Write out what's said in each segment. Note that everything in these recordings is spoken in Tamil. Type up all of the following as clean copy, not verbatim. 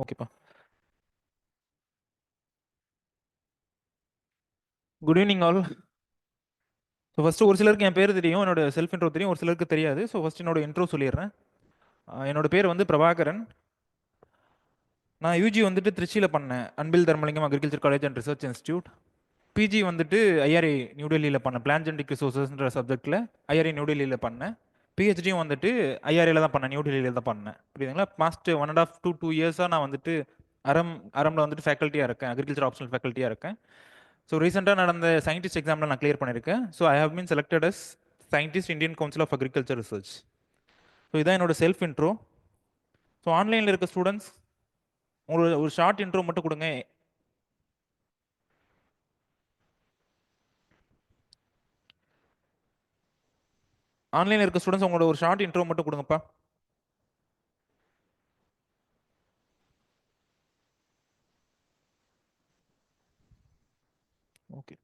ஓகேப்பா. Good evening all. So first ஒரு சிலருக்கு என் பேர் தெரியும், என்னோட செல்ஃப் இன்ட்ரோ தெரியும், ஒரு சிலருக்கு தெரியாது. ஸோ ஃபஸ்ட் என்னோட இன்ட்ரோ சொல்லிடுறேன். என்னோட பேர் வந்து பிரபாகரன். நான் யூஜி வந்துட்டு திருச்சியில் பண்ணேன், Anbil Dharmalingam agriculture college and research institute. PG வந்துட்டு ஐஆர்ஐ நியூ டெல்லியில் பண்ணேன், பிளான் ஜெனடிக் ரிசோர்ஸஸ்ன்ற சப்ஜெக்ட்டில் ஐஆர்ஐ நியூ டெல்லியில் பண்ணேன். பிஹெச்டியும் வந்துட்டு ஐஆர்ஐயில் தான் பண்ணேன், நியூ டெல்லியில் தான் பண்ணேன். புரியுதுங்களா? பாஸ்ட் 1.5 to 2 இயர்ஸாக நான் வந்துட்டு அரமில் வந்துட்டு ஃபேக்கல்ட்டியாக இருக்கேன், அக்ரிகல்ச்சர் ஆப்ஷனல் ஃபேக்கல்ட்டியாக இருக்கேன். ஸோ ரீசெண்டாக நடந்த சயின்டிஸ்ட் எக்ஸாமில் நான் கிளியர் பண்ணியிருக்கேன். So I have been selected as scientist Indian council of agriculture research. So இதான் என்னோட செல்ஃப் இன்ட்ரோ. ஸோ ஆன்லைனில் இருக்க ஸ்டூடெண்ட்ஸ் உங்களோட ஒரு ஷார்ட் இன்ட்ரோ மட்டும் கொடுங்க. ஆன்லைனில் இருக்க ஸ்டூடெண்ட்ஸ் உங்களோட ஒரு ஷார்ட் இன்ட்ரோ மட்டும் கொடுங்கப்பா. ஓகே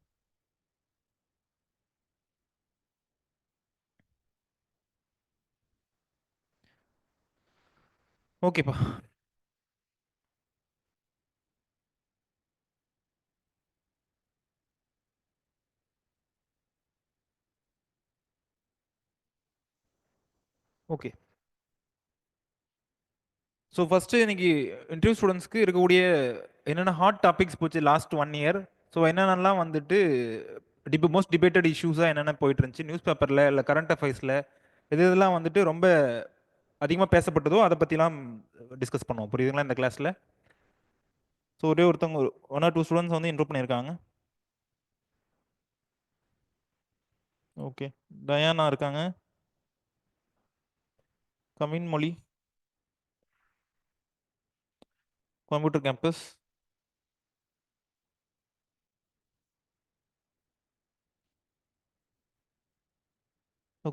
ஓகேப்பா. ஓகே. ஸோ ஃபஸ்ட்டு இன்னைக்கு இன்டர்வியூ ஸ்டூடெண்ட்ஸ்க்கு இருக்கக்கூடிய என்னென்ன ஹாட் டாபிக்ஸ் போச்சு லாஸ்ட் 1 இயர். ஸோ என்னென்னலாம் வந்துட்டு மோஸ்ட் டிபேட்டட் இஷ்யூஸாக என்னென்ன போயிட்டு இருந்துச்சு நியூஸ் பேப்பரில் இல்லை கரண்ட் அஃபேர்ஸில், இதெல்லாம் வந்துட்டு ரொம்ப அதிகமாக பேசப்பட்டதோ அதை பற்றிலாம் டிஸ்கஸ் பண்ணுவோம். புரியுதுங்களா இந்த கிளாஸில்? ஸோ ஒரே ஒருத்தவங்க 1 or 2 ஸ்டூடெண்ட்ஸ் வந்து இன்ட்ரோ பண்ணியிருக்காங்க. ஓகே. டயானா இருக்காங்க, கவின் மொழி, கோயம்புத்தூர் கேம்பஸ்.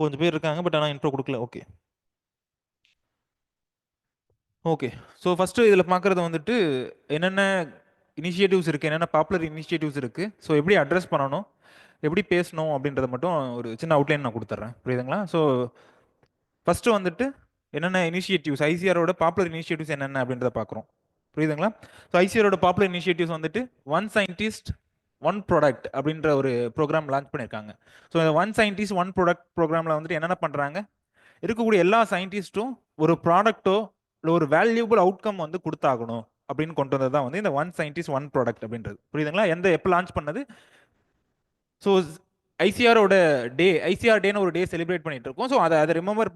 கொஞ்சம் பேர் இருக்காங்க, பட் ஆனால் இன்ட்ரோ கொடுக்கல. Okay okay. ஸோ ஃபஸ்ட்டு இதில் பார்க்குறது வந்துட்டு என்னென்ன இனிஷியேட்டிவ்ஸ் இருக்குது, என்னென்ன பாப்புலர் இனிஷியேட்டிவ்ஸ் இருக்குது, ஸோ எப்படி அட்ரஸ் பண்ணணும், எப்படி பேசணும் அப்படின்றத மட்டும் ஒரு சின்ன அவுட்லைன் நான் கொடுத்துட்றேன். புரியுதுங்களா? ஸோ ஃபஸ்ட்டு வந்துட்டு என்னென்ன இனிஷியேட்டிவ்ஸ், ஐசிஆரோட பாப்புலர் இனிஷியேட்டிவ்ஸ் என்னென்ன அப்படின்றத பார்க்குறோம். புரியுதுங்களா? ஸோ ஐசிஆரோட பாப்புலர் இனிஷியேட்டிவ்ஸ் வந்துட்டு ஒன் சயின்டிஸ்ட் ஒன் ப்ராடக்ட் அப்படின்ற ஒரு ப்ரோக்ராம் லான்ச் பண்ணியிருக்காங்க. ஸோ இந்த ஒன் சயின்டிஸ்ட் ஒன் ப்ராடக்ட் ப்ரோக்ராமில் வந்துட்டு என்னென்ன பண்ணுறாங்க, இருக்கக்கூடிய எல்லா சயின்டிஸ்ட்டும் ஒரு ப்ராடக்ட்டோ இல்லை ஒரு வேல்யூபிள் அவுட்கம் வந்து கொடுத்தாகணும் அப்படின்னு கொண்டு வந்தது தான் வந்து இந்த ஒன் சயின்டிஸ்ட் ஒன் ப்ராடக்ட் அப்படின்றது. புரியுதுங்களா? எப்போ லான்ச் பண்ணது? ஸோ ஐசிஆரோட ஐசிஆர் டேன்னு ஒரு டே செலிப்ரேட் பண்ணிட்டு இருக்கோம். ஸோ அதை ரிமெம்பர்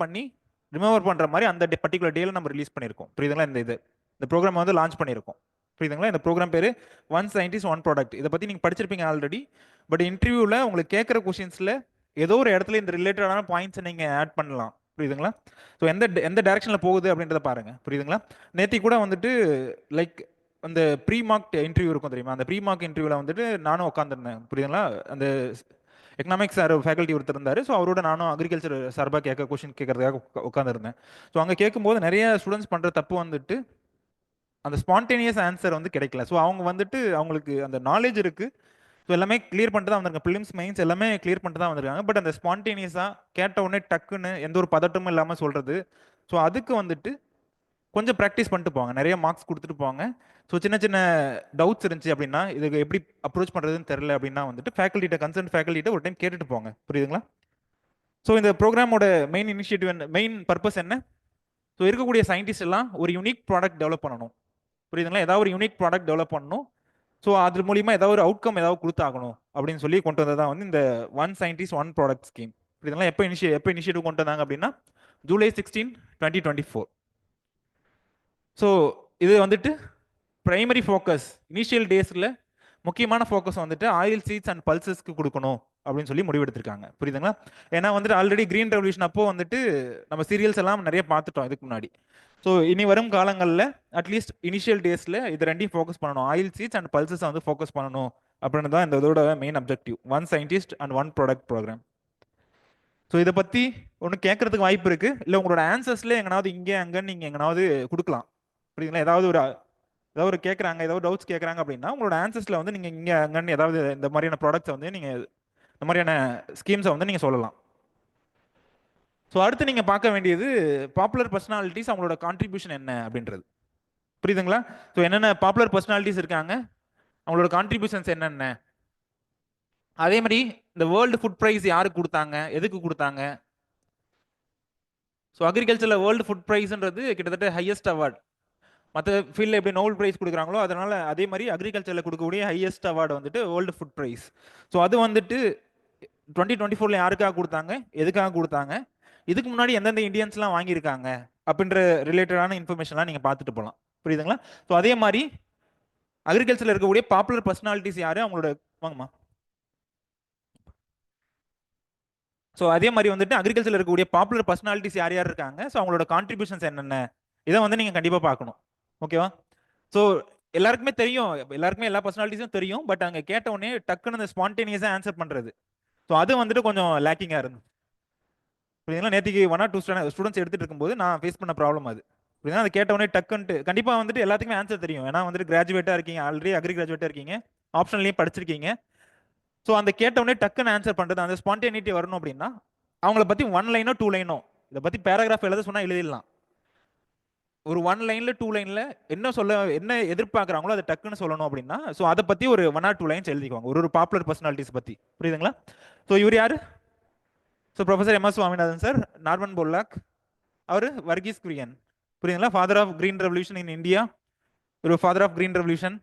பண்ணுற மாதிரி அந்த பர்டிகுலர் டேல நம்ம ரிலீஸ் பண்ணியிருக்கோம். புரியுதுங்களா? இந்த ப்ரோக்ராம் வந்து லான்ச் பண்ணியிருக்கோம். புரியுதுங்களா? இந்த ப்ரோக்ராம் பேர் ஒன் சயின்டிஸ்ட் ஒன் ப்ராடக்ட். இதை பற்றி நீங்கள் படிச்சிருப்பீங்க ஆல்ரெடி. பட் இன்டர்வியூவில் உங்களுக்கு கேட்குற கொஷின்ஸில் ஏதோ ஒரு இடத்துல இந்த ரிலேட்டடான பாயிண்ட்ஸை நீங்கள் ஆட் பண்ணலாம். புரியுதுங்களா? ஸோ எந்த எந்த டைரக்ஷனில் போகுது அப்படின்றத பாருங்க. புரியுதுங்களா? நேற்று கூட வந்துட்டு லைக் அந்த ப்ரீ மார்க் இன்டர்வியூ இருக்கும் தெரியுமா, அந்த ப்ரீ மார்க் இன்டர்வியூவில் வந்துட்டு நானும் உட்காந்துருந்தேன். புரியுதுங்களா? அந்த எக்கனாமிக்ஸ் சார் ஃபேக்கல்ட்டி ஒருத்தர் இருந்தார். ஸோ அவரோட நானும் அக்ரிகல்ச்சர் சார்பாக கொஷின் கேட்கறதுக்காக உட்காந்துருந்தேன். ஸோ அங்கே கேட்கும்போது நிறைய ஸ்டூடெண்ட்ஸ் பண்ணுற தப்பு வந்துட்டு அந்த ஸ்பான்டேனியஸ் ஆன்சர் வந்து கிடைக்கல. ஸோ அவங்க வந்துட்டு அவங்களுக்கு அந்த நாலேஜ் இருக்கு, ஸோ எல்லாமே கிளியர் பண்ணிட்டு தான் வந்திருக்காங்க, ப்ரிலிம்ஸ் மெயின்ஸ் எல்லாமே கிளியர் பண்ணிட்டு தான் வந்திருக்காங்க. பட் அந்த ஸ்பான்டேனியஸாக கேட்ட உடனே டக்குன்னு எந்த ஒரு பதட்டமும் இல்லாமல் சொல்றது, ஸோ அதுக்கு வந்துட்டு கொஞ்சம் ப்ராக்டிஸ் பண்ணிட்டு போவாங்க, நிறைய மார்க்ஸ் கொடுத்துட்டு போவாங்க. ஸோ சின்ன சின்ன டவுட்ஸ் இருந்துச்சு அப்படின்னா, இதுக்கு எப்படி அப்ரோச் பண்ணுறதுன்னு தெரியல அப்படின்னா வந்துட்டு கன்சர்ன் ஃபேக்கல்ட்டிட்ட ஒரு டைம் கேட்டுட்டு போங்க. புரியுதுங்களா? ஸோ இந்த ப்ரோக்ராமோட மெயின் இனிஷியேட்டிவ் மெயின் பர்பஸ் என்ன? ஸோ இருக்கக்கூடிய சயின்டிஸ்ட் எல்லாம் ஒரு யூனிக் ப்ராடக்ட் டெவலப் பண்ணணும். புரியுதுங்களா? ஏதாவது ஒரு யூனிக் ப்ராடக்ட் டெவலப் பண்ணணும். ஸோ அது மூலியமா ஏதாவது ஒரு அவுட்கம் ஏதாவது கொடுத்தாகணும் அப்படின்னு சொல்லி கொண்டு வந்ததான் வந்து இந்த one scientist one product scheme. புரியுதுங்களா? எப்போ இனிஷியேட்டிவ் கொண்டு வந்தாங்க அப்படின்னா July 16, 2024. ஸோ இது வந்துட்டு பிரைமரி ஃபோக்கஸ் இனிஷியல் டேஸில் முக்கியமான ஃபோக்கஸ் வந்துட்டு ஆயில் சீட்ஸ் அண்ட் பல்சஸ்க்கு கொடுக்கணும் அப்படின்னு சொல்லி முடிவெடுத்திருக்காங்க. புரியுதுங்களா? ஏன்னா வந்துட்டு ஆல்ரெடி கிரீன் ரெவல்யூஷன் அப்போ வந்துட்டு நம்ம சீரியல்ஸ் எல்லாம் நிறைய பார்த்துட்டோம் இதுக்கு முன்னாடி. ஸோ இனி வரும் காலங்களில் அட்லீஸ்ட் இனிஷியல் டேஸில் இது ரெண்டையும் ஃபோக்கஸ் பண்ணணும், ஆயில் சீட்ஸ் அண்ட் பல்சஸ் வந்து ஃபோக்கஸ் பண்ணணும் அப்படின்னு தான் இந்த இதோட main objective, one scientist and one product programme. So இதை பற்றி ஒன்று கேட்கறதுக்கு வாய்ப்பு இருக்கு, இல்லை உங்களோட ஆன்சர்ஸ்ல எங்கனாவது இங்கே அங்கன்னு நீங்கள் எங்கனாவது கொடுக்கலாம். புரியுதுங்களா? ஏதாவது ஒரு கேட்குறாங்க, ஏதாவது டவுட்ஸ் கேட்குறாங்க அப்படின்னா உங்களோட ஆன்சர்ஸ்ல வந்து நீங்கள் இங்கே அங்கன்னு ஏதாவது இந்த மாதிரியான ப்ராடக்ட்ஸை வந்து நீங்கள் இந்த மாதிரியான ஸ்கீம்ஸை வந்து நீங்கள் சொல்லலாம். ஸோ அடுத்து நீங்கள் பார்க்க வேண்டியது பாப்புலர் பர்சனாலிட்டிஸ், அவங்களோட கான்ட்ரிபியூஷன் என்ன அப்படின்றது. புரியுதுங்களா? ஸோ என்னென்ன பாப்புலர் பர்சனாலிட்டிஸ் இருக்காங்க, அவங்களோட கான்ட்ரிபியூஷன்ஸ் என்னென்ன, அதே மாதிரி இந்த வேர்ல்டு ஃபுட் பிரைஸ் யாருக்கு கொடுத்தாங்க, எதுக்கு கொடுத்தாங்க. ஸோ அக்ரிகல்ச்சரில் வேர்ல்டு ஃபுட் ப்ரைஸ்ன்றது கிட்டத்தட்ட ஹையஸ்ட் அவார்ட். மற்ற ஃபீல்டில் எப்படி நோபல் ப்ரைஸ் கொடுக்குறாங்களோ அதனால அதே மாதிரி அக்ரிகல்ச்சரில் கொடுக்கக்கூடிய ஹையஸ்ட் அவார்டு வந்துட்டு வேர்ல்டு ஃபுட் ப்ரைஸ். ஸோ அது வந்துட்டு 2024 யாருக்காக கொடுத்தாங்க, எதுக்காக கொடுத்தாங்க, இதுக்கு முன்னாடி எந்தெந்த இந்தியன்ஸ்லாம் வாங்கியிருக்காங்க அப்படின்ற ரிலேட்டடான இன்ஃபர்மேஷன்லாம் நீங்கள் பார்த்துட்டு போகலாம். புரியுதுங்களா? ஸோ அதே மாதிரி அக்ரிகல்ச்சரில் இருக்கக்கூடிய பாப்புலர் பர்சனாலிட்டிஸ் யாரு, அவங்களோட வாங்கம்மா. ஸோ அதே மாதிரி வந்துட்டு அக்ரிகல்ச்சரில் இருக்கக்கூடிய பாப்புலர் பர்சனாலிட்டிஸ் யார் யார் இருக்காங்க, ஸோ அவங்களோட கான்ட்ரிபியூஷன்ஸ் என்னென்ன, இதை வந்து நீங்கள் கண்டிப்பாக பார்க்கணும். ஓகேவா? ஸோ எல்லாருக்குமே தெரியும், எல்லாருக்குமே எல்லா பர்சனாலிட்டிஸும் தெரியும், பட் அங்கே கேட்ட உடனே டக்குன்னு அந்த ஸ்பான்டேனியஸாக ஆன்சர் பண்ணுறது, ஸோ அது வந்துட்டு கொஞ்சம் லேக்கிங்காக இருந்தது. புரியுதுங்களா? நேற்றுக்கு 1 or 2 ஸ்டூடெண்ட்ஸ் எடுத்துட்டு இருக்கும்போது நான் ஃபேஸ் பண்ண ப்ராப்ளம் அது. புரியுதுங்களா? அதை கேட்ட உடனே டக்குன்ட்டு கண்டிப்பாக வந்துட்டு எல்லாத்துக்குமே ஆன்சர் தெரியும், ஏன்னா வந்துட்டு கிராஜுவேட்டாக இருக்கீங்க, ஆல்ரெடி அக்ரி கிராஜுவேட்டாக இருக்கீங்க, ஆப்ஷன்லையும் படிச்சிருக்கீங்க. ஸோ அந்த கேட்ட உடனே டக்குன்னு ஆன்சர் பண்ணுறது, அந்த ஸ்பான்டேனிட்டி வரணும் அப்படின்னா அவங்கள பற்றி 1 லைனோ 2 லைனோ இதை பற்றி பேராகிராஃப் எழுத சொன்னால் எழுதிடலாம். ஒரு 1 லைன்ல 2 லைன்ல என்ன சொல்ல, என்ன எதிர்பார்க்குறாங்களோ அதை டக்குன்னு சொல்லணும் அப்படின்னா, ஸோ அதை பற்றி ஒரு 1 or 2 லைன்ஸ் எழுதிக்குவாங்க, ஒரு பாப்புலர் பர்சனாலிட்டிஸ் பற்றி. புரியுதுங்களா? ஸோ இவர் யாரு? So professor M S Swaminathan sir, Norman Borlaug, அவர் வர்கீஸ் குரியன். புரியுதுங்களா? Father of green revolution in India, இவர் father of green revolution.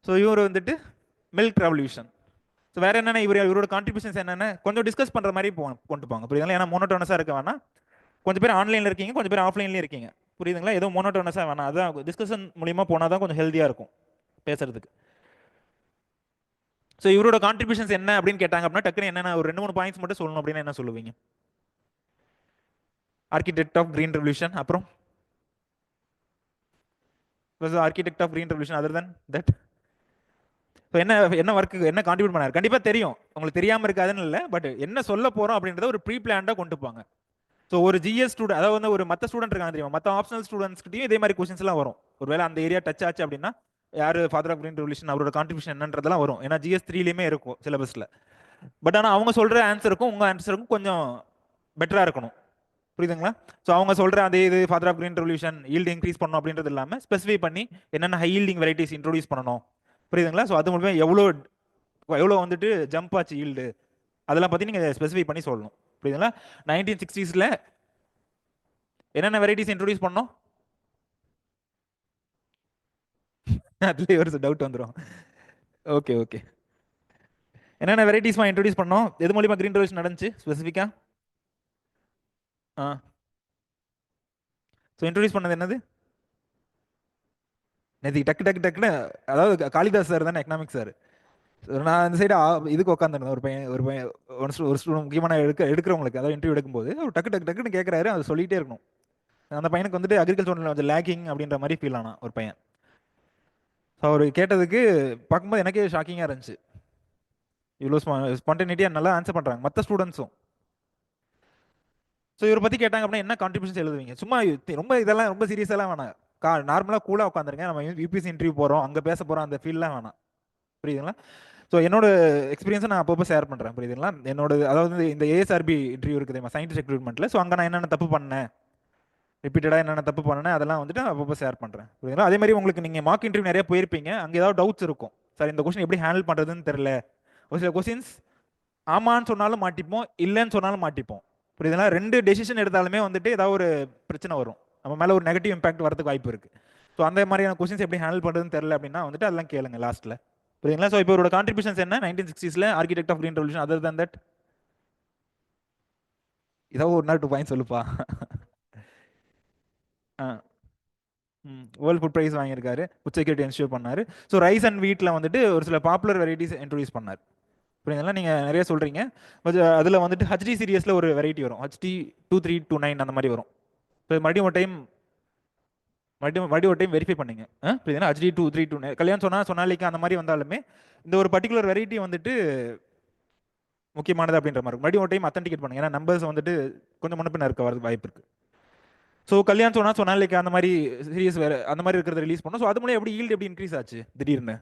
So இவர் வந்துட்டு மில்க் ரெவல்யூஷன். ஸோ வேற என்னென்ன இவரோட கான்ட்ரிபியூஷன்ஸ் என்னென்ன கொஞ்சம் டிஸ்கஸ் பண்ணுற மாதிரி கொண்டு போங்க. புரியுதுங்களா? ஏன்னா மோனோட்டோனஸாக இருக்க வேணாம், கொஞ்சம் பேர் ஆன்லைனில் இருக்கீங்க, கொஞ்சம் பேர் ஆஃப்லைன்லேயும் இருக்கீங்க. புரியுதுங்களா? ஏதோ மோனோட்டோனஸாக வேணாம், அதான் டிஸ்கஷன் மூலியமாக போனால் தான் கொஞ்சம் ஹெல்த்தியாக இருக்கும் பேசுறதுக்கு. ஸோ இவரோட கான்ட்ரிபியூஷன்ஸ் என்ன அப்படின்னு கேட்டாங்க அப்படின்னா டக்குனு என்னென்ன ஒரு 2-3 பாயிண்ட்ஸ் மட்டும் சொல்லணும் அப்படின்னா என்ன சொல்லுவீங்க? ஆர்கிடெக்ட் ஆஃப் கிரீன் ரெவல்யூஷன், அப்புறம் architect of green revolution other then that என்ன என்ன ஒர்க்கு என்ன கான்ட்ரிபியூட் பண்ணாரு கண்டிப்பாக தெரியும், உங்களுக்கு தெரியாமல் இருக்காதுன்னு இல்லை, பட் என்ன சொல்ல போகிறோம் அப்படின்றத ஒரு ப்ரீ பிளான்டாக கொண்டு போங்க. ஸோ ஒரு ஜிஎஸ் ஸ்டூடெண்ட், அதாவது வந்து ஒரு மற்ற ஸ்டூடெண்ட் இருக்காங்க தெரியுமா, மற்ற ஆப்ஷனல் ஸ்டூடெண்ட்ஸ்கிட்டையும் இதே மாதிரி கொஸ்டின்ஸ்லாம் வரும். ஒருவேளை அந்த ஏரியா டச் ஆச்சு அப்படின்னா யார் ஃபாதர் ஆஃப் கிரீன் ரெவல்யூஷன், அவரோட கான்ட்ரிபியூஷன் என்னன்றதெல்லாம் வரும், ஏன்னா ஜிஎஸ் 3லேயுமே இருக்கும் சிலபஸில். பட் ஆனால் அவங்க சொல்கிற ஆன்சருக்கும் உங்கள் ஆன்சருக்கும் கொஞ்சம் பெட்டராக இருக்கணும். புரியுதுங்களா? ஸோ அவங்க சொல்கிற அதே இது father of green revolution yield increase பண்ணணும் அப்படின்றது இல்லாமல் ஸ்பெசிஃபை பண்ணி என்னென்ன ஹை ஈல்டிங் வெரைட்டிஸ் இன்ட்ரோடியூஸ் பண்ணணும். புரியுதுங்களா? ஸோ அது மூலமாக எவ்வளோ எவ்வளோ வந்துட்டு ஜம்ப் ஆச்சு ஈல்டு, அதெல்லாம் பற்றி நீங்கள் ஸ்பெசிஃபை பண்ணி சொல்லணும். புரியுதுங்களா? 1960s என்னென்ன வெரைட்டிஸ் இன்ட்ரோடியூஸ் பண்ணோம், அதுலேயே ஒரு டவுட் வந்துடும். ஓகே ஓகே, என்னென்ன வெரைட்டிஸ்மா இன்ட்ரோடியூஸ் பண்ணோம், எது மூலியமாக கிரீன் ரெவல்யூஷன் நடந்துச்சு ஸ்பெசிஃபிக்காக? ஆ ஸோ இன்ட்ரோடியூஸ் பண்ணது என்னது? நேற்று டக்கு டக்கு டக்குன்னு, அதாவது காளிதாஸ் சார் தானே எக்கனாமிக்ஸ் சார். நான் அந்த சைடு இதுக்கு உட்காந்துருந்தேன், ஒரு பையன் ஒரு ஸ்டூடெண்ட் முக்கியமான எடுக்கிறவங்களுக்கு, அதாவது இன்டர்வியூ எடுக்கும்போது அவர் டக்கு டக்கு டக்குன்னு கேட்குறாரு, அதை சொல்லிட்டே இருக்கணும். அந்த பையனுக்கு வந்துட்டு அக்ரிகல்ச்சர் கொஞ்சம் லேக்கிங் அப்படின்ற மாதிரி ஃபீல் ஆனா ஒரு பையன். ஸோ அவர் கேட்டதுக்கு பார்க்கும்போது எனக்கே ஷாக்கிங்காக இருந்துச்சு, இவ்வளோ ஸ்பான்டேனிட்டியாக நல்லா ஆன்சர் பண்ணுறாங்க மற்ற ஸ்டூடெண்ட்ஸும். ஸோ இவரை பற்றி கேட்டாங்க அப்படின்னா என்ன கான்ட்ரிபியூஷன்ஸ் எழுதுவீங்க? சும்மா ரொம்ப இதெல்லாம் ரொம்ப சீரியஸாலாம் வேணாம், நார்மலாக கூலாக உட்காந்துருங்க, நம்ம யூபிஎஸ்சி இன்டர்வியூ போகிறோம், அங்கே பேச போகிறோம், அந்த ஃபீல்லாம் வேணாம். புரியுதுங்களா? ஸோ என்னோட எக்ஸ்பீரியன்ஸை நான் அப்பப்போ ஷேர் பண்ணுறேன். புரியுதுங்களா? என்னோட அதாவது இந்த ஏஎஸ்ஆர்பி இன்டர்வியூ இருக்குது சயின்டிஸ்ட் ரெக்ரூட்மெண்ட்டில், ஸோ அங்கே நான் என்னென்ன தப்பு பண்ணேன், ரிப்பீட்டடாக என்னென்ன தப்பு பண்ணேன், அதெல்லாம் வந்துட்டு அப்பப்போ ஷேர் பண்ணுறேன். புரியுதுங்களா? அதே மாதிரி உங்களுக்கு நீங்கள் மார்க் இன்டர்வியூ நிறைய போயிருப்பீங்க, அங்கே ஏதாவது டவுட்ஸ் இருக்கும், சார் இந்த கொஸ்டின் எப்படி ஹேண்டில் பண்ணுறதுன்னு தெரியல. ஒரு சில கொஸ்டின்ஸ் ஆமான்னு சொன்னாலும் மாட்டிப்போம், இல்லைன்னு சொன்னாலும் மாட்டிப்போம். புரியுதுங்களா? 2 டெசிஷன் எடுத்தாலுமே வந்துட்டு ஏதாவது ஒரு பிரச்சனை வரும், நம்ம மேலே ஒரு நெகட்டிவ் இம்பாக்ட் வரதுக்கு வாய்ப்பு இருக்குது. ஸோ அந்த மாதிரியான கொஸ்டின்ஸ் எப்படி ஹேண்டில் பண்ணுறதுன்னு தெரியல அப்படின்னா வந்துட்டு அதெல்லாம் கேளுங்க லாஸ்ட்டில். புரியுதுங்களா? ஸோ இப்போ இவரோட கான்ட்ரிபியூஷன்ஸ் என்ன 1960s architect of green revolution, other than that ஏதாவது 1 or 2 பாயிண்ட் சொல்லுப்பா. வேர்ல்ட் ஃபுட் ப்ரைஸ் வாங்கியிருக்காரு, ஃபுட் செக்யூரிட்டி என்ஷூர் பண்ணார். ஸோ ரைஸ் அண்ட் வீட்டில் வந்துட்டு ஒரு சில பாப்புலர் வெரைட்டிஸ் இன்ட்ரோடியூஸ் பண்ணார். புரியுதுங்களா? நீங்கள் நிறைய சொல்கிறீங்க, அதில் வந்துட்டு ஹச்டி சீரியஸில் ஒரு வெரைட்டி வரும், ஹச்டி 2329 அந்த மாதிரி வரும். இப்போ மறுபடியும் ஒரு டைம் வெரிஃபை பண்ணுங்க. புரியுதுங்களா? ஹச்டி 2329 கல்யாணம் சொன்னாலிக்கா அந்த மாதிரி வந்தாலுமே இந்த ஒரு பர்டிகுலர் வெரைட்டி வந்துட்டு முக்கியமானது அப்படின்ற மாதிரி மறுபடியும் ஒரு டைம் அத்தன்டிகேட் பண்ணுங்க, ஏன்னா நம்பர்ஸ் வந்துட்டு கொஞ்சம் முன்னப்பின்ன இருக்க வரது வாய்ப்பு இருக்கு. ஸோ கல்யாணம் சொன்னாலிக்கா அந்த மாதிரி சீரியஸ் வேறு அந்த மாதிரி இருக்கிறத ரிலீஸ் பண்ணோம். ஸோ அது மூலம் எப்படி ஈல்டு எப்படி இன்க்ரீஸ் ஆச்சு திடீர்னு?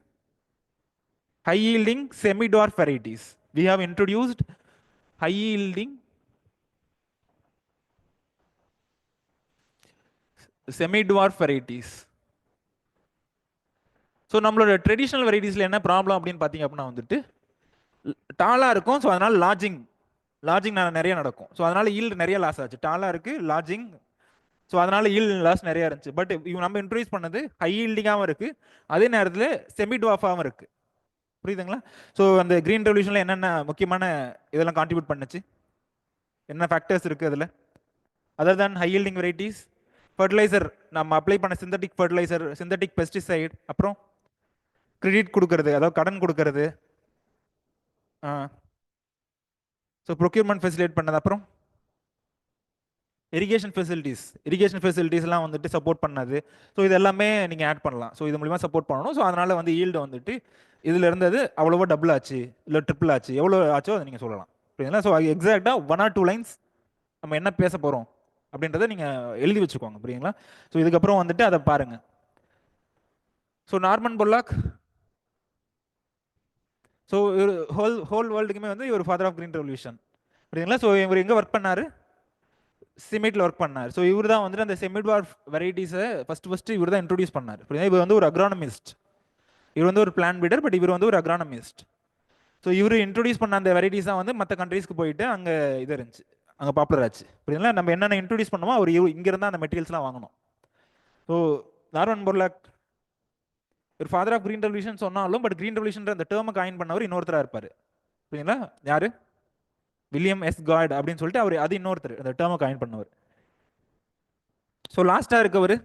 High yielding semi dwarf varieties we have introduced high yielding semi dwarf varieties. So நம்மளோட ட்ரெடிஷ்னல் வெரைட்டிஸில் என்ன ப்ராப்ளம் அப்படின்னு பார்த்தீங்க அப்படின்னா வந்துட்டு டாலாக இருக்கும். ஸோ அதனால லார்ஜிங் நிறைய நடக்கும். ஸோ அதனால ஈல்டு நிறைய லாஸ் ஆச்சு. டாலாக இருக்கு, லார்ஜிங். ஸோ அதனால ஈல்டு லாஸ் நிறைய இருந்துச்சு. பட் இவங்க நம்ம இன்ட்ரடியூஸ் பண்ணது ஹை ஈல்டிங்காகவும் இருக்கு, அதே நேரத்தில் செமி டுவாஃபாகவும் இருக்கு. புரியுதுங்களா? ஸோ அந்த கிரீன் ரெவல்யூஷனில் என்னென்ன முக்கியமான இதெல்லாம் கான்ட்ரிபியூட் பண்ணுச்சு, என்ன ஃபேக்டர்ஸ் இருக்கு அதில் other than high yielding varieties? Fertiliser, நம்ம அப்ளை பண்ண சிந்தட்டிக் ஃபர்டிலைசர், சிந்தட்டிக் பெஸ்டிசைட், அப்புறம் கிரெடிட் கொடுக்கறது, அதாவது கடன் கொடுக்கறது, ஸோ ப்ரொக்யூர்மெண்ட் ஃபெசிலேட் பண்ணது, அப்புறம் இரிகேஷன் ஃபெசிலிட்டிஸ்லாம் வந்துட்டு சப்போர்ட் பண்ணது. ஸோ இது எல்லாமே நீங்கள் ஆட் பண்ணலாம். ஸோ இது மூலிமா சப்போர்ட் பண்ணணும். ஸோ அதனால வந்து ஈல்டு வந்துட்டு இதில் இருந்தது அவ்வளோவா டபுள் ஆச்சு, இல்லை ட்ரிபிள் ஆச்சு, எவ்வளோ ஆச்சோ அதை நீங்கள் சொல்லலாம். புரியுதுங்களா? ஸோ எக்ஸாக்டாக 1 or 2 லைன்ஸ் நம்ம என்ன பேச போகிறோம் அப்படின்றத நீங்கள் எழுதி வச்சுக்கோங்க. புரியுங்களா? ஸோ இதுக்கப்புறம் வந்துட்டு அதை பாருங்க. ஸோ நார்மன் பொல்லாக், ஸோ இவர் ஹோல் வேர்ல்டுக்குமே வந்து இவர் ஃபாதர் ஆஃப் கிரீன் ரெவல்யூஷன். புரியுதுங்களா? ஸோ இவர் எங்கே ஒர்க் பண்ணார்? சிமெட்ல ஒர்க் பண்ணார். ஸோ இவர் தான் வந்துட்டு அந்த செமிட்வார்ஃப் வெரைட்டிஸை ஃபர்ஸ்ட் இவர் தான் இன்ட்ரோடியூஸ் பண்ணார். இவர் வந்து ஒரு அக்ரானமிஸ்ட், இவர் வந்து ஒரு பிளான் பீடர், பட் இவர் வந்து ஒரு அக்ரானமிஸ்ட். ஸோ இவர் இன்ட்ரோடியூஸ் பண்ண அந்த வெரைட்டிஸ் தான் வந்து மற்ற கண்ட்ரீஸ்க்கு போயிட்டு அங்கே இது இருந்துச்சு, அங்கே பாப்புலர் ஆச்சு. புரியுதுங்களா? நம்ம என்னென்ன இன்ட்ரோடியூஸ் பண்ணோமோ அவர் இங்கிருந்து அந்த மெட்டீரியல்ஸ்லாம் வாங்கணும். ஸோ நார்மன் பொர்லாக் ஒரு ஃபாதர் ஆஃப் கிரீன் ரெவல்யூஷன் சொன்னாலும், பட் கிரீன் ரெவல்யூஷன் அந்த டேர்மை காயின் பண்ணவர் இன்னொருத்தராக இருப்பார். புரியுங்களா? யாரு? வில்லியம் எஸ் காட் அப்படின்னு சொல்லிட்டு அவர், அது இன்னொருத்தர் அந்த டேர்மை காயின் பண்ணவர். ஸோ லாஸ்ட்டாக இருக்கவர்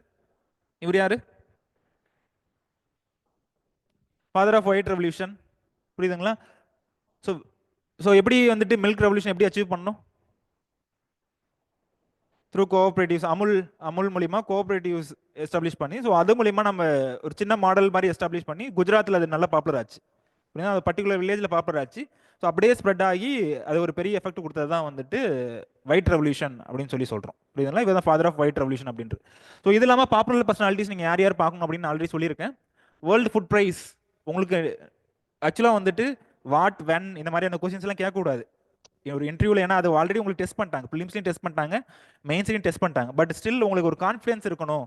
இவர் யாரு? Father of white revolution. புரியுதுங்களா? ஸோ ஸோ எப்படி வந்துட்டு மில்க் ரெவல்யூஷன் எப்படி அச்சீவ் பண்ணணும்? Through cooperatives. அமுல் மூலிமா கோஆப்ரேட்டிவ்ஸ் எஸ்டாப்ளிஷ் பண்ணி, ஸோ அது மூலிமா நம்ம ஒரு சின்ன மாடல் மாதிரி எஸ்டாப்ளிஷ் பண்ணி குஜராத்தில் அது நல்லா பாப்புலர் ஆச்சு. அப்படின்னா அது பர்டிகுலர் வில்லேஜில் பாப்புலர் ஆச்சு. ஸோ அப்படியே ஸ்ப்ரெட் ஆகி அது ஒரு பெரிய எஃபெக்ட் கொடுத்தது தான் வந்துட்டு ஒயிட் ரெவல்யூஷன் அப்படின்னு சொல்லி சொல்கிறோம். புரியுதுங்களா? இவர் தான் ஃபாதர் ஆஃப் ஒயிட் ரெவல்யூஷன் அப்படின்ட்டு. ஸோ இது இல்லாமல் பாப்புலர் பர்சனாலிட்டிஸ் நீங்கள் யார் யார் பார்க்கணும் அப்படின்னு ஆல்ரெடி சொல்லியிருக்கேன். வேர்ல்டு ஃபுட் ப்ரைஸ் உங்களுக்கு ஆக்சுவலாக வந்துட்டு வாட் வென் இந்த மாதிரியான கொஸ்டின்ஸ் எல்லாம் கேட்கக்கூடாது ஒரு இன்டர்வியூவில். ஏன்னா அது ஆல்ரெடி உங்களுக்கு டெஸ்ட் பண்ணிட்டாங்க, ப்ரிலிம்ஸ்லையும் டெஸ்ட் பண்ணிட்டாங்க, மெயின்ஸ்லையும் டெஸ்ட் பண்ணிட்டாங்க. பட் ஸ்டில் உங்களுக்கு ஒரு கான்ஃபிடன்ஸ் இருக்கணும்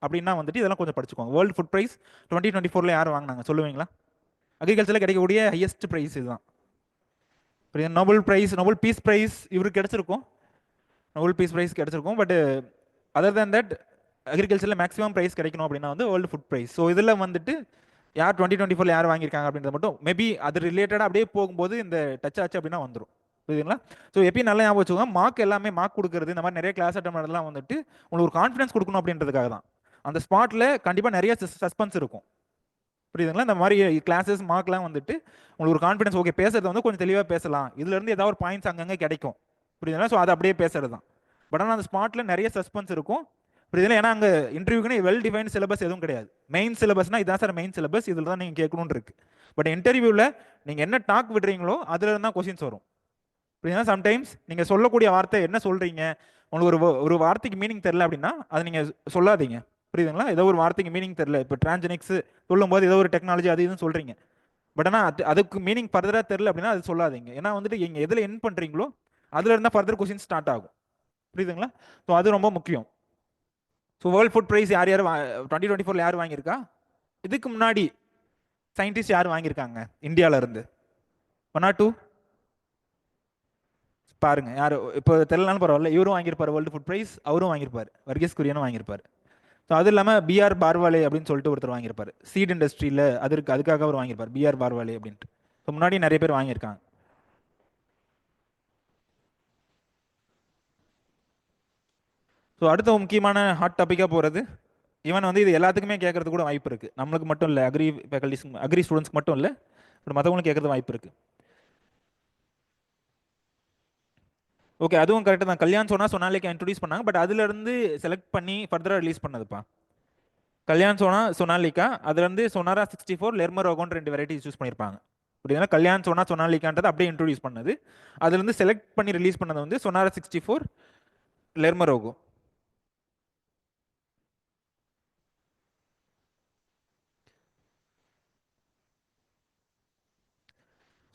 அப்படின்னா வந்துட்டு இதெல்லாம் கொஞ்சம் படிச்சுக்கோங்க. வேர்ல்டு ஃபுட் ப்ரைஸ் 2024 யார் வாங்கினாங்க சொல்லுவீங்களா? அக்ரிகல்ச்சரில் கிடைக்கக்கூடிய ஹையஸ்ட் ப்ரைஸ் இதுதான். Nobel prize, Nobel peace prize இவருக்கு கிடைச்சிருக்கும், நோபல் பீஸ் ப்ரைஸ் கிடைச்சிருக்கும். பட் அதர் தேன் தட் அக்ரிகல்ச்சரில் மேக்ஸிமம் ப்ரைஸ் கிடைக்கணும் அப்படின்னா வந்து வேர்ல்டு ஃபுட் ப்ரைஸ். ஸோ இதில் வந்துட்டு யார் 2024 யார் வாங்கியிருக்காங்க அப்படின்றத மட்டும் மேபி அது ரிலேட்டடாக அப்படியே போகும்போது இந்த டச் ஆச்சு அப்படின்னா வந்துடும். புரியுதுங்களா? ஸோ எப்பயும் நல்லா ஞாபகம் வச்சுக்கோங்க, மார்க் எல்லாமே மார்க் கொடுக்குறது இந்த மாதிரி நிறைய கிளாஸ் அட்டன் பண்ணலாம் வந்துட்டு உங்களுக்கு ஒரு கான்ஃபிடன்ஸ் கொடுக்கணும் அப்படின்றதுக்காக தான். அந்த ஸ்பாட்டில் கண்டிப்பாக நிறைய சஸ்பென்ஸ் இருக்கும். புரியுதுங்களா? இந்த மாதிரி கிளாஸஸ் மார்க்லாம் வந்துட்டு உங்களுக்கு ஒரு கான்ஃபிடன்ஸ், ஓகே பேசுறது வந்து கொஞ்சம் தெளிவாக பேசலாம், இதுலேருந்து ஏதாவது ஒரு பாயிண்ட்ஸ் அங்கங்கே கிடைக்கும். புரியுதுங்களா? ஸோ அதை அப்படியே பேசுறது தான். பட் ஆனால் அந்த ஸ்பாட்டில் நிறைய சஸ்பென்ஸ் இருக்கும். புரியுதுங்களா? ஏன்னா அங்கே இன்டர்வியூக்குன்னு வெல் டிஃபைன் சிலபஸ் எதுவும் கிடையாது. மெயின் சிலபஸ்னா இதான் சார் மெயின் சிலபஸ், இதில் தான் நீங்கள் கேட்கணும்னு இருக்கு. பட் இன்டர்வியூவில் நீங்கள் என்ன டாக் விடுறீங்களோ அதில் இருந்தால் கொஸ்டின்ஸ் வரும். புரியுதுங்களா? சம்டைம்ஸ் நீங்கள் சொல்லக்கூடிய வார்த்தை என்ன சொல்கிறீங்க, உங்களுக்கு ஒரு வார்த்தைக்கு மீனிங் தெரில அப்படின்னா அதை நீங்கள் சொல்லாதீங்க. புரியுதுங்களா? ஏதோ ஒரு வார்த்தைக்கு மீனிங் தெரில, இப்போ டிரான்ஜெனிக்ஸ் சொல்லும்போது ஏதோ ஒரு டெக்னாலஜி அது இதுன்னு சொல்கிறீங்க, பட் ஆனால் அதுக்கு மீனிங் ஃபர்தராக தெரில அப்படின்னா அது சொல்லாதீங்க. ஏன்னா வந்துட்டு நீங்கள் எதில் என் பண்ணுறீங்களோ அதில் இருந்தால் ஃபர்தர் கொஸ்டின் ஸ்டார்ட் ஆகும். புரியுதுங்களா? ஸோ அது ரொம்ப முக்கியம். ஸோ வேர்ல்ட் ஃபுட் ப்ரைஸ் யார் 2024 யார் வாங்கியிருக்கா? இதுக்கு முன்னாடி சயின்டிஸ்ட் யார் வாங்கியிருக்காங்க இந்தியாவில இருந்து? 1 or 2 பாருங்க. யார் இப்போ தெரியலனாலும் பரவாயில்ல, இவரும் வாங்கியிருப்பார் வேர்ல்டு ஃபுட் ப்ரைஸ், அவரும் வாங்கியிருப்பார், வர்கீஸ் குரியனும் வாங்கியிருப்பார். ஸோ அது இல்லாமல் பிஆர் பார்வாலே அப்படின்னு சொல்லிட்டு ஒருத்தர் வாங்கியிருப்பார், சீட் இண்டஸ்ட்ரியில் அதுக்காக அவர் வாங்கியிருப்பார், பிஆர் பார்வாலே அப்படின்ட்டு. ஸோ முன்னாடி நிறைய பேர் வாங்கியிருக்காங்க. ஸோ அடுத்த முக்கியமான ஹாட் டாப்பிக்காக போகிறது, ஈவன் வந்து இது எல்லாத்துக்குமே கேட்கறது கூட வாய்ப்பு இருக்குது. நம்மளுக்கு மட்டும் இல்லை, அக்ரி ஃபேக்கல்டிஸ் அக்ரி ஸ்டூடெண்ட்ஸ்க்கு மட்டும் இல்லை, பட் மற்றவங்களும் கேட்கறது வாய்ப்பு இருக்குது. ஓகே, அதுவும் கரெக்டாக தான். கல்யாண் சொனாலிக்கா இன்ட்ரோடியூஸ் பண்ணாங்க, பட் அதுலேருந்து செலக்ட் பண்ணி ஃபர்தராக ரிலீஸ் பண்ணதுப்பா. கல்யாண் சொனாலிக்கா, அதுலேருந்து சொனாரா 64 லெர்மரோகோன்னு 2 வெரைட்டிஸ் சூஸ் பண்ணியிருப்பாங்க. அப்படின்னா கல்யாண் சொனாலிக்கான்றது அப்படியே இன்ட்ரோடியூஸ் பண்ணது, அதுலேருந்து செலக்ட் பண்ணி ரிலீஸ் பண்ணது வந்து சொனாரா 64 லெர்மரோகோ.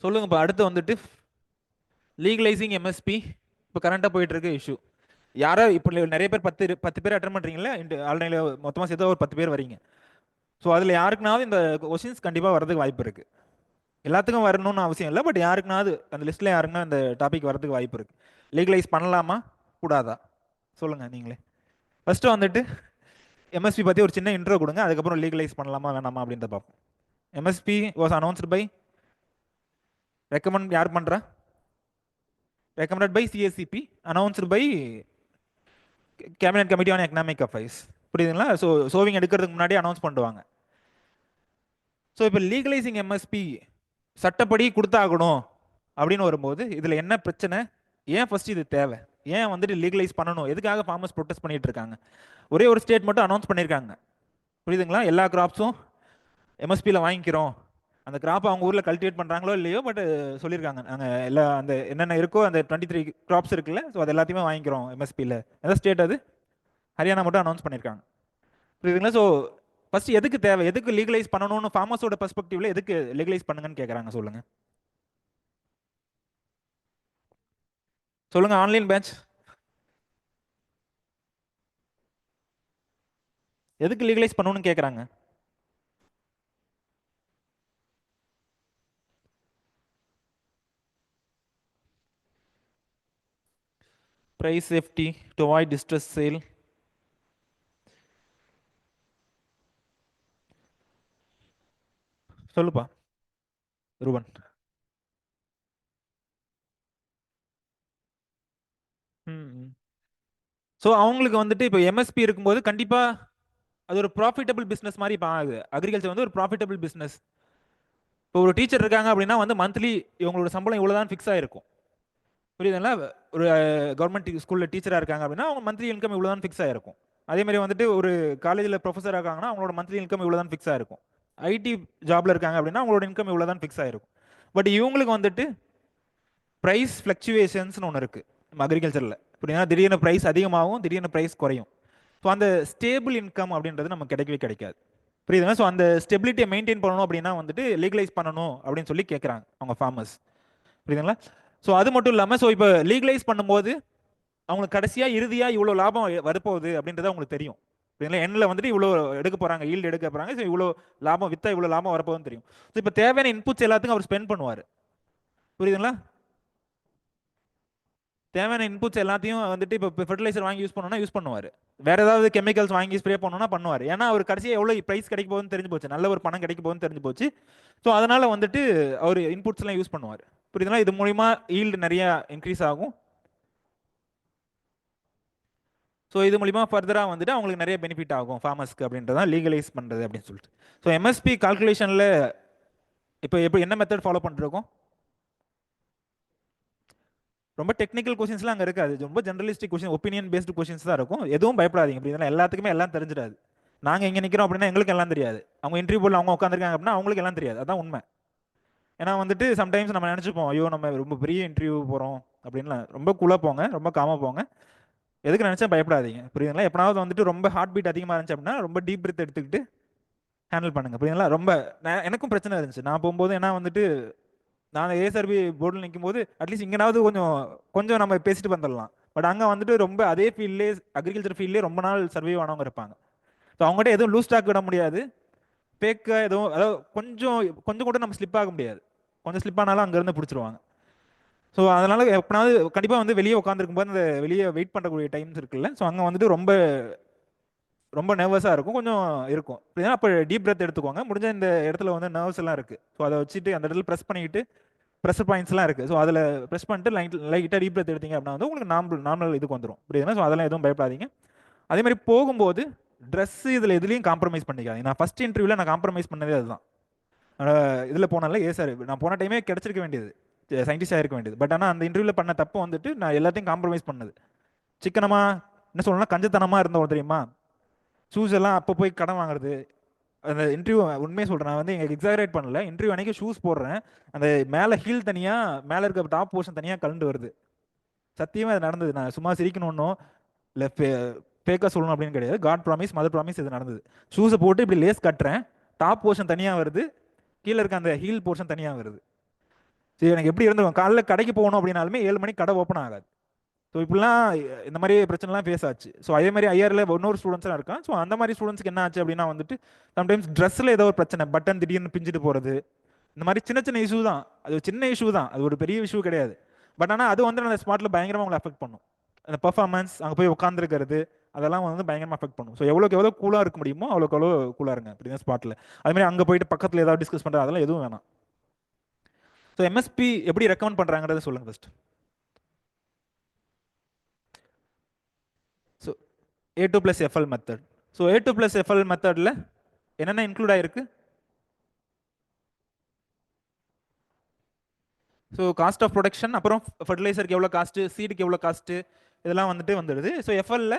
சொல்லுங்கப்பா. அடுத்து வந்துட்டு லீகலைசிங் எம்எஸ்பி இப்போ கரண்டாக போயிட்டு இருக்க இஷ்யூ. யாரோ இப்போ நிறைய பேர் 10 பேர் அட்டன் பண்ணுறீங்களா? ஆன்லைனில் மொத்தமாக சேர்த்தா ஒரு 10 பேர் வரீங்க. ஸோ அதில் யாருக்குனாவது இந்த கொஷின்ஸ் கண்டிப்பாக வரதுக்கு வாய்ப்பு இருக்குது. எல்லாத்துக்கும் வரணும்னு அவசியம் இல்லை, பட் யாருக்குனாவது அந்த லிஸ்ட்டில் யாருக்குன்னா இந்த டாபிக் வரதுக்கு வாய்ப்பு இருக்குது. லீகலைஸ் பண்ணலாமா கூடாதா சொல்லுங்கள் நீங்களே. ஃபஸ்ட்டு வந்துட்டு எம்எஸ்பி பற்றி ஒரு சின்ன இன்ட்ரோ கொடுங்க, அதுக்கப்புறம் லீகலைஸ் பண்ணலாமா வேணாமா அப்படின்றத பார்ப்போம். MSP was announced by, recommend யார் பண்ணுறா? Recommended by CSCP, announced by cabinet committee on economic affairs. புரியுதுங்களா? ஸோ சோவிங் எடுக்கிறதுக்கு முன்னாடி அனௌன்ஸ் பண்ணுவாங்க. ஸோ இப்போ லீகலைசிங் எம்எஸ்பி சட்டப்படி கொடுத்தாகணும் அப்படின்னு வரும்போது இதில் என்ன பிரச்சனை, ஏன் ஃபர்ஸ்ட் இது தேவை, ஏன் வந்துட்டு லீகலைஸ் பண்ணணும், எதுக்காக ஃபார்மர்ஸ் ப்ரொடெஸ்ட் பண்ணிட்டு இருக்காங்க? ஒரே ஒரு ஸ்டேட் மட்டும் அனௌன்ஸ் பண்ணியிருக்காங்க. புரியுதுங்களா? எல்லா கிராப்ஸும் எம்எஸ்பியில் வாங்கிக்கிறோம். அந்த கிராப் அவங்க ஊரில் கல்டிவேட் பண்ணுறாங்களோ இல்லையோ, பட் சொல்லியிருக்காங்க நாங்கள் எல்லா அந்த என்னென்ன இருக்கோ அந்த 23 கிராப்ஸ் இருக்குல்ல, ஸோ அது எல்லாத்தையுமே வாங்கிக்கிறோம் எம்எஸ்பியில். எதாவது ஸ்டேட் அது? ஹரியானா மட்டும் அனௌன்ஸ் பண்ணியிருக்காங்க. புரியுதுங்களா? ஸோ ஃபர்ஸ்ட் எதுக்கு தேவை, எதுக்கு லீகலைஸ் பண்ணணும்னு ஃபார்மர்ஸோட பெர்ஸ்பெக்டிவ்ல எதுக்கு லீகலைஸ் பண்ணுங்கன்னு கேட்குறாங்க? சொல்லுங்க சொல்லுங்க. ஆன்லைன் பேட்ச் எதுக்கு லீகலைஸ் பண்ணணும்னு கேட்குறாங்க? price safety, to avoid distress sale. சொல்லுப்பா ரூபன். ஸோ அவங்களுக்கு வந்துட்டு இப்போ எம்எஸ்பி இருக்கும்போது கண்டிப்பாக அது ஒரு ப்ராஃபிட்டபிள் பிஸ்னஸ் மாதிரி இப்போ ஆகுது. அக்ரிகல்ச்சர் வந்து ஒரு ப்ராஃபிட்டபிள் பிஸ்னஸ். இப்போ ஒரு டீச்சர் இருக்காங்க அப்படின்னா வந்து மந்த்லி இவங்களோட சம்பளம் இவ்வளோ தான் ஃபிக்ஸ் ஆயிருக்கும். புரியுதுங்களா? ஒரு கவர்மெண்ட் ஸ்கூலில் டீச்சராக இருக்காங்க அப்படின்னா அவங்க மந்த்லி இன்கம் இவ்வளோ தான் ஃபிக்ஸ் ஆயிருக்கும். அதே மாதிரி வந்துட்டு ஒரு காலேஜில் ப்ரொஃபஸராக இருக்காங்கன்னா அவங்களோட மந்த்லி இன்கம் இவ்வளோ தான் ஃபிக்ஸ் ஆயிருக்கும். ஐடி ஜாப்ல இருக்காங்க அப்படின்னா அவங்களோட இன்கம் இவ்வளோ தான் ஃபிக்ஸ் ஆயிருக்கும். பட் இவங்களுக்கு வந்துட்டு ப்ரைஸ் ஃப்ளக்சுவேஷன்ஸ்னு ஒன்று இருக்குது நம்ம அக்ரிகல்ச்சரில். புரியுதுனா? திடீர்னு ப்ரைஸ் அதிகமாகும், திடீர்னு ப்ரைஸ் குறையும். ஸோ அந்த ஸ்டேபிள் இன்கம் அப்படின்றது நமக்கு கிடைக்கவே கிடைக்காது. புரியுதுங்களா? ஸோ அந்த ஸ்டெபிலிட்டியை மெயின்டைன் பண்ணணும் அப்படின்னா வந்துட்டு லீகலைஸ் பண்ணணும் அப்படின்னு சொல்லி கேட்குறாங்க அவங்க ஃபார்மர்ஸ். புரியுதுங்களா? ஸோ அது மட்டும் இல்லாமல் ஸோ இப்போ லீகலைஸ் பண்ணும்போது அவங்களுக்கு கடைசியாக இறுதியாக இவ்வளோ லாபம் வரப்போகுது அப்படின்றது அவங்களுக்கு தெரியும். புரியுதுங்களா? எண்ணில் வந்துட்டு இவ்வளோ எடுக்க போகிறாங்க, ஈல்டு எடுக்க போகிறாங்க, ஸோ இவ்வளோ லாபம் விற்றா இவ்வளோ லாபம் வரப்போகுதுன்னு தெரியும். ஸோ இப்போ தேவையான இன்புட்ஸ் எல்லாத்துக்கும் அவர் ஸ்பெண்ட் பண்ணுவார். புரியுதுங்களா? தேவையான இன்புட்ஸ் எல்லாத்தையும் வந்துட்டு இப்போ ஃபெர்டிலைசர் வாங்கி யூஸ் பண்ணணும்னா யூஸ் பண்ணுவார். வேற ஏதாவது கெமிக்கல்ஸ் வாங்கி ஸ்ப்ரே பண்ணணும்னா பண்ணுவார். ஏன்னா அவர் கடைசியாக எவ்வளோ ப்ரைஸ் கிடைக்க போகுதுன்னு தெரிஞ்சு போச்சு, நல்ல ஒரு பணம் கிடைக்க போகுதுன்னு தெரிஞ்சு போச்சு. ஸோ அதனால வந்துட்டு அவர் இன்புட்ஸ்லாம் யூஸ் பண்ணுவார். புரியுதுங்களா? இது மூலிமா ஈல்டு நிறைய இன்க்ரீஸ் ஆகும். ஸோ இது மூலிமா ஃபர்தராக வந்துட்டு அவங்களுக்கு நிறைய பெனிஃபிட் ஆகும் ஃபார்மர்ஸ்க்கு அப்படின்றதான் லீகலைஸ் பண்ணுறது அப்படின்னு சொல்லிட்டு. ஸோ எம்எஸ்பி கால்குலேஷனில் இப்போ எப்படி என்ன மெத்தட் ஃபாலோ பண்ணிருக்கோம்? ரொம்ப டெக்னிக்கல் கொஸ்டின்ஸ்லாம் அங்கே இருக்காது, ரொம்ப ஜென்ரலிஸ்டிக் கொஸ்டின், ஒப்பீனியன் பேஸ்டு கொஸ்டின்ஸ் தான் இருக்கும். எதுவும் பயப்படாதீங்க. அப்படின்னா எல்லாத்துக்குமே எல்லாம் தெரிஞ்சிடாது. நாங்கள் இங்கே நிற்கிறோம் அப்படின்னா எங்களுக்கு எல்லாம் தெரியாது. அவங்க இன்டர்வியூ போல் அவங்க உட்காந்துருக்காங்க அப்படின்னா அவங்களுக்கு எல்லாம் தெரியாது. அதான் உண்மை. ஏன்னா வந்துட்டு சம்டைம்ஸ் நம்ம நினச்சிப்போம், ஐயோ நம்ம ரொம்ப பெரிய இன்டர்வியூ போகிறோம் அப்படின்லாம். ரொம்ப கூலாக போங்க, ரொம்ப காமாக போங்க. எதுக்கு நினச்சா பயப்படாதீங்க. புரியுதுங்களா? எப்பனாவது வந்துட்டு ரொம்ப ஹார்ட் பீட் அதிகமாக இருந்துச்சு அப்படின்னா ரொம்ப டீப் பிரித் எடுத்துக்கிட்டு ஹேண்டில் பண்ணுங்க. புரியுதுங்களா? ரொம்ப எனக்கும் பிரச்சனை இருந்துச்சு நான் போகும்போது. ஏன்னா வந்துட்டு நான் ஏஎஸ்ஆர்பி போர்டில் நிற்கும் போது அட்லீஸ்ட் இங்கேனாவது கொஞ்சம் கொஞ்சம் நம்ம பேசிட்டு வந்துடலாம். பட் அங்கே வந்துட்டு ரொம்ப அதே ஃபீல்ட்லேயே அக்ரிகல்ச்சர் ஃபீல்ட்லேயே ரொம்ப நாள் சர்வே ஆனவங்க இருப்பாங்க. ஸோ அவங்ககிட்ட எதுவும் லூஸ் ஸ்டாக் விட முடியாது. ஃபேக்காக எதுவும் அதாவது கொஞ்சம் கொஞ்சம் கூட நம்ம ஸ்லிப் ஆக முடியாது. கொஞ்சம் ஸ்லிப் ஆனாலும் அங்கேருந்து பிடிச்சிருவாங்க. ஸோ அதனால் எப்பனாவது கண்டிப்பாக வந்து வெளியே உட்காந்துருக்கும் போது அந்த வெளியே வெயிட் பண்ணக்கூடிய டைம்ஸ் இருக்குல்ல, ஸோ அங்கே வந்துட்டு ரொம்ப ரொம்ப நர்வஸாக இருக்கும், கொஞ்சம் இருக்கும். அப்போ டீப் பிரெத் எடுத்துக்கோங்க. முடிஞ்ச இந்த இடத்துல வந்து நர்வ்ஸ் எல்லாம் இருக்குது. ஸோ அதை வச்சுட்டு அந்த இடத்துல ப்ரெஸ் பண்ணிக்கிட்டு ப்ரெஷர் பாயிண்ட்ஸ்லாம் இருக்குது. ஸோ அதில் ப்ரெஸ் பண்ணிட்டு லைட்டாக டீப் பிரெத் எடுத்தீங்க அப்படின்னா வந்து உங்களுக்கு நார்மல் இதுக்கு வந்துடும். புரியுதுன்னா? ஸோ அதெல்லாம் எதுவும் பயப்படாதீங்க. அதே மாதிரி போகும்போது ட்ரெஸ்ஸு இதில் எதுலேயும் காம்ப்ரமைஸ் பண்ணிக்காதீங்க. நான் ஃபஸ்ட் இன்டர்வியூவில் நான் காம்ப்ரமைஸ் பண்ணதே அதுதான். இதில் போனால சார் நான் போன டைமே கிடச்சிருக்க வேண்டியது, சயின்டிஸ்டாக இருக்க வேண்டியது. பட் ஆனால் அந்த இன்டர்வியூவில் பண்ண தப்பு வந்துட்டு நான் எல்லாத்தையும் காம்ப்ரமைஸ் பண்ணது. சிக்கனமாக என்ன சொல்லணும்னா கஞ்சத்தனமாக இருந்தோம் தெரியுமா? ஷூஸ் எல்லாம் அப்போ போய் கடன் வாங்குறது. அந்த இன்டர்வியூ உண்மையை சொல்கிறேன், நான் வந்து எங்களுக்கு எக்ஸாகரேட் பண்ணல. இன்டர்வியூ அன்றைக்கி ஷூஸ் போடுறேன், அந்த மேலே ஹீல் தனியாக, மேலே இருக்க டாப் போர்ஷன் தனியாக கலந்து வருது. சத்தியமாக அது நடந்தது. நான் சும்மா சிரிக்கணும்னோ இல்லை ஃபேக்காக சொல்லணும் அப்படின்னு கிடையாது. காட் ப்ராமிஸ், மதர் ப்ராமிஸ், இது நடந்தது. ஷூஸை போட்டு இப்படி லேஸ் கட்டுறேன், டாப் போர்ஷன் தனியாக வருது, கீழே இருக்க அந்த ஹீல் போர்ஷன் தனியாக வருது. சரி, எனக்கு எப்படி இருந்திருக்கும்? காலைல கடைக்கு போகணும் அப்படின்னாலுமே 7 மணிக்கு கடை ஓப்பன் ஆகாது. ஸோ இப்படிலாம் இந்த மாதிரி பிரச்சனைலாம் ஃபேஸ் ஆச்சு. ஸோ அதே மாதிரி ஐஆரில் இன்னொரு ஸ்டூடெண்ட்ஸ்லாம் இருக்கான். ஸோ அந்த மாதிரி ஸ்டூடெண்ட்ஸ்க்கு என்ன ஆச்சு அப்படின்னா வந்துட்டு சம்டைம்ஸ் ட்ரெஸ்ஸில் ஏதோ ஒரு பிரச்சனை, பட்டன் திடீர்னு பிஞ்சிட்டு போகிறது, இந்த மாதிரி சின்ன சின்ன இஷ்யூ தான். அது ஒரு சின்ன இஷ்யூ தான், அது ஒரு பெரிய இஷ்யூ கிடையாது. பட் ஆனால் அது வந்து அந்த ஸ்பாட்டில் பயங்கரமாக உங்களை அஃபெக்ட் பண்ணும். அந்த பர்ஃபார்மன்ஸ், அங்கே போய் உட்காந்துருக்கிறது, அதெல்லாம் வந்து பயங்கரமாக அஃபெக்ட் பண்ணும். ஸோ எவ்வளோக்கு எவ்வளோ கூலாக இருக்க முடியுமோ அவ்வளோக்கு எவ்வளோ கூலாக இருங்க அப்படிங்கிற ஸ்பாட்டில். அதுமாதிரி அங்கே போயிட்டு பக்கத்தில் ஏதாவது டிஸ்கஸ் பண்ணுறது அதெல்லாம் எதுவும் வேணாம். ஸோ எம்எஸ்பி எப்படி ரெக்கமெண்ட் பண்ணுறாங்கிறத சொல்லுங்கள் first. So A2 + FL method. So A2 + FL மெத்தடில் என்னென்ன இன்க்ளூட் ஆயிருக்கு? ஸோ காஸ்ட் ஆஃப் ப்ரொடக்ஷன், அப்புறம் ஃபர்டிலைசருக்கு எவ்வளோ காஸ்ட்டு, சீடுக்கு எவ்வளோ காஸ்ட்டு, இதெல்லாம் வந்துட்டு வந்துடுது. ஸோ எஃப்எல்ல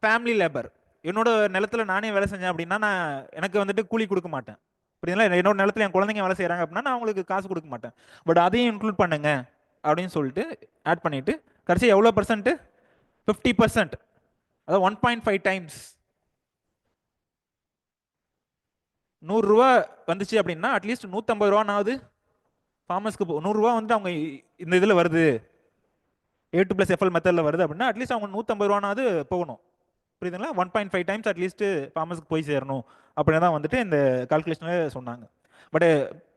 ஃபேமிலி லேபர், என்னோட நிலத்துல நானே வேலை செஞ்சேன் அப்படின்னா நான் எனக்கு வந்துட்டு கூலி கொடுக்க மாட்டேன். புரியுதுங்களா? என்னோட நிலத்துல என் குழந்தைங்க வேலை செய்கிறாங்க அப்படின்னா நான் அவங்களுக்கு காசு கொடுக்க மாட்டேன். பட் அதையும் இன்க்ளூட் பண்ணுங்க அப்படின்னு சொல்லிட்டு ஆட் பண்ணிட்டு கடைசி எவ்வளோ பர்சன்ட்? 50%. அதாவது 1.5 டைம்ஸ். 100 ரூபா வந்துச்சு அப்படின்னா அட்லீஸ்ட் 150 ரூபானாவது ஃபார்மர்ஸ்க்கு 100 ரூபா வந்து அவங்க இந்த இதில் வருது, A2 + FL மெத்தடில் வருது அப்படின்னா அட்லீஸ்ட் அவங்க 150 ரூபானாவது போகணும். புரியுதுங்களா? 1.5 டைம்ஸ் அட்லீஸ்ட் ஃபார்மர்ஸ்க்கு போய் சேரணும் அப்படின்னு தான் வந்துட்டு இந்த கால்குலேஷனில் சொன்னாங்க. பட்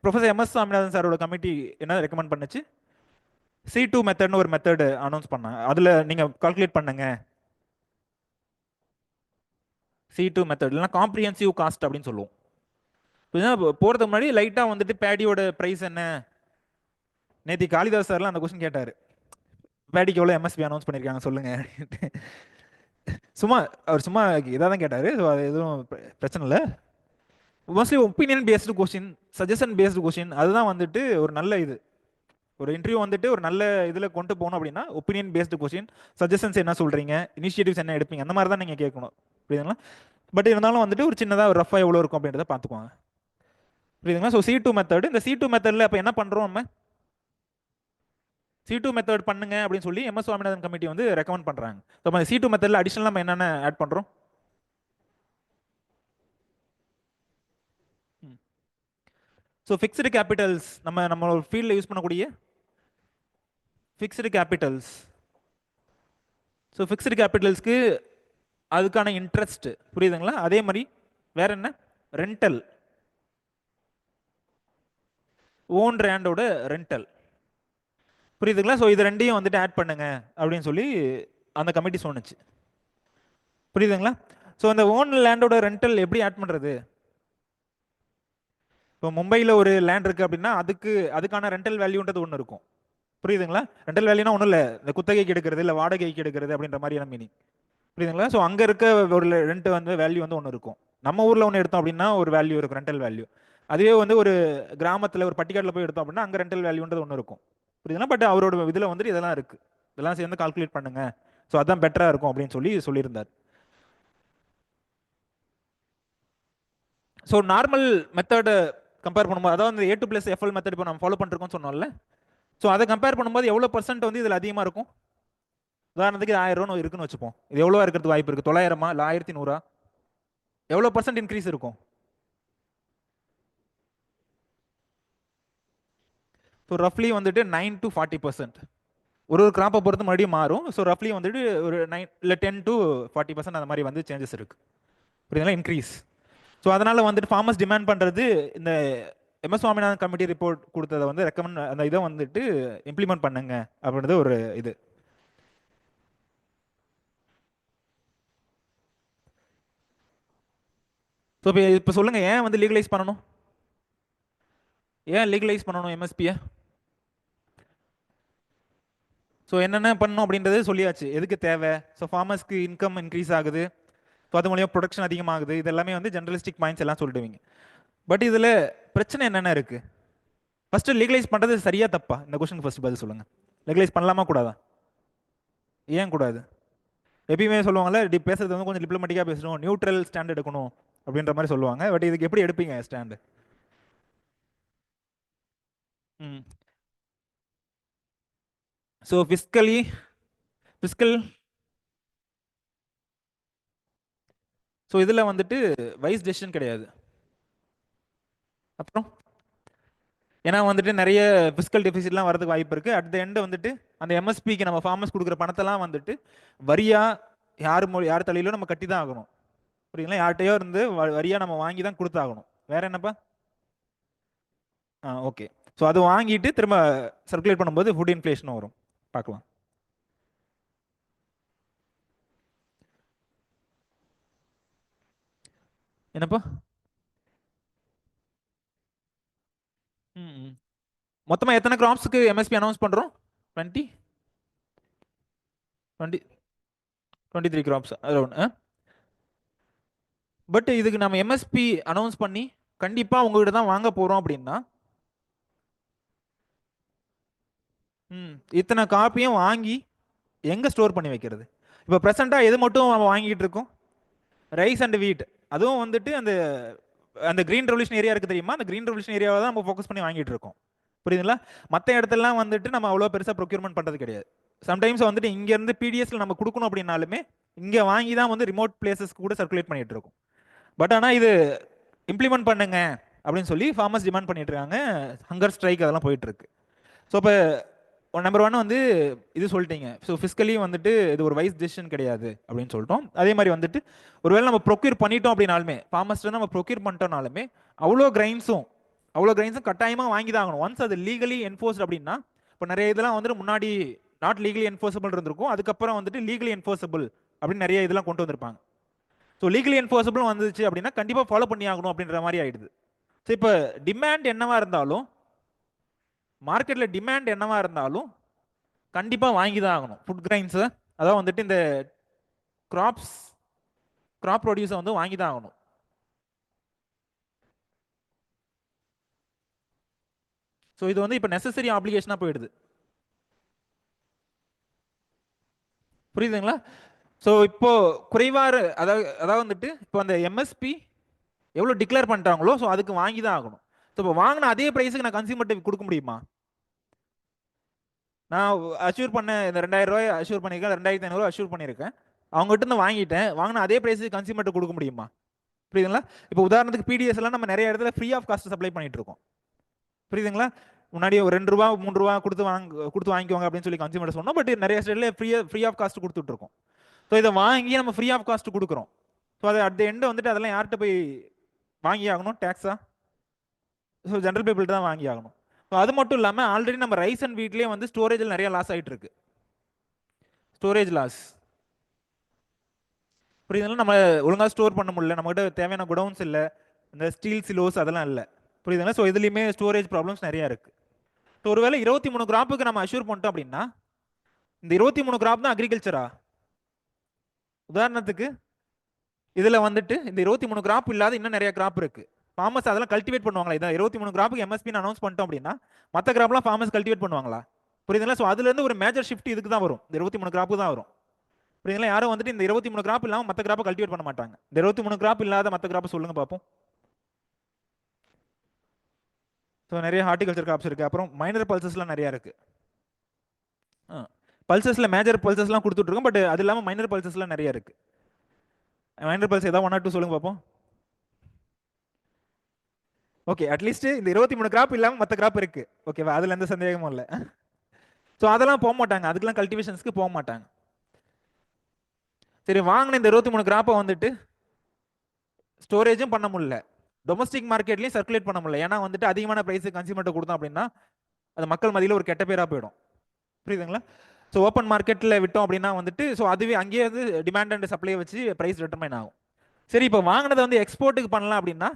ப்ரொஃபஸர் எம்எஸ் சாமிநாதன் சாரோட கமிட்டி என்ன ரெக்கமெண்ட் பண்ணுச்சு? C2 மெத்தட்னு ஒரு மெத்தட் அனௌன்ஸ் பண்ணாங்க. அதில் நீங்கள் கால்குலேட் பண்ணுங்க. C2 மெத்தட் இல்லைனா காம்ப்ரிஹென்சிவ் காஸ்ட் அப்படின்னு சொல்லுவோம். போகிறதுக்கு முன்னாடி லைட்டாக வந்துட்டு பேடியோட ப்ரைஸ் என்ன, நேற்று காளிதாஸ் சார்லாம் அந்த கொஸ்டின் கேட்டார், பேடிக்கு எவ்வளோ எம்எஸ்பி அனௌன்ஸ் பண்ணியிருக்காங்க சொல்லுங்க. சும்மா அவர் சும்மா இதாக தான் கேட்டார். ஸோ அது எதுவும் பிரச்சனை இல்லை. Mostly opinion based question, suggestion based question, அதுதான் வந்துட்டு ஒரு நல்ல இது. ஒரு இன்டர்வியூ வந்துட்டு ஒரு நல்ல இதில் கொண்டு போகணும் அப்படின்னா ஒப்பீனியன் பேஸ்டு கொஸ்டின், சஜஷன்ஸ் என்ன சொல்கிறீங்க, இனிஷியேட்டிவ்ஸ் என்ன எடுப்பீங்க, அந்த மாதிரி தான் நீங்கள் கேட்கணும். புரியுதுங்களா? பட் இருந்தாலும் வந்துட்டு ஒரு சின்னதாக ஒரு ரஃபாக எவ்வளோ இருக்கும் அப்படின்றத பார்த்துக்குவாங்க. புரியுதுங்களா? So C2 method. இந்த C2 மெத்தடில் அப்போ என்ன பண்ணுறோம் நம்ம? C2 மெத்தட் பண்ணுங்க அப்படின்னு சொல்லி எம்எஸ் சுவாமிநாதன் கமிட்டி வந்து ரெக்கமெண்ட் பண்ணுறாங்க. ஸோ நம்ம C2 மெத்தடில் அடிஷனல் நம்ம என்னென்ன ஆட் பண்ணுறோம்? ஸோ ஃபிக்ஸ்டு கேபிட்டல்ஸ், நம்ம ஒரு ஃபீல்டில் யூஸ் பண்ணக்கூடிய ஃபிக்ஸ்டு கேபிட்டல்ஸ். ஸோ ஃபிக்ஸ்டு கேபிட்டல்ஸ்க்கு அதுக்கான இன்ட்ரெஸ்ட், புரியுதுங்களா? அதே மாதிரி வேற என்ன? ரெண்டல், ஓன் ரேண்டோட ரெண்டல். புரியுதுங்களா? ஸோ இது ரெண்டையும் வந்துட்டு ஆட் பண்ணுங்க அப்படின்னு சொல்லி அந்த கமிட்டி சொன்னுச்சு. புரியுதுங்களா? ஸோ அந்த ஓன் லேண்டோட ரெண்டல் எப்படி ஆட் பண்ணுறது? இப்போ மும்பையில் ஒரு லேண்ட் இருக்குது அப்படின்னா அதுக்கான ரெண்டல் வேல்யூன்றது ஒன்று இருக்கும். புரியுதுங்களா? ரெண்டல் வேல்யூனா ஒன்றும் இல்லை, இந்த குத்தகைக்கு எடுக்கிறது இல்லை வாடகைக்கு எடுக்கிறது அப்படின்ற மாதிரியான மீனிங். புரியுதுங்களா? ஸோ அங்கே இருக்க ஒரு ரெண்ட் வந்து வேல்யூ வந்து ஒன்று இருக்கும். நம்ம ஊரில் ஒன்று எடுத்தோம் அப்படின்னா ஒரு வேல்யூ இருக்கும், ரெண்டல் வேல்யூ. அதுவே வந்து ஒரு கிராமத்தில் ஒரு பட்டிக்காட்டில் போய் எடுத்தோம் அப்படின்னா அங்கே ரெண்டல் வேல்யூன்றது ஒன்று இருக்கும். புரியுதுங்களா? பட் அவரோட இதில் வந்துட்டு இதெல்லாம் இருக்குது, இதெல்லாம் சேர்ந்து கால்குலேட் பண்ணுங்க, ஸோ அதான் பெட்டராக இருக்கும் அப்படின்னு சொல்லியிருந்தார். ஸோ நார்மல் மெத்தடை கம்பேர் பண்ணும்போது, அதாவது A2 + FL மெத்தட் இப்போ நம்ம ஃபாலோ பண்ணிருக்கோம்னு சொன்னோம்ல, ஸோ அதை கம்பேர் பண்ணும்போது எவ்வளோ பர்சன்ட் வந்து இதில் அதிகமாக இருக்கும்? உதாரணத்துக்கு 1000 ரூபா இருக்குன்னு வச்சுப்போம். இது எவ்வளோ இருக்கிறதுக்கு வாய்ப்பு இருக்குது? 900 இல்லை 1100? எவ்வளோ பர்சன்ட் இன்க்ரீஸ் இருக்கும்? ஸோ ரஃப்லி வந்துட்டு 9 to 40%. ஒரு கிராப்பை பொறுத்து மறுபடியும் மாறும். ஸோ ரஃப்லி வந்துட்டு ஒரு 9 இல்லை 10 to 40% அந்த மாதிரி வந்து சேஞ்சஸ் இருக்கு. புரியுதுங்களா? இன்க்ரீஸ். ஸோ அதனால வந்துட்டு ஃபார்மர்ஸ் டிமாண்ட் பண்ணுறது இந்த எம்எஸ் சுவாமிநாதன் கமிட்டி ரிப்போர்ட் கொடுத்ததை வந்து ரெக்கமெண்ட், அந்த இதை வந்துட்டு இம்ப்ளிமெண்ட் பண்ணுங்க அப்படின்றது ஒரு இது. ஸோ இப்போ சொல்லுங்க, ஏன் வந்து லீகலைஸ் பண்ணணும்? ஏன் லீகலைஸ் பண்ணணும் எம்எஸ்பியை? ஸோ என்னென்ன பண்ணணும் அப்படின்றது சொல்லியாச்சு, எதுக்கு தேவை. ஸோ ஃபார்மர்ஸ்க்கு இன்கம் இன்க்ரீஸ் ஆகுது, ஸோ அது மூலியம் ப்ரொடக்ஷன் அதிகமாகுது, இது எல்லாமே வந்து ஜெனரலிஸ்டிக் பாயிண்ட்ஸ் எல்லாம் சொல்லிடுவீங்க. பட் இதில் பிரச்சனை என்னென்ன இருக்கு? ஃபர்ஸ்ட் லீகலைஸ் பண்ணுறது சரியா தப்பா? இந்த கொஸ்டின் ஃபர்ஸ்ட் பதில் சொல்லுங்க. லீகலைஸ் பண்ணலாமா கூடாதா? ஏன் கூடாது? எப்பயுமே சொல்லுவாங்கல்ல, பேசுறது வந்து கொஞ்சம் டிப்ளமேட்டிக்காக பேசணும், நியூட்ரல் ஸ்டாண்ட் எடுக்கணும் அப்படின்ற மாதிரி சொல்லுவாங்க. பட் இதுக்கு எப்படி எடுப்பீங்க ஸ்டாண்டு? ம். So fiscal. ஸோ இதில் வந்துட்டு வைஸ் டெசிஷன் கிடையாது. அப்புறம் ஏன்னா வந்துட்டு நிறைய ஃபிஸ்கல் டெபிசிட்லாம் வரதுக்கு வாய்ப்பு இருக்குது. அட் த எண்ட் வந்துட்டு அந்த எம்எஸ்பிக்கு நம்ம ஃபார்மர்ஸ் கொடுக்குற பணத்தெல்லாம் வந்துட்டு வரியா யார் தலையிலோ நம்ம கட்டி தான் ஆகணும். புரியுங்களா? யார்கிட்டயோ இருந்து வரியா நம்ம வாங்கி தான் கொடுத்தாகணும். வேற என்னப்பா? ஓகே. ஸோ அது வாங்கிட்டு திரும்ப சர்க்குலேட் பண்ணும்போது ஃபுட் இன்ஃப்ளேஷனும் வரும். பார்க்கலாம். என்னப்பா? ம் மொத்தமாக எத்தனை கிராப்ஸுக்கு எம்எஸ்பி அனௌன்ஸ் பண்ணுறோம்? 20 20 23 கிராப்ஸ் அரௌண்ட். பட் இதுக்கு நம்ம எம்எஸ்பி அனௌன்ஸ் பண்ணி கண்டிப்பாக உங்ககிட்ட தான் வாங்க போகிறோம் அப்படின்னா இத்தனை காப்பியும் வாங்கி எங்கே ஸ்டோர் பண்ணி வைக்கிறது? இப்போ ப்ரெசெண்டாக எது மட்டும் நம்ம வாங்கிட்டு இருக்கோம்? ரைஸ் அண்ட் வீட். அதுவும் வந்துட்டு அந்த அந்த கிரீன் ரெவல்யூஷன் ஏரியா இருக்குது தெரியுமா? அந்த கிரீன் ரெவல்யூஷன் ஏரியாவை தான் நம்ம ஃபோக்கஸ் பண்ணி வாங்கிட்டு இருக்கோம். புரியுதுங்களா? மற்ற இடத்துலலாம் வந்துட்டு நம்ம அவ்வளோ பெருசாக ப்ரொக்யூர்மெண்ட் பண்ணுறது கிடையாது. சம்டைம்ஸ் வந்துட்டு இங்கேருந்து பிடிஎஸ்ல நம்ம கொடுக்கணும் அப்படின்னாலுமே இங்கே வாங்கி தான் வந்து ரிமோட் பிளேசஸ்க்கு கூட சர்க்குலேட் பண்ணிட்டு இருக்கோம். பட் ஆனால் இது இம்ப்ளிமெண்ட் பண்ணுங்க அப்படின்னு சொல்லி ஃபார்மர்ஸ் டிமாண்ட் பண்ணிட்டு இருக்காங்க. ஹங்கர் ஸ்ட்ரைக் அதெல்லாம் போயிட்டு இருக்கு. ஸோ இப்போ நம்பர் 1 வந்து இது சொல்லிட்டீங்க. ஸோ ஃபிஸ்கலி வந்துட்டு இது ஒரு வைஸ் டெசிஷன் கிடையாது அப்படின்னு சொல்லிட்டோம். அதே மாதிரி வந்துட்டு ஒருவேளை நம்ம ப்ரொக்யூர் பண்ணிட்டோம் அப்படின்னாலுமே ஃபார்மர்ஸ்ட்டு நம்ம ப்ரொக்யூர் பண்ணிட்டோம்னாலுமே அவ்வளோ கிரைன்ஸும் கட்டாயமாக வாங்கி தான் ஆகணும். ஒன்ஸ் அது லீகலி என்ஃபோர்ஸ்ட் அப்படின்னா, இப்போ நிறைய இதெல்லாம் வந்துட்டு முன்னாடி நாட் லீகலி என்ஃபோர்ஸபிள் இருந்திருக்கும். அதுக்கப்புறம் வந்துட்டு லீகலி என்ஃபோர்ஸபிள் அப்படின்னு நிறைய இதெல்லாம் கொண்டு வந்திருப்பாங்க. ஸோ லீகலி என்ஃபோர்ஸபிள் வந்துச்சு அப்படின்னா கண்டிப்பாக ஃபாலோ பண்ணி ஆகணும் அப்படின்ற மாதிரி ஆயிடுது. ஸோ இப்போ டிமாண்ட் என்னவா இருந்தாலும், மார்க்கெட்டில் டிமாண்ட் என்னவா இருந்தாலும் கண்டிப்பாக வாங்கி தான் ஆகணும் ஃபுட் கிரைன்ஸை. அதான் வந்துட்டு இந்த கிராப் ப்ரொடியூஸை வந்து வாங்கி தான் ஆகணும். ஸோ இது வந்து இப்போ நெசசரி ஆப்ளிகேஷனாக போயிடுது. புரியுதுங்களா? ஸோ இப்போ குறைவாறு அதாவது வந்துட்டு இப்போ அந்த எம்எஸ்பி எவ்வளோ டிக்ளேர் பண்ணிட்டாங்களோ ஸோ அதுக்கு வாங்கி தான் ஆகணும். ஸோ இப்போ வாங்கின அதே ப்ரைஸுக்கு நான் கன்சியூமர்கிட்ட கொடுக்க முடியுமா? நான் அஷ்யூர் பண்ண இந்த 2000 ரூபாய் அஷ்யூர் பண்ணியிருக்கேன், 2500 அஷ்யூர் பண்ணியிருக்கேன், அவங்ககிட்ட இருந்து வாங்கிட்டேன், வாங்கின அதே ப்ரைஸுக்கு கன்சியூமர்கிட்ட கொடுக்க முடியுமா? புரியுதுங்களா? இப்போ உதாரணத்துக்கு பிடிஎஸ் எல்லாம் நம்ம நிறைய இடத்துல ஃப்ரீ ஆஃப் காஸ்ட் சப்ளை பண்ணிட்டு இருக்கோம். புரியுதுங்களா? முன்னாடி ஒரு 2 ரூபா 3 ரூபா கொடுத்து வாங்கிக்கோங்க அப்படின்னு சொல்லி கன்சியூமர் சொன்னோம். பட் நிறைய ஸ்டேட்ல ஃப்ரீ ஆஃப் காஸ்ட் கொடுத்துட்டு இருக்கோம். ஸோ இதை வாங்கி நம்ம ஃப்ரீ ஆஃப் காஸ்ட் கொடுக்குறோம். ஸோ அது அட் த எண்ட் வந்துட்டு அதெல்லாம் யார்கிட்ட போய் வாங்கி ஆகணும்? டேக்ஸா? ஸோ ஜென்ரல் பீப்புள்கிட்ட தான் வாங்கி ஆகணும். ஸோ அது மட்டும் இல்லாமல் ஆல்ரெடி நம்ம ரைஸ் அண்ட் வீட்லேயே வந்து ஸ்டோரேஜில் நிறைய லாஸ் ஆகிட்டு இருக்கு. Storage loss. புரியுதுங்களா? நம்ம ஒழுங்காக ஸ்டோர் பண்ண முடியல, நம்மகிட்ட தேவையான குடவுன்ஸ் இல்லை, இந்த ஸ்டீல் சிலோஸ் அதெல்லாம் இல்லை. புரியுதுங்களா? ஸோ இதுலேயுமே ஸ்டோரேஜ் ப்ராப்ளம்ஸ் நிறையா இருக்கு. ஸோ ஒருவேளை 23 கிராப்புக்கு நம்ம அஷ்யூர் பண்ணிட்டோம் அப்படின்னா இந்த 23 கிராப் தான் அக்ரிகல்ச்சரா? உதாரணத்துக்கு இதில் வந்துட்டு இந்த 23 கிராப் இல்லாத இன்னும் நிறைய கிராப் இருக்கு. ஃபார்மர்ஸ் அதெல்லாம் கல்டிவேட் பண்ணுவாங்களா? இதான் 23 கிராப்புக்கு எம்எஸ்பி அனௌன்ஸ் பண்ணிட்டோம் அப்படின்னா மற்ற கிராப்லாம் ஃபார்மர்ஸ் கல்டிவேட் பண்ணுவாங்களா? புரியுதுங்களா? ஸோ அதுலேருந்து ஒரு மேஜர் ஷிஃப்ட் இதுக்கு தான் வரும், இந்த 23 கிராப்பு தான் வரும். புரியுதுங்களா? யாரும் வந்துட்டு இந்த 23 கிராப் இல்லாமல் மற்ற கிராப்பை கல்டிவேட் பண்ண மாட்டாங்க. இந்த 23 கிராப் இல்லாத மற்ற கிராப்பை சொல்லுங்க பார்ப்போம். ஸோ நிறைய ஹார்டிகல்ச்சர் கிராப்ஸ் இருக்கு. அப்புறம் மைனர் பல்சஸ்லாம் நிறைய இருக்கு. பல்சஸ்ல மேஜர் பல்சஸ்லாம் கொடுத்துட்டு இருக்கோம். பட் அது இல்லாமல் மைனர் பல்சஸ்லாம் நிறைய இருக்கு. மைனர் பல்ஸ் ஏதாவது 1 or 2 சொல்லுங்க பார்ப்போம். ஓகே, அட்லீஸ்ட் இந்த 23 கிராப் இல்லாமல் மற்ற கிராப் இருக்கு. ஓகேவா? அதுல எந்த சந்தேகமும் இல்லை. ஸோ அதெல்லாம் போக மாட்டாங்க, அதுக்கெல்லாம் கல்டிவேஷன்ஸ்க்கு போக மாட்டாங்க. சரி, வாங்கின இந்த 23 கிராப்பை வந்துட்டு ஸ்டோரேஜும் பண்ண முடியல, டொமஸ்டிக் மார்க்கெட்லையும் சர்க்குலேட் பண்ண முடியல. ஏன்னா வந்துட்டு அதிகமான ப்ரைஸ் கன்சியூமர்கிட்ட கொடுத்தோம் அப்படின்னா அது மக்கள் மத்தியில் ஒரு கெட்ட பேராக போயிடும். புரியுதுங்களா? ஸோ ஓப்பன் மார்க்கெட்டில் விட்டோம் அப்படின்னா வந்துட்டு ஸோ அதுவே அங்கேயே வந்து டிமாண்ட் அண்ட் சப்ளை வச்சு ப்ரைஸ் டிட்டர்மைன் ஆகும். சரி, இப்போ வாங்கினதை வந்து எக்ஸ்போர்ட்டுக்கு பண்ணலாம் அப்படின்னா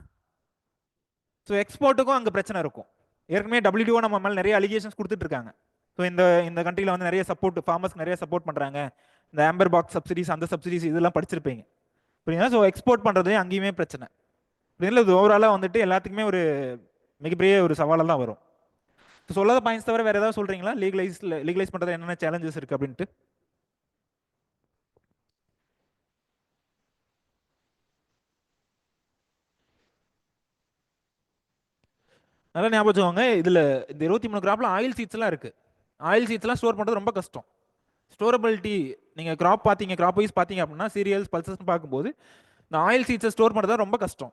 ஸோ எக்ஸ்போர்ட்டுக்கும் அங்கே பிரச்சனை இருக்கும். ஏற்கனவே WTO நம்ம மேலே நிறைய அலிகேஷன்ஸ் கொடுத்துட்டு இருக்காங்க. ஸோ இந்த கண்ட்ரியில் வந்து நிறைய சப்போர்ட், ஃபார்மர்ஸ்க்கு நிறைய சப்போர்ட் பண்ணுறாங்க, இந்த ஆம்பர் பாக்ஸ் சப்சிடிஸ் அந்த சப்சிடிஸ் இதெல்லாம் படிச்சிருப்பீங்க. புரியுங்களா? ஸோ எக்ஸ்போர்ட் பண்ணுறது அங்கேயுமே பிரச்சனை. புரியுங்களா? இது ஓவராலாக வந்துட்டு எல்லாத்துக்குமே ஒரு மிகப்பெரிய ஒரு சவாலாக தான் வரும். ஸோ சொல்லாத பாயிண்ட்ஸ் தவிர வேறு ஏதாவது சொல்கிறீங்களா? லீகலைஸ் பண்ணுறது என்னென்ன சேலஞ்சஸ் இருக்குது அப்படின்ட்டு? நல்லா ஞாபகம் வச்சுக்கோங்க, இதில் இந்த 23 கிராப்ல ஆயில் சீட்ஸ்லாம் இருக்குது. ஆயில் சீட்ஸ்லாம் ஸ்டோர் பண்ணுறது ரொம்ப கஷ்டம். ஸ்டோரபிலிட்டி நீங்கள் கிராப் பார்த்தீங்க, கிராப் வைஸ் பார்த்தீங்க அப்படின்னா சீரியல்ஸ் பல்சஸ்ன்னு பார்க்கும்போது இந்த ஆயில் சீட்ஸை ஸ்டோர் பண்ணுறது ரொம்ப கஷ்டம்.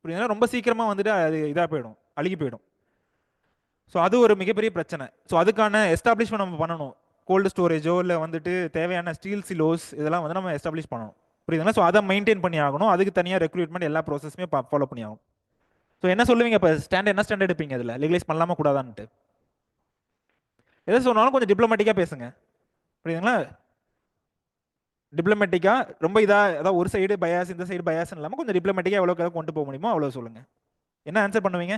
புரியுதுங்களா? ரொம்ப சீக்கிரமாக வந்துட்டு அது இதாக போயிடும், அழுகி போயிடும். ஸோ அது ஒரு மிகப்பெரிய பிரச்சனை. ஸோ அதுக்கான எஸ்டாப்ளிஷ்மெண்ட் நம்ம பண்ணணும். கோல்டு ஸ்டோரேஜோ இல்லை வந்துட்டு தேவையான ஸ்டீல் சிலோஸ் இதெல்லாம் வந்து நம்ம எஸ்டாப்ளிஷ் பண்ணணும். புரியுதுங்களா? ஸோ அதை மெயின்டைன் பண்ணி ஆகணும். அதுக்கு தனியாக ரெக்ரூட்மெண்ட் எல்லா ப்ராசஸுமே ஃபாலோ பண்ணி ஆகணும். ஸோ என்ன சொல்லுவீங்க இப்போ ஸ்டாண்ட், என்ன ஸ்டாண்ட் எடுப்பீங்க இதில் லீகலைஸ் பண்ணலாமா கூடாதான்ட்டு? எதை சொன்னாலும் கொஞ்சம் டிப்ளமேட்டிக்காக பேசுங்க. புரியுதுங்களா? டிப்ளமேட்டிக்காக ரொம்ப இதாக அதாவது ஒரு சைடு பயாஸ் இந்த சைடு பயாஸ் இல்லாமல் கொஞ்சம் டிப்ளமேட்டிக்காக எவ்வளோ கொண்டு போக முடியுமோ அவ்வளோ சொல்லுங்கள். என்ன ஆன்சர் பண்ணுவீங்க?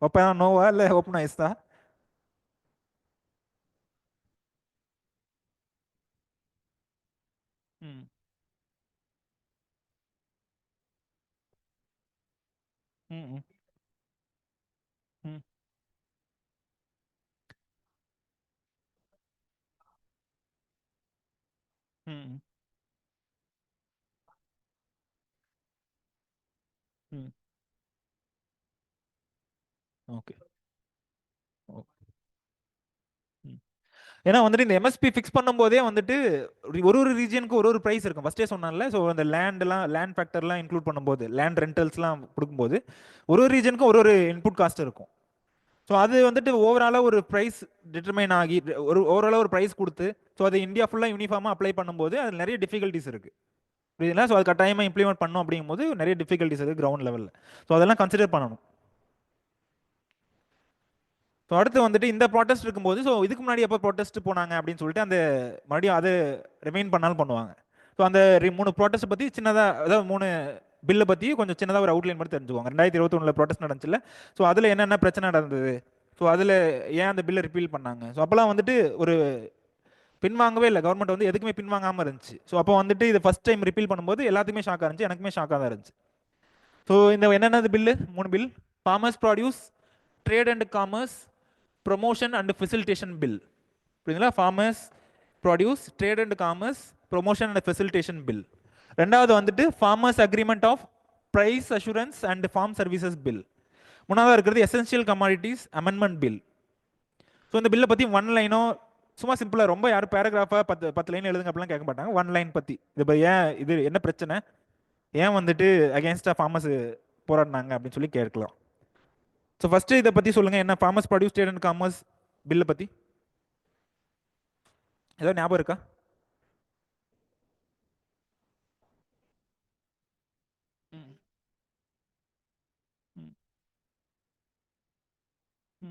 ஓப்பனா நோவா இல்லை ஓப்பனா எஸ்தா? ம் ம் ம் ம் ம் ம் ஓகே. ஏன்னா வந்துட்டு இந்த எம்எஸ்பி ஃபிக்ஸ் பண்ணும்போதே வந்துட்டு ஒரு ஒரு ரீஜனுக்கு ஒரு ஒரு ப்ரைஸ் இருக்கும். ஃபர்ஸ்டே சொன்னால, ஸோ அந்த லேண்ட் ஃபேக்டர்லாம் இன்க்ளூட் பண்ணும்போது, லேண்ட் ரெண்டல்ஸ்லாம் கொடுக்கும்போது ஒரு ஒரு ரீஜனுக்கும் ஒரு ஒரு இன்புட் காஸ்ட் இருக்கும். ஸோ அது வந்துட்டு ஓவராலாக ஒரு ப்ரைஸ் டிட்டர்மைன் ஆகி ஒரு ஓவராலாக ஒரு ப்ரைஸ் கொடுத்து ஸோ அதை இந்தியா ஃபுல்லாக யூனிஃபார்மாக அப்ளை பண்ணும்போது அது நிறைய டிஃபிகல்ட்டிஸ் இருக்கு. புரியுதுங்களா? ஸோ அது கட்டாயமாக இம்ப்ளிமெண்ட் பண்ணும் அப்படிங்கும்போது நிறைய டிஃபிகல்ட்டிஸ் இருக்குது கிரவுண்ட் லெவலில். ஸோ அதெல்லாம் கன்சிடர் பண்ணணும். ஸோ அடுத்து வந்துட்டு இந்த ப்ராட்டஸ்ட் இருக்கும்போது, ஸோ இதுக்கு முன்னாடி எப்போ ப்ராட்டஸ்ட் போனாங்க அப்படின்னு சொல்லிட்டு அந்த மறுபடியும் அது ரிமைன் பண்ணாலும் பண்ணுவாங்க. ஸோ அந்த 3 ப்ராட்டஸ்ட் பற்றி சின்னதாக, அதாவது 3 பில்லை பற்றி கொஞ்சம் சின்னதாக ஒரு அவுட்லைன் மட்டும் தெரிஞ்சுக்கோங்க. 2021 ப்ராட்டஸ்ட் நடந்துச்சுல்ல, ஸோ அதில் என்னென்ன பிரச்சனை நடந்தது, ஸோ அதில் ஏன் அந்த பில்லை ரிப்பீல் பண்ணாங்க. ஸோ அப்போல்லாம் வந்துட்டு ஒரு பின்வாங்கவே இல்லை, கவர்மெண்ட் வந்து எதுக்குமே பின்வாங்காமல் இருந்துச்சு. ஸோ அப்போ வந்துட்டு இது ஃபர்ஸ்ட் டைம் ரிப்பீல் பண்ணும்போது எல்லாத்துக்குமே ஷாக்காக இருந்துச்சு, எனக்குமே ஷாக்காக தான் இருந்துச்சு. ஸோ இந்த என்னென்னது bill? 3 bill: farmers produce trade and commerce promotion and facilitation bill. புரியுதுங்களா? Farmers produce trade and commerce promotion and facilitation bill. ரெண்டாவது வந்துட்டு farmers agreement of price assurance and farm services bill. மூணாவது இருக்கிறது essential commodities amendment bill. So இந்த பில்லை பற்றி ஒன் லைனோ சும்மா சிம்பிளாக, ரொம்ப யாரும் பேராகிராஃபாக 10 லைன் எழுதுங்க அப்படிலாம் கேட்க மாட்டாங்க. ஒன் லைன் பற்றி இது ஏன் இது என்ன பிரச்சனை, ஏன் வந்துட்டு அகேன்ஸ்டாக ஃபார்மர்ஸ் போராடினாங்க அப்படின்னு சொல்லி கேட்கலாம். ஸோ ஃபர்ஸ்ட் இதை பற்றி சொல்லுங்கள், என்ன farmers produce trade and commerce பில்லை பற்றி ஏதாவது ஞாபகம் இருக்கா? ம்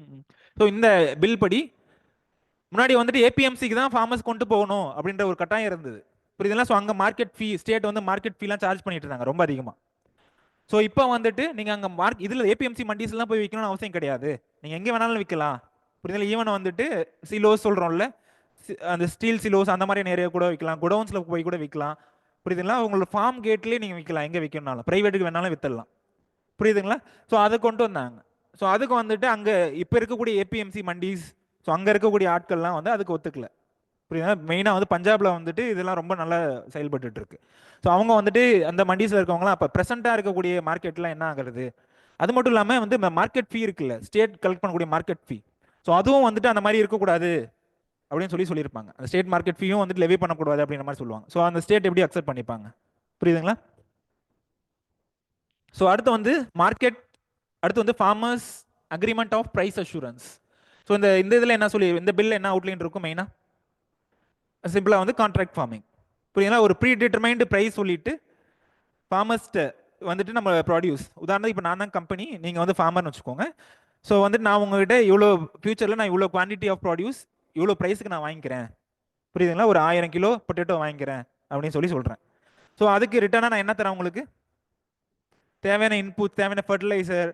ம் ஸோ இந்த பில் படி முன்னாடி வந்துட்டு ஏபிஎம்சிக்கு தான் ஃபார்மர்ஸ் கொண்டு போகணும் அப்படின்ற ஒரு கட்டாயம் இருந்தது. புரியுதுங்களா? ஸோ அங்கே மார்க்கெட் ஃபீ, ஸ்டேட் வந்து மார்க்கெட் ஃபீலாம் சார்ஜ் பண்ணிட்டு இருந்தாங்க ரொம்ப அதிகமாக. ஸோ இப்போ வந்துட்டு நீங்கள் அங்கே இதில் ஏபிஎம்சி மண்டிஸ்லாம் போய் விற்கணும்னு அவசியம் கிடையாது, நீங்கள் எங்கே வேணாலும் விற்கலாம். புரியுதுங்களா? ஈவன் வந்துட்டு சிலோஸ் சொல்கிறோம்ல, அந்த ஸ்டீல் சிலோஸ் அந்த மாதிரி நிறைய கூட விற்கலாம், குடவுன்ஸில் போய் கூட விற்கலாம். புரியுதுங்களா? உங்களோட ஃபார்ம் கேட்லேயே நீங்கள் விற்கலாம், எங்கே விற்கணும்னாலும் ப்ரைவேட்டுக்கு வேணாலும் வித்தரலாம். புரியுதுங்களா? ஸோ அதை கொண்டு வந்தாங்க. ஸோ அதுக்கு வந்துட்டு அங்கே இப்போ இருக்கக்கூடிய ஏபிஎம்சி மண்டிஸ், ஸோ அங்கே இருக்கக்கூடிய ஆட்கள்லாம் வந்து அதுக்கு ஒத்துக்கல. புரியுதுங்களா? மெயினாக வந்து பஞ்சாப்ல வந்துட்டு இதெல்லாம் ரொம்ப நல்லா செயல்பட்டு இருக்கு. ஸோ அவங்க வந்துட்டு அந்த மண்டிஸில் இருக்கவங்களாம் அப்போ ப்ரெசென்ட்டாக இருக்கக்கூடிய மார்க்கெட்லாம் என்ன ஆகுறது, அது மட்டும் இல்லாமல் வந்து மார்க்கெட் ஃபீ இருக்குல்ல, ஸ்டேட் கலெக்ட் பண்ணக்கூடிய மார்க்கெட் ஃபீ, ஸோ அதுவும் வந்துட்டு அந்த மாதிரி இருக்கக்கூடாது அப்படின்னு சொல்லியிருப்பாங்க. அந்த ஸ்டேட் மார்க்கெட் ஃபீயும் வந்துட்டு லெவி பண்ணக்கூடாது அப்படின்ற மாதிரி சொல்லுவாங்க. ஸோ அந்த ஸ்டேட் எப்படி அக்செப்ட் பண்ணிப்பாங்க? புரியுதுங்களா? ஸோ அடுத்து வந்து மார்க்கெட், அடுத்து வந்து farmers agreement of price assurance. So இந்த இந்த இதில் என்ன சொல்லி, இந்த பில் என்ன அவுட்லைன் இருக்கும் மெயினாக? சிம்பிளாக வந்து கான்ட்ராக்ட் ஃபார்மிங். புரியுதுங்களா? ஒரு ப்ரீ டிட்டர்மைன்டு ப்ரைஸ் சொல்லிட்டு ஃபார்மர்ஸ்ட்டு வந்துட்டு நம்ம ப்ராடியூஸ், உதாரணத்துக்கு இப்போ நான் தான் கம்பெனி, நீங்கள் வந்து ஃபார்மர்னு வச்சுக்கோங்க. ஸோ வந்துட்டு நான் உங்ககிட்ட இவ்வளோ ஃபியூச்சரில் நான் இவ்வளோ குவான்டிட்டி ஆஃப் ப்ராடியூஸ் இவ்வளோ ப்ரைஸுக்கு நான் வாங்கிக்கிறேன். புரியுதுங்களா? ஒரு 1000 கிலோ பொட்டேட்டோ வாங்கிக்கிறேன் அப்படின்னு சொல்கிறேன். ஸோ அதுக்கு ரிட்டர்னாக நான் என்ன தரேன் உங்களுக்கு? தேவையான இன்புட், தேவையான ஃபர்டிலைசர்,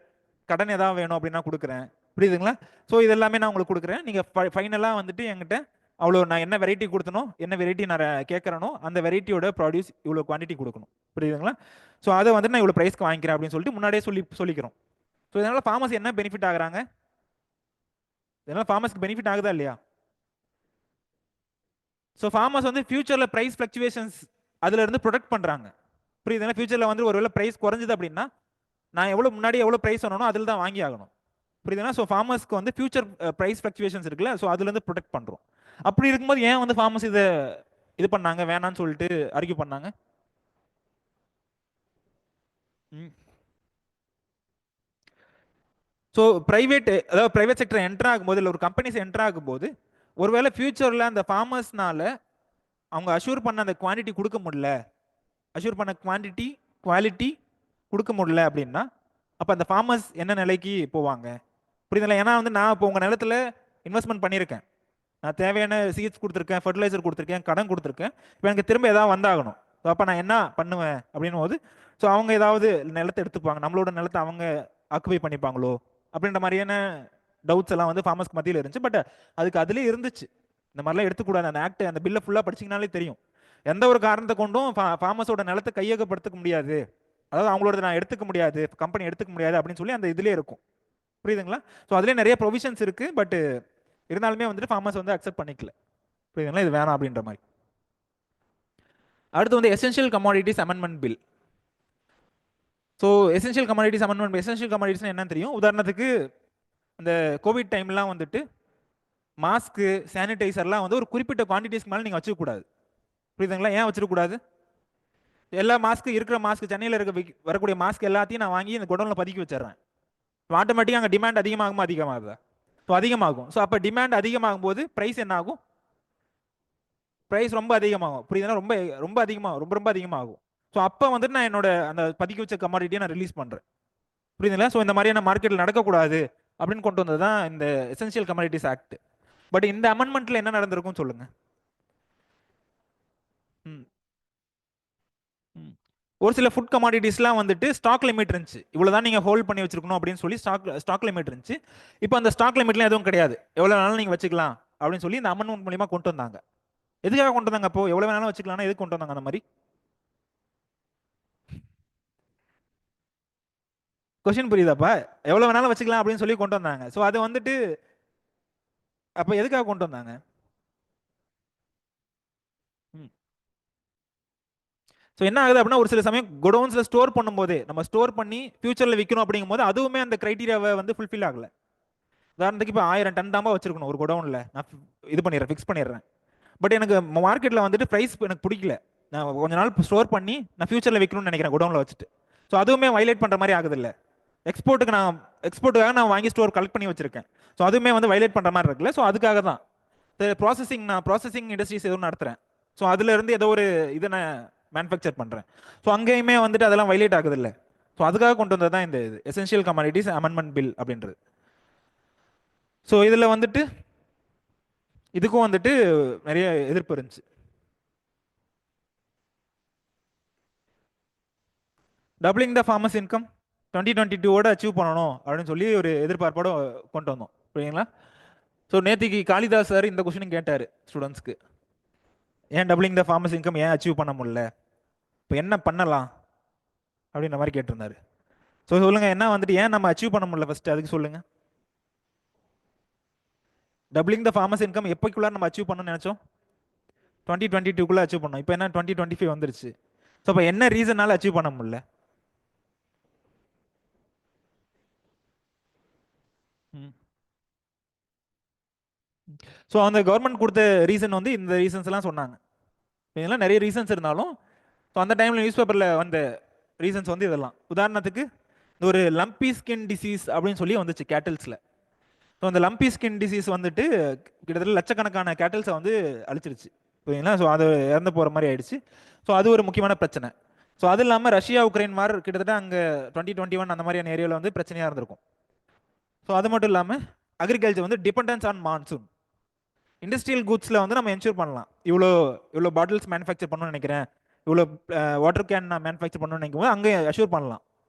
கடன் ஏதாவது வேணும் அப்படின்னா கொடுக்குறேன். புரியுதுங்களா? ஸோ இது எல்லாமே நான் உங்களுக்கு கொடுக்குறேன். நீங்கள் ஃபைனலாக வந்துட்டு என்கிட்ட அவ்வளோ நான் என்ன வெரைட்டி கொடுத்தனோ, என்ன வெரைட்டி நான் கேட்குறனோ அந்த வெரைட்டியோட ப்ராடியூஸ் இவ்வளோ குவான்டிட்டி கொடுக்கணும். புரியுதுங்களா? ஸோ அதை வந்துட்டு நான் இவ்வளோ ப்ரைஸ்க்கு வாங்கிக்கிறேன் அப்படின்னு சொல்லிட்டு முன்னாடியே சொல்லிக்கிறோம். ஸோ இதனால் ஃபார்மர்ஸ் என்ன பெனிஃபிட் ஆகுறாங்க? இதனால் ஃபார்மர்ஸ்க்கு பெனிஃபிட் ஆகுதா இல்லையா? ஸோ ஃபார்மர்ஸ் வந்து ஃபியூச்சரில் ப்ரைஸ் ஃப்ளக்சுவேஷன்ஸ் அதுல இருந்து ப்ரொடெக்ட் பண்ணுறாங்க. புரியுதுங்களா? ஃபியூச்சரில் வந்து ஒருவேளை ப்ரைஸ் குறைஞ்சது அப்படின்னா நான் எவ்வளோ முன்னாடி எவ்வளோ ப்ரைஸ் சொன்னோ அதில் தான் வாங்கி ஆகணும். புரியுதுங்களா? ஸோ ஃபார்மர்ஸ்க்கு வந்து ஃபியூச்சர் ப்ரைஸ் ஃப்ளக்சுவேஷன்ஸ் இருக்குல்ல, ஸோ அதுலேருந்து ப்ரொடெக்ட் பண்ணுறோம். அப்படி இருக்கும்போது ஏன் வந்து ஃபார்மர்ஸ் இதை இது பண்ணாங்க, வேணான்னு சொல்லிட்டு ஆர்கியூ பண்ணாங்க? ஸோ ஸோ அதாவது பிரைவேட் செக்டர் என்டர் ஆகும்போது இல்லை ஒரு கம்பெனிஸ் என்டர் ஆகும்போது ஒருவேளை ஃபியூச்சரில் அந்த ஃபார்மர்ஸ்னால அவங்க அஷ்யூர் பண்ண அந்த குவான்டிட்டி கொடுக்க முடியல, அஷ்யூர் பண்ண குவாலிட்டி கொடுக்க முடியல அப்படின்னா அப்போ அந்த ஃபார்மர்ஸ் என்ன நிலைக்கு போவாங்க? புரியுதுங்களா? ஏன்னா வந்து நான் இப்போ உங்கள் நிலத்துல இன்வெஸ்ட்மெண்ட் பண்ணியிருக்கேன், நான் தேவையான சீட்ஸ் கொடுத்துருக்கேன், ஃபர்டிலைசர் கொடுத்துருக்கேன், கடன் கொடுத்துருக்கேன். இப்போ எனக்கு திரும்ப ஏதாவது வந்தாகணும். ஸோ அப்போ நான் என்ன பண்ணுவேன் அப்படின்னும் போது ஸோ அவங்க ஏதாவது நிலத்தை எடுத்துப்பாங்க, நம்மளோட நிலத்தை அவங்க ஆக்குபை பண்ணிப்பாங்களோ அப்படின்ற மாதிரியான டவுட்ஸ் எல்லாம் வந்து ஃபார்மர்ஸ்க்கு மத்தியில் இருந்துச்சு. பட் அதுக்கு அதுலேயே இருந்துச்சு, இந்த மாதிரிலாம் எடுத்துக்கூடாது. அந்த ஆக்ட் அந்த பில்லை ஃபுல்லாக படிச்சிங்கனாலே தெரியும். எந்த ஒரு காரணத்தை கொண்டும் ஃபார்மர்ஸோட நிலத்தை கையகப்படுத்த முடியாது, அதாவது அவங்களோட நான் எடுத்துக்க முடியாது, கம்பெனி எடுத்துக்க முடியாது அப்படின்னு சொல்லி அந்த இதுலேயே இருக்கும். புரியுதுங்களா? ஸோ அதுலேயே நிறைய ப்ரொவிஷன்ஸ் இருக்கு. பட் இருந்தாலுமே வந்துட்டு ஃபார்மர்ஸ் வந்து அக்செப்ட் பண்ணிக்கல. புரியுதுங்களா? இது வேணாம் அப்படின்ற மாதிரி. அடுத்து வந்து essential commodities amendment bill. So essential commodities amendment, essential commodities என்னன்னு தெரியும். உதாரணத்துக்கு இந்த கோவிட் டைம்லாம் வந்துட்டு மாஸ்க்கு, சானிடைசர்லாம் வந்து ஒரு குறிப்பிட்ட குவான்டிட்டிஸ்க்கு மேலே நீங்கள் வச்சுக்கூடாது. புரியுதுங்களா? ஏன் வச்சிருக்கூடாது? எல்லா மாஸ்க்கு இருக்கிற மாஸ்க், சென்னையில் வரக்கூடிய மாஸ்க் எல்லாத்தையும் நான் வாங்கி இந்த குடோனில் பதுக்கி வச்சிடறேன். ஆட்டோமேட்டிக்காக அங்கே டிமாண்ட் அதிகமாகுதா? ஸோ அதிகமாகும். ஸோ அப்போ டிமாண்ட் அதிகமாகும் போது ப்ரைஸ் என்ன ஆகும்? ப்ரைஸ் ரொம்ப அதிகமாகும். புரியுதுன்னா? ரொம்ப ரொம்ப அதிகமாகும், ரொம்ப ரொம்ப அதிகமாகும். ஸோ அப்போ வந்துட்டு நான் என்னோட அந்த பதுக்கி வச்ச கமாடிட்டியை நான் ரிலீஸ் பண்ணுறேன். புரியுதுங்களா? ஸோ இந்த மாதிரியான மார்க்கெட்டில் நடக்கக்கூடாது அப்படின்னு கொண்டு வந்தது தான் இந்த எசென்ஷியல் கமாடிட்டிஸ் ஆக்ட். பட் இந்த அமெண்ட்மெண்ட்ல என்ன நடந்திருக்கும் சொல்லுங்க. ஒரு சில ஃபுட் கமாடிட்டிஸ்லாம் வந்துட்டு ஸ்டாக் லிமிட் இருந்துச்சு, இவ்வளோதான் நீங்கள் ஹோல்ட் பண்ணி வச்சிருக்கணும் அப்படின்னு சொல்லி ஸ்டாக் லிமிட் இருந்துச்சு. இப்போ அந்த ஸ்டாக் லிமிட்லாம் எதுவும் கிடையாது, எவ்வளோ வேணாலும் நீங்கள் வச்சுக்கலாம் அப்படின்னு சொல்லி இந்த அமெண்ட்மெண்ட் மூலியமா கொண்டு வந்தாங்க. எதுக்காக கொண்டு வந்தாங்க? அப்போ எவ்வளோ வேணாலும் வச்சுக்கலாம்னா எதுக்கு கொண்டு வந்தாங்க அந்த மாதிரி? கொஸ்டின் புரியுதாப்பா? எவ்வளோ வேணாலும் வச்சுக்கலாம் அப்படின்னு சொல்லி கொண்டு வந்தாங்க. ஸோ அது வந்துட்டு அப்போ எதுக்காக கொண்டு வந்தாங்க? ஸோ என்ன ஆகுது அப்படின்னா, ஒரு சில சமயம் குடோன்ஸில் ஸ்டோர் பண்ணும்போது நம்ம ஸ்டோர் பண்ணி ஃபியூச்சரில் விற்கணும் அப்படிங்கும்போது அதுவுமே அந்த கிரைட்டீரியாவை வந்து ஃபுல்ஃபில் ஆகல. உதாரணத்துக்கு இப்போ 1000 டன் தாம்பா வச்சிருக்கணும் ஒரு குடோனில், நான் இது பண்ணிடுறேன், ஃபிக்ஸ் பண்ணிடுறேன். பட் எனக்கு மார்க்கெட்டில் வந்துட்டு ப்ரைஸ் எனக்கு பிடிக்கல, நான் கொஞ்ச நாள் ஸ்டோர் பண்ணி நான் ஃபியூச்சரில் விற்கணும்னு நினைக்கிறேன் குடோனில் வச்சுட்டு. ஸோ அதுவுமே வயலேட் பண்ணுற மாதிரி ஆகுது இல்லை? எக்ஸ்போர்ட்டுக்காக நான் வாங்கி ஸ்டோர் கலெக்ட் பண்ணி வச்சிருக்கேன். ஸோ அதுவுமே வந்து வயலேட் பண்ணுற மாதிரி இருக்குல்ல? ஸோ அதுக்காக தான் நான் ப்ராசஸிங் இண்டஸ்ட்ரீஸ் எதுவும் நடத்துகிறேன். ஸோ அதுலேருந்து ஏதோ ஒரு இதை நான் மேனுஃபேக்சர் பண்ணுறேன். ஸோ அங்கேயுமே வந்துட்டு அதெல்லாம் வயலேட் ஆகுது இல்லை? ஸோ அதுக்காக கொண்டு வந்தது தான் இந்த இது எசென்ஷியல் கமாடிட்டிஸ் அமெண்ட்மெண்ட் பில் அப்படின்றது. ஸோ இதில் வந்துட்டு இதுக்கும் வந்துட்டு நிறைய எதிர்ப்பு இருந்துச்சு. டபுளிங் த ஃபார்மர்ஸ் இன்கம் 2022 அச்சீவ் பண்ணணும் அப்படின்னு சொல்லி ஒரு எதிர்பார்ப்போட கொண்டு வந்தோம். புரியுங்களா? ஸோ நேற்றுக்கு காளிதாஸ் சார் இந்த கொஸ்டினும் கேட்டார் ஸ்டூடெண்ட்ஸ்க்கு, ஏன் டபுளிங் த ஃபார்மர்ஸ் இன்கம் ஏன் அச்சீவ் பண்ண முடியல, இப்போ என்ன பண்ணலாம் அப்படின்ற மாதிரி கேட்டிருந்தாரு. ஸோ சொல்லுங்க, என்ன வந்துட்டு ஏன் நம்ம அச்சீவ் பண்ண முடியல ஃபர்ஸ்ட் அதுக்கு சொல்லுங்க. டபுளிங் த ஃபார்மர்ஸ் இன்கம் எப்போக்குள்ள நம்ம அச்சீவ் பண்ணணும்னு நினைச்சோம்? 2022 அச்சீவ் பண்ணோம். இப்போ என்ன 2025 வந்துருச்சு. ஸோ அப்போ என்ன ரீசனால அச்சீவ் பண்ண முடியல? ஸோ அந்த கவர்மெண்ட் கொடுத்த ரீசன் வந்து இந்த ரீசன்ஸ் எல்லாம் சொன்னாங்க. இதெல்லாம் நிறைய ரீசன்ஸ் இருந்தாலும் ஸோ அந்த டைமில் நியூஸ் பேப்பரில் வந்த ரீசன்ஸ் வந்து இதெல்லாம். உதாரணத்துக்கு இந்த ஒரு லம்பி ஸ்கின் டிசீஸ் அப்படின்னு சொல்லி வந்துச்சு கேட்டல்ஸில். ஸோ அந்த லம்பி ஸ்கின் டிசீஸ் வந்துட்டு கிட்டத்தட்ட லட்சக்கணக்கான கேட்டல்ஸை வந்து அழிச்சிருச்சு. புரியுங்களா? ஸோ அது இறந்து போகிற மாதிரி ஆயிடுச்சு. ஸோ அது ஒரு முக்கியமான பிரச்சனை. ஸோ அது இல்லாமல் ரஷ்யா உக்ரைன் வார் கிட்டத்தட்ட அங்கே 2021 அந்த மாதிரியான ஏரியாவில் வந்து பிரச்சனையாக இருந்திருக்கும். ஸோ அது மட்டும் இல்லாமல் அக்ரிகல்ச்சர் வந்து டிபெண்டன்ஸ் ஆன் மான்சூன். இண்டஸ்ட்ரியல் குட்ஸில் வந்து நம்ம என்ஷூர் பண்ணலாம், இவ்வளோ இவ்வளோ பாட்டில்ஸ் மேனுஃபேக்சர் பண்ணணும்னு நினைக்கிறேன், இவ்வளோ வாட்டர் கேன் நான் மேனுஃபேக்சர் பண்ணணும்னு நினைக்கும் போது அங்கே அஷ்யூர் பண்ணலாம்.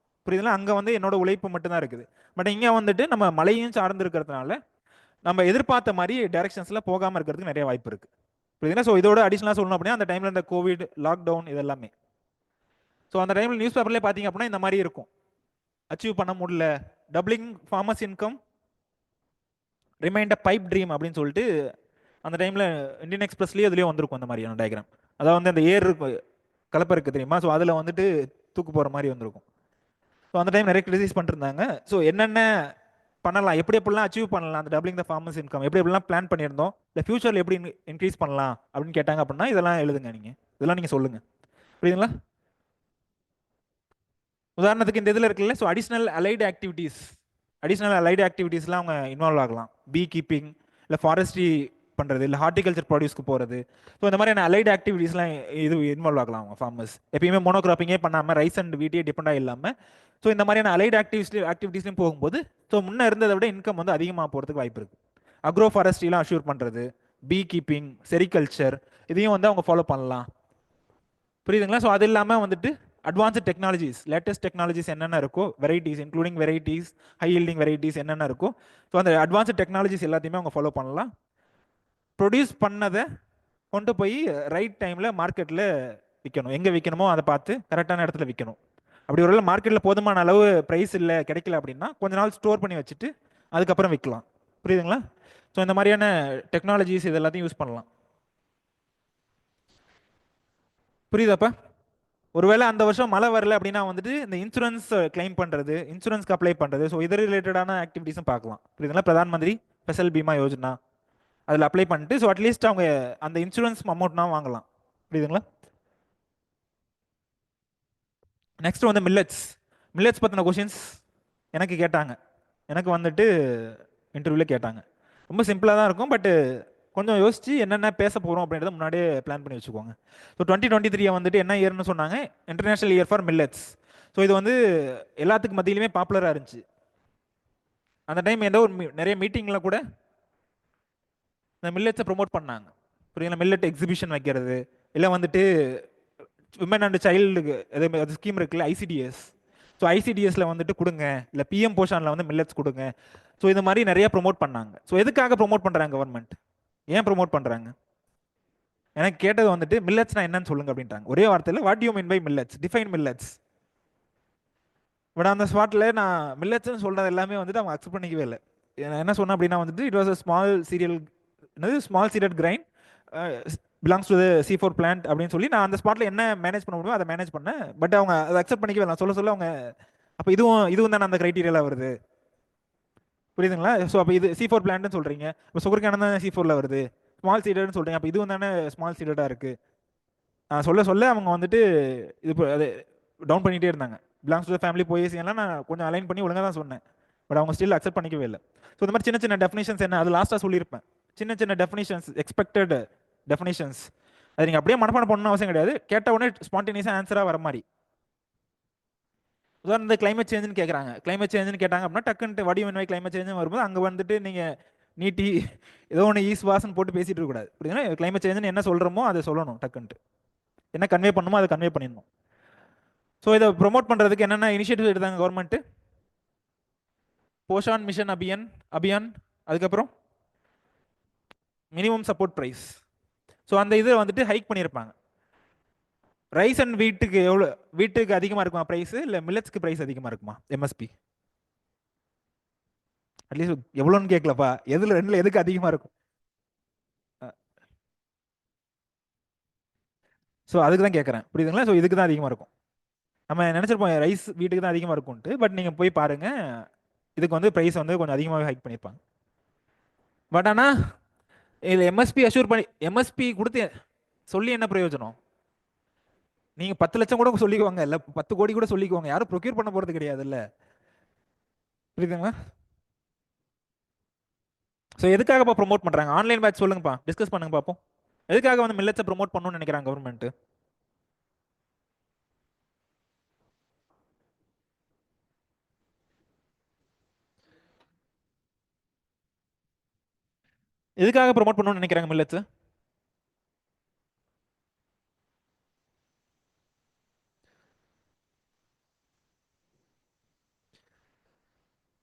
புரியுதுங்களா? அங்கே வந்து என்னோட உழைப்பு மட்டும்தான் இருக்குது. பட் இங்கே வந்துட்டு நம்ம மழையும் சார்ந்து இருக்கிறதுனால நம்ம எதிர்பார்த்த மாதிரி டைரக்ஷன்ஸில் போகாமல் இருக்கிறதுக்கு நிறைய வாய்ப்பு இருக்குது. புரியுதுங்களா? ஸோ இதோட அடிஷனலாக சொல்லணும் அப்படின்னா அந்த டைமில் இந்த கோவிட் லாக்டவுன் இதெல்லாமே. ஸோ அந்த டைமில் நியூஸ் பேப்பர்லேயே பார்த்தீங்க அப்படின்னா இந்த மாதிரி இருக்கும், அச்சீவ் பண்ண முடியல, டபுளிங் ஃபார்மர்ஸ் இன்கம் ரிமைண்ட் அ பைப் ட்ரீம் அப்படின்னு சொல்லிட்டு அந்த டைமில் இந்தியன் எக்ஸ்பிரஸ்லேயே அதுலேயும் வந்திருக்கும் அந்த மாதிரியான டயக்ராம். அதாவது வந்து அந்த ஏர் கலப்பை இருக்குது தெரியுமா? ஸோ அதில் வந்துட்டு தூக்கு போகிற மாதிரி வந்திருக்கும். ஸோ அந்த டைம் நிறைய கிரிட்டிசைஸ் பண்ணிருந்தாங்க. ஸோ என்னென்ன பண்ணலாம், எப்படி எப்படிலாம் அச்சீவ் பண்ணலாம் அந்த டபுளிங் த ஃபார்மர்ஸ் இன்கம், எப்படி எப்படிலாம் பிளான் பண்ணியிருந்தோம், இல்லை ஃபியூச்சரில் எப்படி இன்க்ரீஸ் பண்ணலாம் அப்படின்னு கேட்டாங்க அப்படின்னா இதெல்லாம் எழுதுங்க, நீங்கள் இதெல்லாம் நீங்கள் சொல்லுங்கள். புரியுதுங்களா? உதாரணத்துக்கு இந்த இதில் இருக்குல்ல, so additional allied activities additional allied ஆக்டிவிட்டீஸ்லாம் அவங்க இன்வால்வ் ஆகலாம். பீ கீப்பிங், இல்லை ஃபாரஸ்ட்ரி பண்ணுறது, இல்லை ஹார்டிகல்ச்சர் ப்ராடியூஸ்க்கு போகிறது. ஸோ இந்த மாதிரியான அலைடு ஆக்டிவிட்டீஸ்லாம் இது இன்வால்வ் ஆகலாம் அவங்க ஃபார்மர்ஸ். எப்பயுமே மோனோகிராப்பிங்கே பண்ணாமல் ரைஸ் அண்ட் வீட்டே டிபெண்டாக இல்லாமல் ஸோ இந்த மாதிரியான அலைடு ஆக்டிவிட்டீஸ்லையும் போகும்போது ஸோ முன்னே இருந்ததை விட இன்கம் வந்து அதிகமாக போகிறதுக்கு வாய்ப்பு இருக்குது. அக்ரோ ஃபாரஸ்ட்ரிலாம் அஷ்யூர் பண்ணுறது, பீ கீப்பிங், செரிகல்ச்சர், இதையும் வந்து அவங்க ஃபாலோ பண்ணலாம். புரியுதுங்களா? ஸோ அது இல்லாமல் வந்துட்டு அட்வான்ஸ்டு டெக்னாலஜிஸ், லேட்டஸ்ட் டெக்னாலஜிஸ் என்னென்ன இருக்கோ, varieties including varieties, high ஹீல்டிங் varieties என்னென்ன இருக்கோ, ஸோ அந்த அட்வான்ஸ்டு டெக்னாலஜிஸ் எல்லாத்தையுமே அவங்க ஃபாலோ பண்ணலாம். ப்ரொடியூஸ் பண்ணதை கொண்டு போய் ரைட் டைமில் மார்க்கெட்டில் விற்கணும். எங்கே விற்கணுமோ அதை பார்த்து கரெக்டான இடத்துல விற்கணும். அப்படி ஒரு மார்க்கெட்டில் போதுமான அளவு ப்ரைஸ் இல்லை, கிடைக்கல அப்படின்னா கொஞ்ச நாள் ஸ்டோர் பண்ணி வச்சுட்டு அதுக்கப்புறம் விற்கலாம். புரியுதுங்களா? ஸோ இந்த மாதிரியான டெக்னாலஜிஸ் இது எல்லாத்தையும் யூஸ் பண்ணலாம். புரியுதாப்பா? ஒருவேளை அந்த வருஷம் மழை வரல அப்படின்னா வந்துட்டு இந்த இன்சூரன்ஸ் கிளைம் பண்ணுறது, இன்சூரன்ஸ்க்கு அப்ளை பண்ணுறது, ஸோ இது ரிலேட்டடான ஆக்டிவிட்டீஸும் பார்க்கலாம். புரியுதுங்களா? பிரதான் மந்திரி ஃபசல் பீமா யோஜனா அதில் அப்ளை பண்ணிட்டு ஸோ அட்லீஸ்ட் அவங்க அந்த இன்சூரன்ஸ் அமௌண்ட்னா வாங்கலாம். புரியுதுங்களா? நெக்ஸ்ட் வந்து மில்லட்ஸ். மில்லட்ஸ் பற்றின கொஷின்ஸ் எனக்கு கேட்டாங்க. எனக்கு வந்துட்டு இன்டர்வியூவில் கேட்டாங்க. ரொம்ப சிம்பிளாக தான் இருக்கும், பட்டு கொஞ்சம் யோசிச்சு என்னென்ன பேச போகிறோம் அப்படின்றத முன்னாடியே பிளான் பண்ணி வச்சுக்கோங்க. ஸோ 2023 வந்துட்டு என்ன இயர்னு சொன்னாங்க? International year for millets. So இது வந்து எல்லாத்துக்கு மத்தியிலுமே பாப்புலராக இருந்துச்சு. அந்த டைம் ஏதோ ஒரு நிறைய மீட்டிங்கில் கூட இந்த மில்லட்ஸை ப்ரொமோட் பண்ணாங்க. புரியுங்களா? மில்லட் எக்ஸிபிஷன் வைக்கிறது, இல்லை வந்துட்டு விமன் அண்ட் சைல்டுக்கு அது ஸ்கீம் இருக்குல்ல, ஐசிடிஎஸ். ஸோ ஐசிடிஎஸ்ல வந்துட்டு கொடுங்க, இல்லை பிஎம் போஷானில் வந்து மில்லட்ஸ் கொடுங்க. ஸோ இது மாதிரி நிறைய ப்ரொமோட் பண்ணாங்க. ஸோ எதுக்காக ப்ரொமோட் பண்ணுறாங்க கவர்மெண்ட்? ஏன் ப்ரொமோட் பண்ணுறாங்க? எனக்கு கேட்டது வந்துட்டு மில்லட்ஸ்னா என்னன்னு சொல்லுங்க அப்படின்ட்டாங்க. ஒரே வார்த்தையில் what you mean by millets, define millets. But அந்த ஸ்பாட்டில் நான் மில்லட்ஸ்னு சொல்கிறது எல்லாமே வந்துட்டு அவங்க அக்செப்ட் பண்ணிக்கவே இல்லை. என்ன சொன்னேன் அப்படின்னா வந்துட்டு it was a small cereal, என்னது small cereal grain belongs to C4 plant அப்படின்னு சொல்லி நான் அந்த ஸ்பாட்டில் என்ன மேனேஜ் பண்ண முடியுமோ அதை மேனேஜ் பண்ணேன். பட் அவங்க அதை அக்செப்ட் பண்ணிக்கவே இல்லை. நான் சொல்ல அவங்க அப்போ இதுவும் தானே அந்த கிரைட்டீரியாவில் வருது. புரியுதுங்களா? ஸோ அப்போ இது C4 பிளான்ட்னு சொல்கிறீங்க, இப்போ சுகர்கேன் தான் C4ல வருது. ஸ்மால் சீடட்னு சொல்கிறீங்க, அப்போ இதுவும் தானே ஸ்மால் சீடடாக இருக்குது. நான் சொல்ல அவங்க வந்துட்டு இது அது டவுன் பண்ணிகிட்டே இருந்தாங்க. பிலாங்ஸ் டு ஃபேமிலி போயேசியெல்லாம் நான் கொஞ்சம் அலைன் பண்ணி ஒழுங்காக தான் சொன்னேன். பட் அவங்க ஸ்டில் அக்செப்ட் பண்ணிக்கவே இல்லை. ஸோ இந்த மாதிரி சின்ன சின்ன டெஃபினேஷன்ஸ் என்ன, அது லாஸ்ட்டாக சொல்லியிருப்பேன். சின்ன சின்ன டெஃபினேஷன்ஸ், எக்ஸ்பெக்டட் டெஃபினேஷன்ஸ், அது நீங்கள் அப்படியே மனப்பாடம் பண்ணணும் அவசியம் கிடையாது. கேட்ட உடனே ஸ்பான்டேனியஸாக ஆன்சராக வர மாதிரி. உதாரணத்து கிளைமேட் சேஞ்சுன்னு கேட்குறாங்க. கிளைமேட் சேஞ்சுன்னு கேட்டாங்க அப்படின்னா டக்குன்ட்டு வடி வெண்மை கிளைமேட் சேஞ்சுன்னு வரும்போது அங்கே வந்துட்டு நீங்கள் நீட்டி ஏதோ ஒன்று ஈஸ் வாசன் போட்டு பேசிட்டு இருக்கக்கூடாது. அப்படின்னா கிளைமேட் சேஞ்சுன்னு என்ன சொல்கிறோமோ அதை சொல்லணும். டக்குன்ட்டு என்ன கன்வே பண்ணுமோ அதை கன்வே பண்ணிடணும். ஸோ இதை ப்ரொமோட் பண்ணுறதுக்கு என்னென்ன இனிஷியேட்டிவ் எடுத்தாங்க கவர்மெண்ட்டு? போஷான் மிஷன் அபியான், அதுக்கப்புறம் மினிமம் சப்போர்ட் ப்ரைஸ். ஸோ அந்த இதை வந்துட்டு ஹைக் பண்ணியிருப்பாங்க. ரைஸ் அண்ட் வீட்டுக்கு எவ்வளோ, வீட்டுக்கு அதிகமாக இருக்குமா ப்ரைஸ், இல்லை மில்லட்ஸ்க்கு ப்ரைஸ் அதிகமாக இருக்குமா எம்எஸ்பி? அட்லீஸ்ட் எவ்வளோன்னு கேட்கலப்பா, எதில் ரெண்டில் எதுக்கு அதிகமாக இருக்கும்? ஸோ அதுக்கு தான் கேட்குறேன். புரியுதுங்களா? ஸோ இதுக்கு தான் அதிகமாக இருக்கும். நம்ம நினச்சிருப்போம் ரைஸ் வீட்டுக்கு தான் அதிகமாக இருக்கும்ட்டு, பட் நீங்கள் போய் பாருங்கள், இதுக்கு வந்து ப்ரைஸ் வந்து கொஞ்சம் அதிகமாகவே ஹைக் பண்ணியிருப்பாங்க. பட் ஆனால் இதில் எம்எஸ்பி அஷ்யூர் பண்ணி எம்எஸ்பி கொடுத்து சொல்லி என்ன பிரயோஜனம்? நீங்கள் 10 லட்சம் கூட சொல்லிக்குவாங்க, இல்லை 10 கோடி கூட சொல்லிக்குவாங்க, யாரும் ப்ரொக்யூர் பண்ண போகிறது கிடையாது. இல்லை புரியுதுங்களா? ஸோ எதுக்காகப்பா ப்ரொமோட் பண்ணுறாங்க? ஆன்லைன் பேட்ச் சொல்லுங்கப்பா, டிஸ்கஸ் பண்ணுங்க பார்ப்போம். எதுக்காக வந்து மில்லட்ஸை ப்ரொமோட் பண்ணணும்னு நினைக்கிறாங்க கவர்மெண்ட்? எதுக்காக ப்ரொமோட் பண்ணணும்னு நினைக்கிறாங்க millets?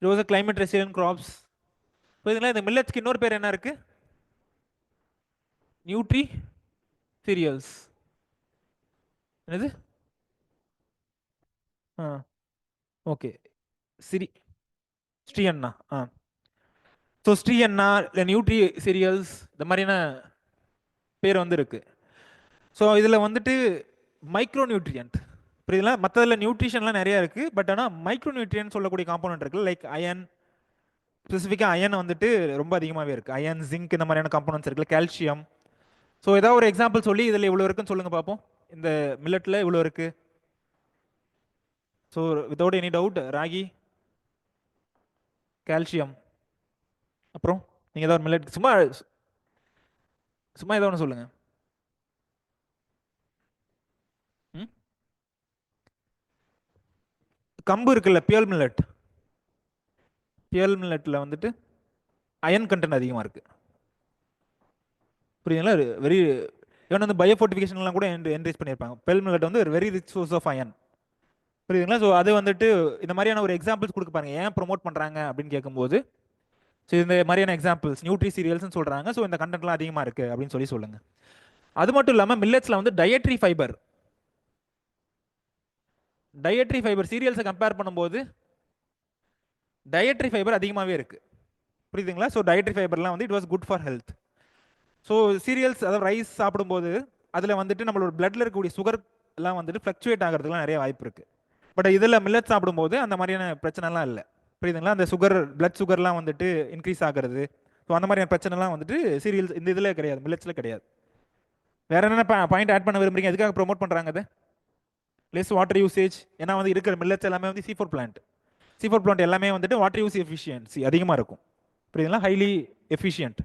It was climate resilient crops. புரியுதுங்களா? இந்த மில்லட்ஸ்க்கு இன்னொரு பேர் என்ன இருக்கு? Nutri cereals. என்னது? Ah okay. சிரி ஸ்ரீ அண்ணா. ஆ ஸோ ஸ்ரீ அண்ணா இல்லை நியூட்ரி சீரியல்ஸ் இந்த மாதிரியான பேர் வந்து இருக்கு. ஸோ இதில் வந்துட்டு மைக்ரோ நியூட்ரியன்ட், புரியுதுங்களா? மற்றதில் நியூட்ரிஷன்லாம் நிறையா இருக்குது, பட் ஆனால் மைக்ரோ நியூட்ரியன் சொல்லக்கூடிய காம்பனண்ட் இருக்குது. லைக் அயன், ஸ்பெசிஃபிக்காக அயன் வந்துட்டு ரொம்ப அதிகமாகவே இருக்குது. அயன், ஜிங்க் இந்த மாதிரியான காம்பனன்ட்ஸ் இருக்குல்ல, கால்சியம். ஸோ ஏதாவது ஒரு எக்ஸாம்பிள் சொல்லி இதில் இவ்வளோ இருக்குன்னு சொல்லுங்கள் பார்ப்போம். இந்த மில்லட்டில் இவ்வளோ இருக்குது. So without any doubt ragi, calcium. அப்புறம் நீங்கள் ஏதாவது மில்லட் சும்மா சும்மா ஏதோ ஒன்று சொல்லுங்கள். ம், கம்பு இருக்குல்ல, பியல் மில்லட். பியல் மில்லட்டில் வந்துட்டு அயன் கண்டென்ட் அதிகமாக இருக்குது. புரியுதுங்களா? வெரி இவன் வந்து பயோஃபோர்டிஃபிகேஷன்லாம் கூட என்ரேஜ் பண்ணியிருப்பாங்க. பியல் மில்லட் வந்து ஒரு very rich source of iron. புரியுதுங்களா? ஸோ அது வந்துட்டு இந்த மாதிரியான ஒரு எக்ஸாம்பிள்ஸ் கொடுக்க பாருங்க. ஏன் ப்ரொமோட் பண்ணுறாங்க அப்படின்னு கேட்கும்போது, ஸோ இந்த மாதிரியான எக்ஸாம்பிள்ஸ் நியூட்ரி சீரியல்ஸ்னு சொல்கிறாங்க. ஸோ இந்த கண்டென்ட்லாம் அதிகமாக இருக்குது அப்படின்னு சொல்லுங்கள். அது மட்டும் இல்லாமல் மில்லட்ஸில் வந்து டயட்ரி ஃபைபர் சீரியல்ஸை கம்பேர் பண்ணும்போது டயட்ரி ஃபைபர் அதிகமாகவே இருக்குது. புரியுதுங்களா? ஸோ டயட்ரி ஃபைபர்லாம் வந்து it was good for health. So serials, அதாவது ரைஸ் சாப்பிடும்போது அதில் வந்துட்டு நம்மளோட பிளட்ல இருக்கக்கூடிய சுகர் எல்லாம் வந்துட்டு ஃப்ளக்சுவேட் ஆகிறதுக்குலாம் நிறைய வாய்ப்பு இருக்குது. பட் இதில் மில்லட் சாப்பிடும்போது அந்த மாதிரியான பிரச்சனைலாம் இல்லை. புரியுதுங்களா? அந்த சுகர், பிளட் சுகர்லாம் வந்துட்டு இன்க்ரீஸ் ஆகிறது, ஸோ அந்த மாதிரியான பிரச்சனைலாம் வந்துட்டு சீரியல்ஸ் இந்த இதில் கிடையாது, மில்லட்ஸில் கிடையாது. வேற என்னென்ன பாயிண்ட் ஆட் பண்ண விரும்புறீங்க? எதுக்காக ப்ரோமோட் பண்ணுறாங்க அது? Less water usage. ஏன்னா வந்து இருக்கிற மில்லட்ஸ் எல்லாமே வந்து C4 பிளான்ட் எல்லாமே வந்துட்டு வாட்டர் யூஸ் எஃபிஷியன்சி அதிகமாக இருக்கும். புரியுதுங்களா? Highly efficient.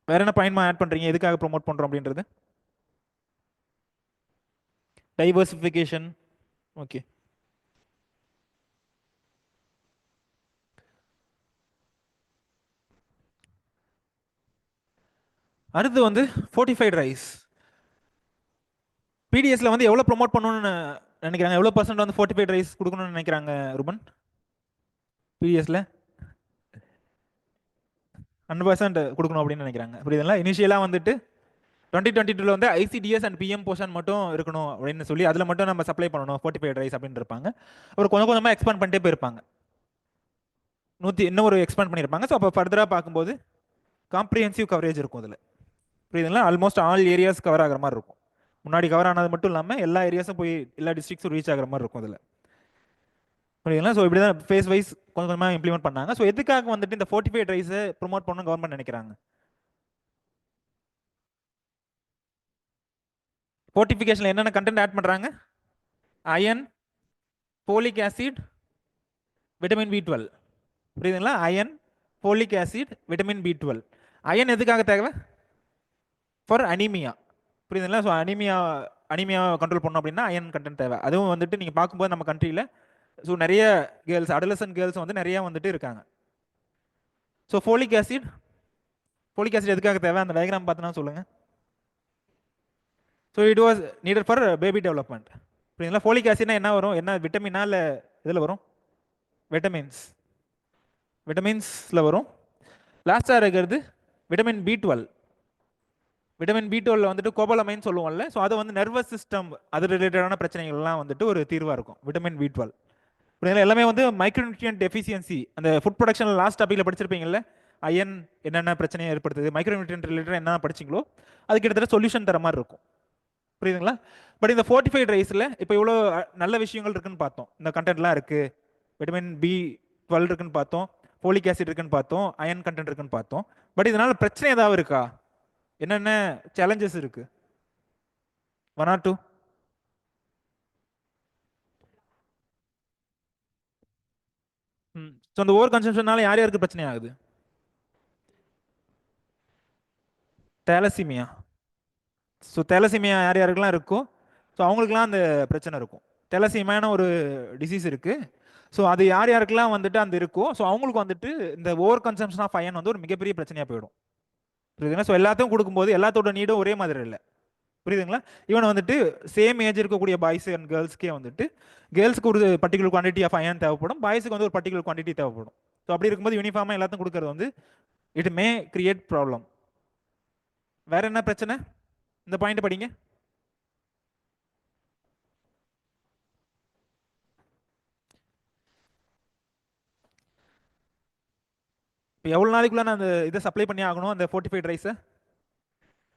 வேற என்ன பாயிண்ட் ஆட் பண்ணுறீங்க? எதுக்காக ப்ரோமோட் பண்ணுறோம் அப்படின்றது? டைவர்சிஃபிகேஷன். ஓகே. அடுத்து வந்து ஃபோர்ட்டிஃபைட் ரைஸ். பிடிஎஸ்ல வந்து எவ்வளோ ப்ரோமோட் பண்ணணும்னு நினைக்கிறாங்க? எவ்வளோ பர்சன்ட் வந்து ஃபோர்ட்டிஃபைட் ரைஸ் கொடுக்கணும்னு நினைக்கிறாங்க ரூபன்? பிடிஎஸ்ல 100% கொடுக்கணும் அப்படின்னு நினைக்கிறாங்க. புரியுதுங்களா? இனிஷியலாக வந்துட்டு 2022 வந்து ICDS அண்ட் PM போர்ஷன் மட்டும் இருக்கணும் அப்படின்னு சொல்லி அதில் மட்டும் நம்ம சப்ளை பண்ணணும் ஃபோர்ட்டிஃபைட் ரைஸ் அப்படின்னு இருப்பாங்க. அப்புறம் கொஞ்சம் கொஞ்சமாக எக்ஸ்பேண்ட் பண்ணிட்டே போயிருப்பாங்க. இன்னும் ஒரு எக்ஸ்பேண்ட் பண்ணியிருப்பாங்க. ஸோ அப்போ ஃபர்தராக பார்க்கும்போது காம்ப்ரிஹென்சிவ் கவரேஜ் இருக்கும் அதில். புரியுதுங்களா? ஆல்மோஸ்ட் ஆல் ஏரியாஸ் கவர் ஆகிற மாதிரி இருக்கும். முன்னாடி கவர் ஆனது மட்டும் இல்லாமல் எல்லா ஏரியாஸும் போய் எல்லா டிஸ்ட்ரிக்ஸும் ரீச் ஆகிற மாதிரி இருக்கும் அதில். புரியுதுங்களா? ஸோ இப்படி தான் ஃபேஸ் வைஸ் கொஞ்சம் கொஞ்சமாக இம்ப்ளிமெண்ட் பண்ணாங்க. ஸோ எதுக்காக வந்துட்டு இந்த ஃபோர்ட்டிஃபைட் ரைஸை ப்ரொமோட் பண்ணணும் கவர்மெண்ட் நினைக்கிறாங்க? ஃபோர்ட்டிஃபிகேஷனில் என்னென்ன கண்டென்ட் ஆட் பண்ணுறாங்க? Iron, folic acid, vitamin B12. புரியுதுங்களா? Iron, folic acid, vitamin B12. Iron எதுக்காக தேவை? For anaemia. புரியுதுங்களா? ஸோ அனீமியா கண்ட்ரோல் பண்ணணும் அப்படின்னா அயன் கண்டென்ட் தேவை. அதுவும் வந்துட்டு நீங்கள் பார்க்கும்போது நம்ம கண்ட்ரியில் ஸோ நிறைய கேர்ள்ஸ், அடலசன்ட் கேர்ள்ஸ் வந்து நிறைய வந்துட்டு இருக்காங்க. ஸோ ஃபோலிக் ஆசிட் எதுக்காக தேவை? அந்த டயக்ராம் பார்த்தோன்னா சொல்லுங்கள். So it was needed for baby development. புரியுதுங்களா? ஃபோலிக் ஆசிட்னா என்ன வரும்? என்ன விட்டமினா இல்லை இதில் வரும்? விட்டமின்ஸில் வரும். லாஸ்ட்டாக இருக்கிறது விட்டமின் B12. விட்டமின் B12 வந்துட்டு கோபலமைன்னு சொல்லுவோம்ல. ஸோ அது வந்து நர்வஸ் சிஸ்டம் அது ரிலேட்டடான பிரச்சனைகள்லாம் வந்துட்டு ஒரு தீர்வாக இருக்கும் விட்டமின் B12. புரியுதுங்களா? எல்லாமே வந்து மைக்ரோநியூட்ரியன்ட் டெஃபிஷியன்சி, அந்த ஃபுட் ப்ரொடக்ஷன் லாஸ்ட் டாப்பிக்கில் படிச்சிருப்பீங்கல்ல, அயன் என்னென்ன பிரச்சனையை ஏற்படுத்துது, மைக்ரோநியூட்ரியன்ட் ரிலேட்டட் என்ன படிச்சிங்களோ அது கிட்டத்தட்ட சொல்யூஷன் தர மாதிரி இருக்கும். புரியுதுங்களா? பட் இந்த ஃபோர்ட்டிஃபைட் ரைஸில் இப்போ இவ்வளோ நல்ல விஷயங்கள் இருக்குன்னு பார்த்தோம். இந்த கண்டென்ட்லாம் இருக்குது, விட்டமின் B12 இருக்குன்னு பார்த்தோம், ஃபோலிக் ஆசிட் இருக்குன்னு பார்த்தோம், அயன் கண்டென்ட் இருக்குன்னு பார்த்தோம். பட் இதனால பிரச்சனை ஏதாவது இருக்கா? என்னென்ன சேலஞ்சஸ் இருக்கு? 1 or 2? ஸோ அந்த ஓவர் கன்சம்ஷனால யார் யாருக்கு பிரச்சனை ஆகுது? தேலசிமியா. ஸோ தேலசிமியா யார் யாருக்கெல்லாம் இருக்கோ ஸோ அவங்களுக்குலாம் அந்த பிரச்சனை இருக்கும். தேலசிமியான ஒரு டிசீஸ் இருக்கு. ஸோ அது யார் யாருக்கெல்லாம் வந்துட்டு அந்த இருக்கோ ஸோ அவங்களுக்கு வந்துட்டு இந்த ஓவர் கன்சம்ஷன் ஆஃப் அயன் வந்து ஒரு மிகப்பெரிய பிரச்சனையாக போயிடும். புரியுதுங்களா? ஸோ எல்லாத்தையும் கொடுக்கும்போது எல்லாத்தோட நீடும் ஒரே மாதிரி இல்லை. புரியுதுங்களா? இவன் வந்துட்டு சேம் ஏஜ் இருக்கக்கூடிய பாய்ஸ் அண்ட் கேர்ள்ஸ்க்கே வந்துட்டு கேர்ள்ஸ்க்கு ஒரு பர்டிகுலர் குவான்டிட்டி ஆஃப் அயன் தேவைப்படும், பாய்ஸுக்கு வந்து ஒரு பர்டிகுலர் குவான்டிட்டி தேவைப்படும். ஸோ அப்படி இருக்கும்போது யூனிஃபார்மாக எல்லாத்தையும் கொடுக்கறது வந்து இட் மே கிரியேட் ப்ராப்ளம். வேற என்ன பிரச்சனை? இந்த பாயிண்ட் படிங்க. இப்போ எவ்வளோ நாளைக்குள்ள நான் அந்த இதை சப்ளை பண்ணி ஆகணும், அந்த ஃபோர்ட்டிஃபைட் ரைஸை?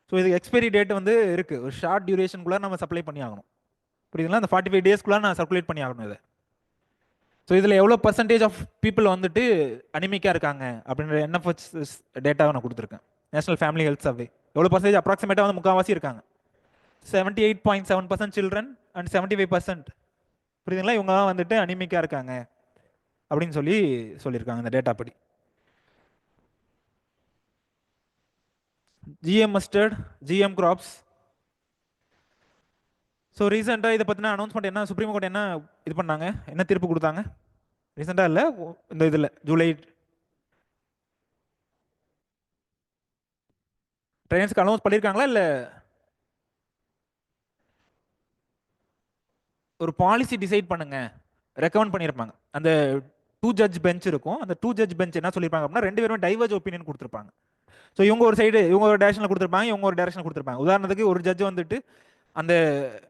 ஸோ இது எக்ஸ்பைரி டேட் வந்து இருக்கு, ஒரு ஷார்ட் டியூரேஷனுக்குள்ள நம்ம சப்ளை பண்ணி ஆகணும். புரியுதுங்களா? அந்த 45 டேஸ்க்குள்ள நான் சர்க்குலேட் பண்ணி ஆகணும் இதை. ஸோ இதில் எவ்வளோ பர்சன்டேஜ் ஆஃப் பீப்புள் வந்துட்டு அனிமிக்காக இருக்காங்க அப்படின்ற NFH டேட்டாவை நான் கொடுத்துருக்கேன். National family health survey. எவ்வளோ பர்சன்டேஜ்? அப்ராக்சிமேட்டாக வந்து 3/4 இருக்காங்க. 78.7% சில்ட்ரன் அண்ட் 75% புரியுதுங்களா? இவங்க தான் வந்துட்டு அனிமிக்கா இருக்காங்க அப்படின்னு சொல்லி சொல்லியிருக்காங்க இந்த டேட்டா படி. GM mustard, GM crops. So ரீசெண்டாக இதை பற்றின அனௌன்ஸ்மெண்ட் என்ன, சுப்ரீம் கோர்ட் என்ன இது பண்ணாங்க, என்ன தீர்ப்பு கொடுத்தாங்க? ரீசெண்டாக இல்லை, இந்த இதில் ஜூலை ட்ரெயின்ஸ்க்கு அனௌன்ஸ் பண்ணியிருக்காங்களா இல்லை ஒரு பாலிசி டிசைட் பண்ணுங்க ரெக்கமெண்ட் பண்ணியிருப்பாங்க. அந்த டூ ஜட்ஜ் பெஞ்ச் இருக்கும். அந்த டூ ஜட்ஜ் பெஞ்ச் என்ன சொல்லியிருப்பாங்க அப்படின்னா, ரெண்டு பேரும் டைவர்ஜ் ஒப்பீனியன் கொடுத்துருப்பாங்க. ஸோ இவங்க ஒரு சைடு, இவங்க ஒரு டேரக்ஷனில் கொடுத்துருப்பாங்க, இவங்க ஒரு டேரக்ஷனில் கொடுத்துருப்பாங்க. உதாரணத்துக்கு ஒரு ஜட்ஜ் வந்துட்டு அந்த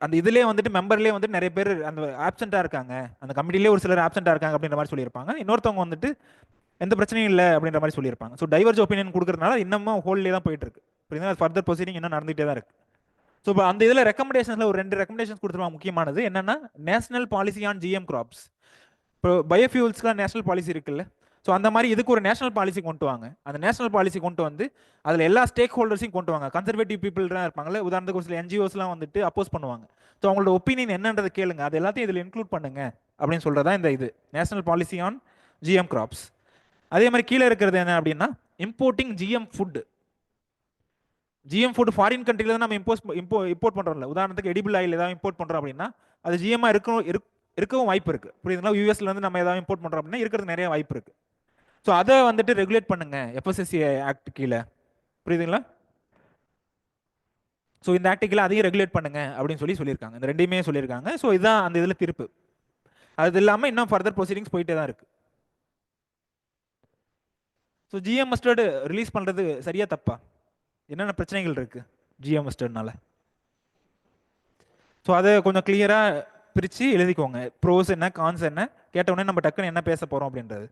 அந்த இதுலேயே வந்துட்டு மெம்பர்லேயே வந்துட்டு நிறைய பேர் அந்த ஆப்சென்ட்டாக இருக்காங்க, அந்த கமிட்டிலே ஒரு சிலர் ஆப்சென்ட்டாக இருக்காங்க அப்படின்ற மாதிரி சொல்லியிருப்பாங்க. இன்னொருத்தவங்க வந்துட்டு எந்த பிரச்சனையும் இல்லை அப்படின்ற மாதிரி சொல்லியிருப்பாங்க. ஸோ டைவர்ஜ் ஒப்பீனியன் கொடுக்கறதுனால இன்னமும் ஹோல்லே தான் போயிட்டு இருக்கு. புரியுதுங்களா? ஃபர்தர் ப்ரொசீடிங் இன்னும் நடந்துகிட்டே தான் இருக்கு. ஸோ இப்போ அந்த இதில் ரெக்கமெண்டேஷன்ஸில் ஒரு ரெண்டு ரெக்கமெண்டேஷன் கொடுத்துருவாங்க. முக்கியமானது என்னன்னா, national policy on GM crops. இப்போ பயோஃபியூல்ஸ்க்குலாம் நேஷனல் பாலிசி இருக்குல்ல, ஸோ அந்த மாதிரி இதுக்கு ஒரு நேஷனல் பாலிசி கொண்டு வாங்க. அந்த நேஷனல் பாலிசி கொண்டு வந்து அதில் எல்லா ஸ்டேக் ஹோல்டர்ஸையும் கொண்டு வாங்க. கன்சர்வேட்டிவ் பீப்புள்லாம் இருப்பாங்கல்ல, உதாரணத்துக்கு ஒரு சில என்ஜிஓஸ்லாம் வந்துட்டு அப்போஸ் பண்ணுவாங்க. ஸோ அவங்களோட ஒப்பீனியன் என்னன்றதை கேளுங்க, அது எல்லாத்தையும் இதில் இன்க்ளூட் பண்ணுங்க அப்படின்னு சொல்றதா இந்த இது national policy on GM crops. அதே மாதிரி கீழே இருக்கிறது என்ன அப்படின்னா, importing GM food. GM food foreign கண்ட்ரில தான் நம்ம இம்போர்ட் பண்றோம்ல. உதாரணத்துக்கு எடிபிள் ஆயில் ஏதாவது இம்போர்ட் பண்றோம் அப்படின்னா அது ஜிஎம்மா இருக்கவும் வாய்ப்பு இருக்கு. புரியுதுங்களா? யூஎஸ்ல இருந்து நம்ம ஏதாவது இம்போர்ட் பண்றோம் அப்படின்னா இருக்கிறது நிறைய வாய்ப்பு இருக்கு. ஸோ அதை வந்துட்டு ரெகுலேட் பண்ணுங்க எஃப்எஸ்எஸ்சி ஆக்ட் கீழே. புரியுதுங்களா? ஸோ இந்த ஆக்ட் கீழே அதையும் ரெகுலேட் பண்ணுங்க அப்படின்னு சொல்லியிருக்காங்க. இந்த ரெண்டையுமே சொல்லியிருக்காங்க. ஸோ இதுதான் அந்த இதில் தீர்ப்பு. அது இல்லாமல் இன்னும் ஃபர்தர் ப்ரொசீடிங்ஸ் போயிட்டே தான் இருக்கு. ஸோ ஜிஎம் மஸ்டர்டு ரிலீஸ் பண்றது சரியா தப்பா? என்னென்ன பிரச்சனைகள் இருக்கு ஜிஎம் மஸ்டர்ட்னால? ஸோ அதை கொஞ்சம் கிளியராக பிரித்து எழுதிக்கோங்க. ப்ரோஸ் என்ன, கான்ஸ் என்ன, கேட்டவுடனே நம்ம டக்குன்னு என்ன பேச போகிறோம் அப்படின்றது.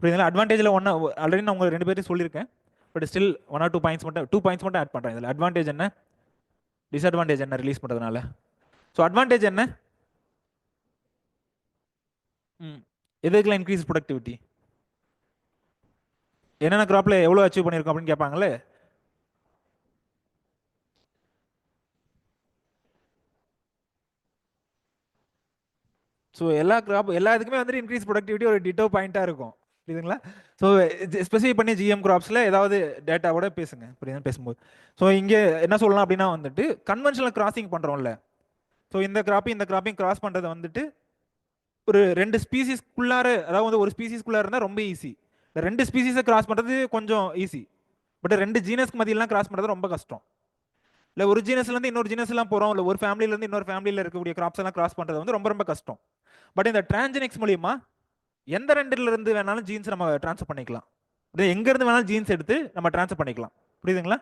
புரியுதுங்களா? அட்வான்டேஜில் ஒன்று ஆல்ரெடி நான் உங்களுக்கு ரெண்டு பேரும் சொல்லியிருக்கேன். பட் ஸ்டில் 1 or 2 பாயிண்ட்ஸ் மட்டும், 2 பாயிண்ட்ஸ் மட்டும் ஆட் பண்ணுறேன். இதில் அட்வான்டேஜ் என்ன, டிஸ்அட்வான்டேஜ் என்ன ரிலீஸ் பண்ணுறதுனால. ஸோ அட்வான்டேஜ் என்ன, எதுக்கெல்லாம் இன்க்ரீஸ் ப்ரொடக்டிவிட்டி, என்னென்ன கிராப்பில் எவ்வளோ அச்சீவ் பண்ணியிருக்கோம் அப்படின்னு கேட்பாங்களே. ஸோ எல்லா இதுக்குமே வந்துட்டு இன்க்ரீஸ் ப்ரொடக்டிவிட்டி ஒரு டிட்டோ பாயிண்ட்டாக இருக்கும். புரியுதுங்களா? ஸோ ஸ்பெசிஃபை பண்ணி ஜிஎம் கிராப்ஸில் ஏதாவது டேட்டாவோட பேசுங்க. புரியுது பேசும்போது. ஸோ இங்கே என்ன சொல்லலாம் அப்படின்னா வந்துட்டு கன்வென்ஷனல் கிராசிங் பண்ணுறோம்ல. ஸோ இந்த கிராப்பையும் கிராஸ் பண்ணுறது வந்துட்டு ஒரு ரெண்டு ஸ்பீசிஸ்க்குள்ளார, அதாவது ஒரு ஸ்பீசிஸ்க்குள்ளார இருந்தால் ரொம்ப ஈஸி. ரெண்டு ஸ்பீசிஸை கிராஸ் பண்ணுறது கொஞ்சம் ஈஸி. பட் ரெண்டு ஜீனஸ்க்கு மதியெல்லாம் கிராஸ் பண்ணுறது ரொம்ப கஷ்டம். இல்லை ஒரு ஜீனஸ்லேருந்து இன்னொரு ஜீனஸ்லாம் போகிறோம், இல்லை ஒரு ஃபேமிலியிலேருந்து இன்னொரு ஃபேமிலியில் இருக்கக்கூடிய கிராப்ஸ் எல்லாம் கிராஸ் பண்ணுறது வந்து ரொம்ப ரொம்ப கஷ்டம். பட் இந்த டிரான்ஜெனிக்ஸ் மூலியமா எந்த ரெண்டுல இருந்து வேணாலும் ஜீன்ஸ் நம்ம ட்ரான்ஸ்ஃபர் பண்ணிக்கலாம். எங்க இருந்து வேணாலும் ஜீன்ஸ் எடுத்து நம்ம ட்ரான்ஸ்ஃபர் பண்ணிக்கலாம். புரியுதுங்களா?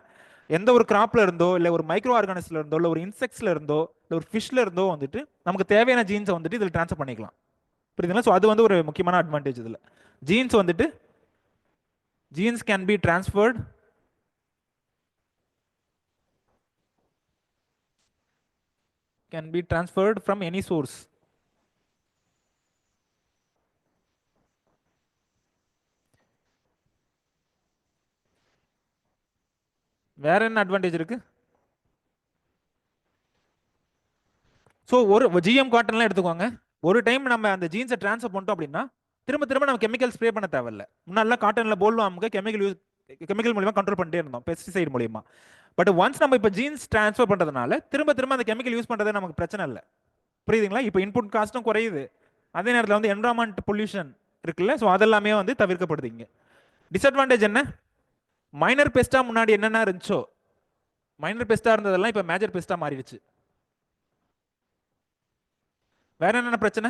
எந்த ஒரு கிராப்ல இருந்தோ, இல்லை ஒரு மைக்ரோ ஆர்கானிஸ்ல இருந்தோ, இல்லை ஒரு இன்செக்ட்ஸ்ல இருந்தோ, இல்லை ஒரு ஃபிஷ்ல இருந்தோ வந்துட்டு நமக்கு தேவையான ஜீன்ஸை வந்துட்டு இதில் ட்ரான்ஸ்ஃபர் பண்ணிக்கலாம். புரியுதுங்களா? ஸோ அது வந்து ஒரு முக்கியமான அட்வான்டேஜ் இதில். ஜீன்ஸ் வந்துட்டு jeans can be transferred from any source. வேற என்ன அட்வான்டேஜ் இருக்கு? ஸோ ஒரு ஜிஎம் காட்டன்லாம் எடுத்துக்கோங்க. ஒரு டைம் நம்ம அந்த ஜீன்ஸை ட்ரான்ஸ்ஃபர் பண்ணிட்டோம் அப்படின்னா திரும்ப திரும்ப நம்ம கெமிக்கல் ஸ்ப்ரே பண்ண தேவையில்ல. முன்னாடிலாம் காட்டனில் போல்வாமுக்கு கெமிக்கல் மூலியமா கண்ட்ரோல் பண்ணிட்டே இருந்தோம், பெஸ்டிசைட் மூலியமா. பட் ஒன்ஸ் நம்ம இப்போ ஜீன்ஸ் ட்ரான்ஸ்ஃபர் பண்ணுறதுனால திரும்ப திரும்ப அந்த கெமிக்கல் யூஸ் பண்ணுறது நமக்கு பிரச்சனை இல்லை. புரியுதுங்களா? இப்போ இன்புட் காஸ்ட்டும் குறையுது, அதே நேரத்தில் வந்து என்வரான்மெண்ட் பொல்யூஷன் இருக்குல்ல, ஸோ அதெல்லாமே வந்து தவிர்க்கப்படுது. இங்கே டிஸ்அட்வான்டேஜ் என்ன, மைனர் பெஸ்ட்டாக முன்னாடி என்னென்ன இருந்துச்சோ, மைனர் பெஸ்ட்டாக இருந்ததெல்லாம் இப்போ மேஜர் பெஸ்ட்டாக மாறிடுச்சு. வேற என்னென்ன பிரச்சனை,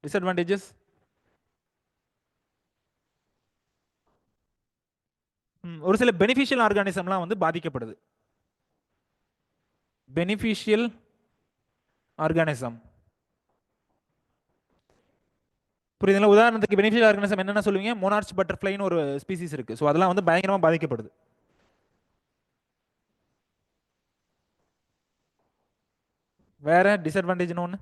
டிஸ்அட்வான்டேஜஸ்? ஒரு சில பெனிஃபிஷியல் ஆர்கானிசம்லாம் வந்து பாதிக்கப்படுது. பெனிஃபிஷியல் ஆர்கானிசம் புரியுதுங்களா? உதாரணத்துக்கு பெனிஃபிஷியல் ஆர்கானிசம் என்னென்ன சொல்லுவீங்க? மோனார்ச் பட்டர்ஃப்ளைன்னு ஒரு ஸ்பீசிஸ் இருக்கு. ஸோ அதெல்லாம் வந்து பயங்கரமாக பாதிக்கப்படுது. வேற டிஸ்அட்வான்டேஜ்னு ஒன்று.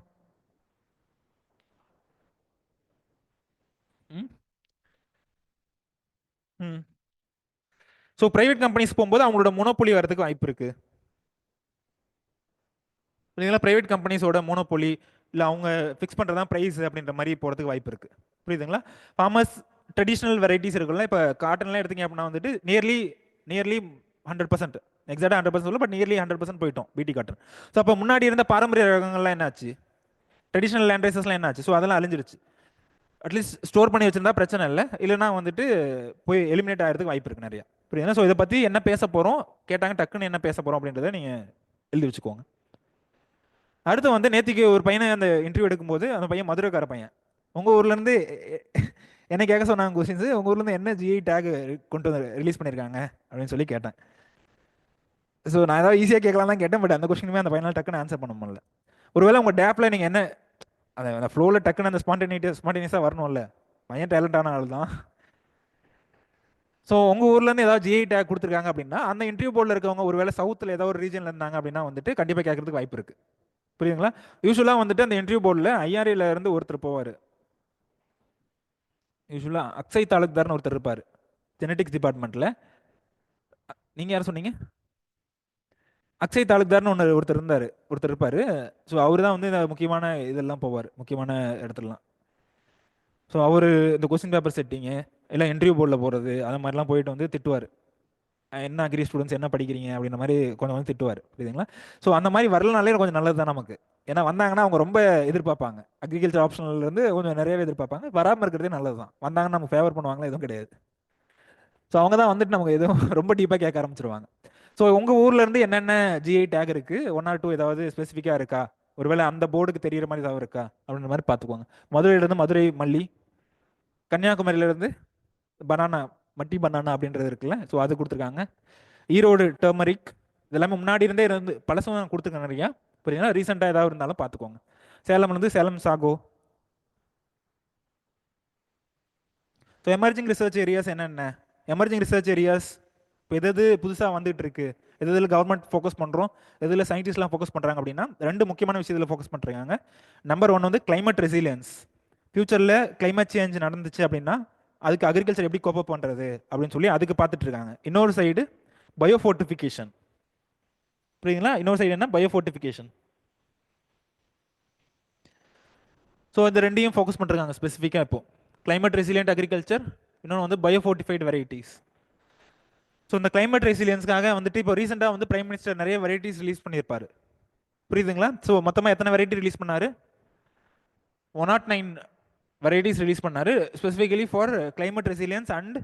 ஸோ பிரைவேட் கம்பெனிஸ் போகும்போது அவங்களோட மோனோபொலி வரதுக்கு வாய்ப்பு இருக்கு. புரியுதுங்களா? பிரைவேட் கம்பெனிஸோட மோனோபொலி, இல்லை அவங்க ஃபிக்ஸ் பண்ணுறது தான் ப்ரைஸ் அப்படின்ற மாதிரி போகிறதுக்கு வாய்ப்பு இருக்குது. புரியுதுங்களா? ஃபார்மர்ஸ் ட்ரெடிஷ்னல் வெரைட்டிஸ் இருக்குல்ல, இப்போ காட்டன்லாம் எடுத்தீங்க அப்படின்னா வந்துட்டு நியர்லி 100%, எக்ஸாக்டாக 100% சொல்ல, பட் நியர்லி 100% போயிட்டோம் பிடி காட்டன். ஸோ அப்போ முன்னாடி இருந்த பாரம்பரிய ரகங்கள்லாம் என்ன ஆச்சு? ட்ரெடிஷ்னல் லேண்ட் ரைசஸ்லாம் என்ன ஆச்சு? ஸோ அதெல்லாம் அழிஞ்சிருச்சு. அட்லீஸ்ட் ஸ்டோர் பண்ணி வச்சிருந்தா பிரச்சனை இல்லை, இல்லைனா வந்துட்டு போய் எலிமினேட் ஆகிறதுக்கு வாய்ப்பு இருக்குது நிறையா. புரியுதுங்களா? ஸோ இதை பற்றி என்ன பேச போகிறோம் கேட்டாங்க, டக்குன்னு என்ன பேச போகிறோம் அப்படின்றத நீங்கள் எழுதி வச்சுக்கோங்க. அடுத்து வந்து நேற்றுக்கு ஒரு பையனை அந்த இன்டர்வியூ எடுக்கும்போது, அந்த பையன் மதுரைக்கார பையன். உங்கள் ஊர்லேருந்து என்ன கேட்க சொன்னாங்க கொஸ்டின்ஸு, உங்கள் ஊர்லேருந்து என்ன ஜிஐ டேக் கொண்டு வந்து ரிலீஸ் பண்ணியிருக்காங்க அப்படின்னு சொல்லி கேட்டேன். ஸோ நான் ஏதாவது ஈஸியாக கேட்கலாம் தான் கேட்டேன், பட் அந்த கொஸ்டினுமே அந்த பையனால் டக்குன்னு ஆன்சர் பண்ண முடியல. ஒருவேளை உங்கள் டேப்பில் நீங்கள் என்ன அந்த ஃப்ளோவில் டக்குன்னு அந்த ஸ்பான்டேனியஸாக வரணும்ல, பையன் டேலண்டான ஆள் தான். ஸோ உங்கள் ஊர்லேருந்து ஏதாவது ஜிஐ டேக் கொடுத்துருக்காங்க அப்படின்னா, அந்த இன்டர்வியூ போர்டில் இருக்கவங்க ஒருவேளை சவுத்தில் ஏதாவது ஒரு ரீஜனில் இருந்தாங்க அப்படின்னா வந்துட்டு கண்டிப்பாக கேட்கறதுக்கு வாய்ப்பு இருக்குது. புரியுதுங்களா? யூஸ்வலாக வந்துட்டு அந்த இன்டர்வியூ போர்டில் ஐஆர்ஏல இருந்து ஒருத்தர் போவார். யூஸ்வலாக அக்ஷய் தாலுக்தார்னு ஒருத்தர் இருப்பார் ஜெனடிக்ஸ் டிபார்ட்மெண்ட்டில். நீங்கள் யார் சொன்னீங்க? அக்ஷய் தாலுக்தார்னு ஒருத்தர் இருப்பார். ஸோ அவர் தான் வந்து இந்த முக்கியமான இதெல்லாம் போவார், முக்கியமான இடத்துலலாம். ஸோ அவர் இந்த கொஸ்டின் பேப்பர் செட்டிங்கு இல்லை இன்டர்வியூ போர்டில் போகிறது அது மாதிரிலாம் போயிட்டு வந்து திட்டுவார். என்ன அக்ரி ஸ்டூடெண்ட்ஸ் என்ன படிக்கிறீங்க அப்படின்ற மாதிரி கொஞ்சம் வந்து திட்டுவார். புரியுதுங்களா? ஸோ அந்த மாதிரி வரலனாலே கொஞ்சம் நல்லது தான் நமக்கு. ஏன்னா வந்தாங்கன்னா அவங்க ரொம்ப எதிர்பார்ப்பாங்க, அக்ரிகல்ச்சர் ஆப்ஷனல்லேருந்து கொஞ்சம் நிறையவே எதிர்பார்ப்பாங்க. வராமல் இருக்கிறதே நல்லது தான். வந்தாங்கன்னா நம்ம ஃபேவர் பண்ணுவாங்களா? எதுவும் கிடையாது. ஸோ அவங்க தான் வந்துட்டு நமக்கு எதுவும் ரொம்ப டீப்பாக கேட்க ஆரம்பிச்சிருவாங்க. ஸோ உங்கள் ஊர்லேருந்து என்னென்ன ஜிஐ டேக் இருக்குது, 1 or 2 ஏதாவது ஸ்பெசிஃபிக்காக இருக்கா, ஒருவேளை அந்த போர்டுக்கு தெரிகிற மாதிரி ஏதாவது இருக்கா அப்படின்ற மாதிரி பார்த்துக்குவாங்க. மதுரையிலேருந்து மதுரை மல்லி, கன்னியாகுமரியிலேருந்து பனானா, மட்டி பனானா அப்படின்றது இருக்குல்ல, ஸோ அது கொடுத்துருக்காங்க. ஈரோடு டர்மரிக், இதெல்லாமே முன்னாடி இருந்தே இருந்து பழசும் கொடுத்துருக்காங்க நிறையா. புரியுதுங்களா? ரீசெண்டாக ஏதாவது இருந்தாலும் பார்த்துக்கோங்க. சேலம்லேருந்து Salem sago. So emerging research areas என்னென்ன? எமர்ஜிங் ரிசர்ச் ஏரியாஸ் இப்போ எது புதுசாக வந்துட்டு இருக்கு, எதில் கவர்மெண்ட் ஃபோக்கஸ் பண்ணுறோம், எதில் சயின்டிஸ்ட்லாம் ஃபோக்கஸ் பண்ணுறாங்க அப்படின்னா 2 முக்கியமான விஷயத்தில் ஃபோக்கஸ் பண்ணுறாங்க. நம்பர் 1 வந்து கிளைமேட் ரெசிலியன்ஸ். ஃபியூச்சரில் கிளைமேட் சேஞ்ச் நடந்துச்சு அப்படின்னா அதுக்கு அக்ரிகல்ச்சர் எப்படி கோப்பப் பண்ணுறது அப்படின்னு சொல்லி அதுக்கு பார்த்துட்டு இருக்காங்க. இன்னொரு சைடு பயோஃபோர்டிஃபிகேஷன். புரியுதுங்களா? இன்னொரு சைடு என்ன? பயோஃபோர்டிஃபிகேஷன். ஸோ இந்த ரெண்டையும் ஃபோக்கஸ் பண்ணுறாங்க ஸ்பெசிஃபிக்காக. இப்போ கிளைமேட் ரெசிலியன்ட் அக்ரிகல்ச்சர், இன்னொன்று வந்து பயோஃபோர்டிஃபைட் வெரைட்டிஸ். ஸோ இந்த கிளைமேட் ரெசிலியன்ஸ்க்காக வந்துட்டு இப்போ ரீசெண்டாக வந்து பிரைம் மினிஸ்டர் நிறைய வெரைட்டிஸ் ரிலீஸ் பண்ணியிருப்பாரு. புரியுதுங்களா? ஸோ மொத்தமாக எத்தனை வெரைட்டி ரிலீஸ் பண்ணாரு? 109 வெரைட்டிஸ் ரிலீஸ் பண்ணாரு, specifically for climate resilience and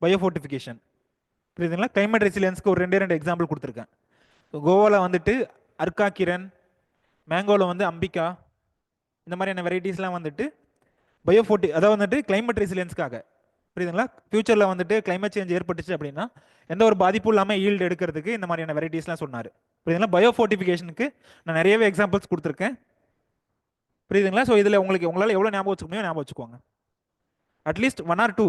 biofortification. புரியுதுங்களா? கிளைமேட் ரெசிலியன்ஸ்க்கு ஒரு 2 எக்ஸாம்பிள் கொடுத்துருக்கேன். கோவாவில் வந்துட்டு அர்க்கா கிரண், மேங்கோவில் வந்து அம்பிகா, இந்த மாதிரியான வெரைட்டிஸ்லாம் வந்துட்டு அதாவது வந்துட்டு கிளைமேட் ரெசிலியன்ஸ்க்காக. புரியுதுங்களா? ஃபியூச்சரில் வந்துட்டு கிளைமேட் சேஞ்ச் ஏற்பட்டுச்சு அப்படின்னா எந்த ஒரு பாதிப்பும் இல்லாமல் ஈல்டு எடுக்கிறதுக்கு இந்த மாதிரியான வெரைட்டிஸ்லாம் சொன்னார். புரியுதுங்களா? பயோஃபோர்டிஃபிகேஷனுக்கு நான் நிறையவே எக்ஸாம்பிள்ஸ் கொடுத்துருக்கேன். புரியுதுங்களா? ஸோ இதில் உங்களால் எவ்வளோ ஞாபகம் வச்சுக்க முடியும் ஞாபகம் வச்சுக்கோங்க. அட்லீஸ்ட் 1 or 2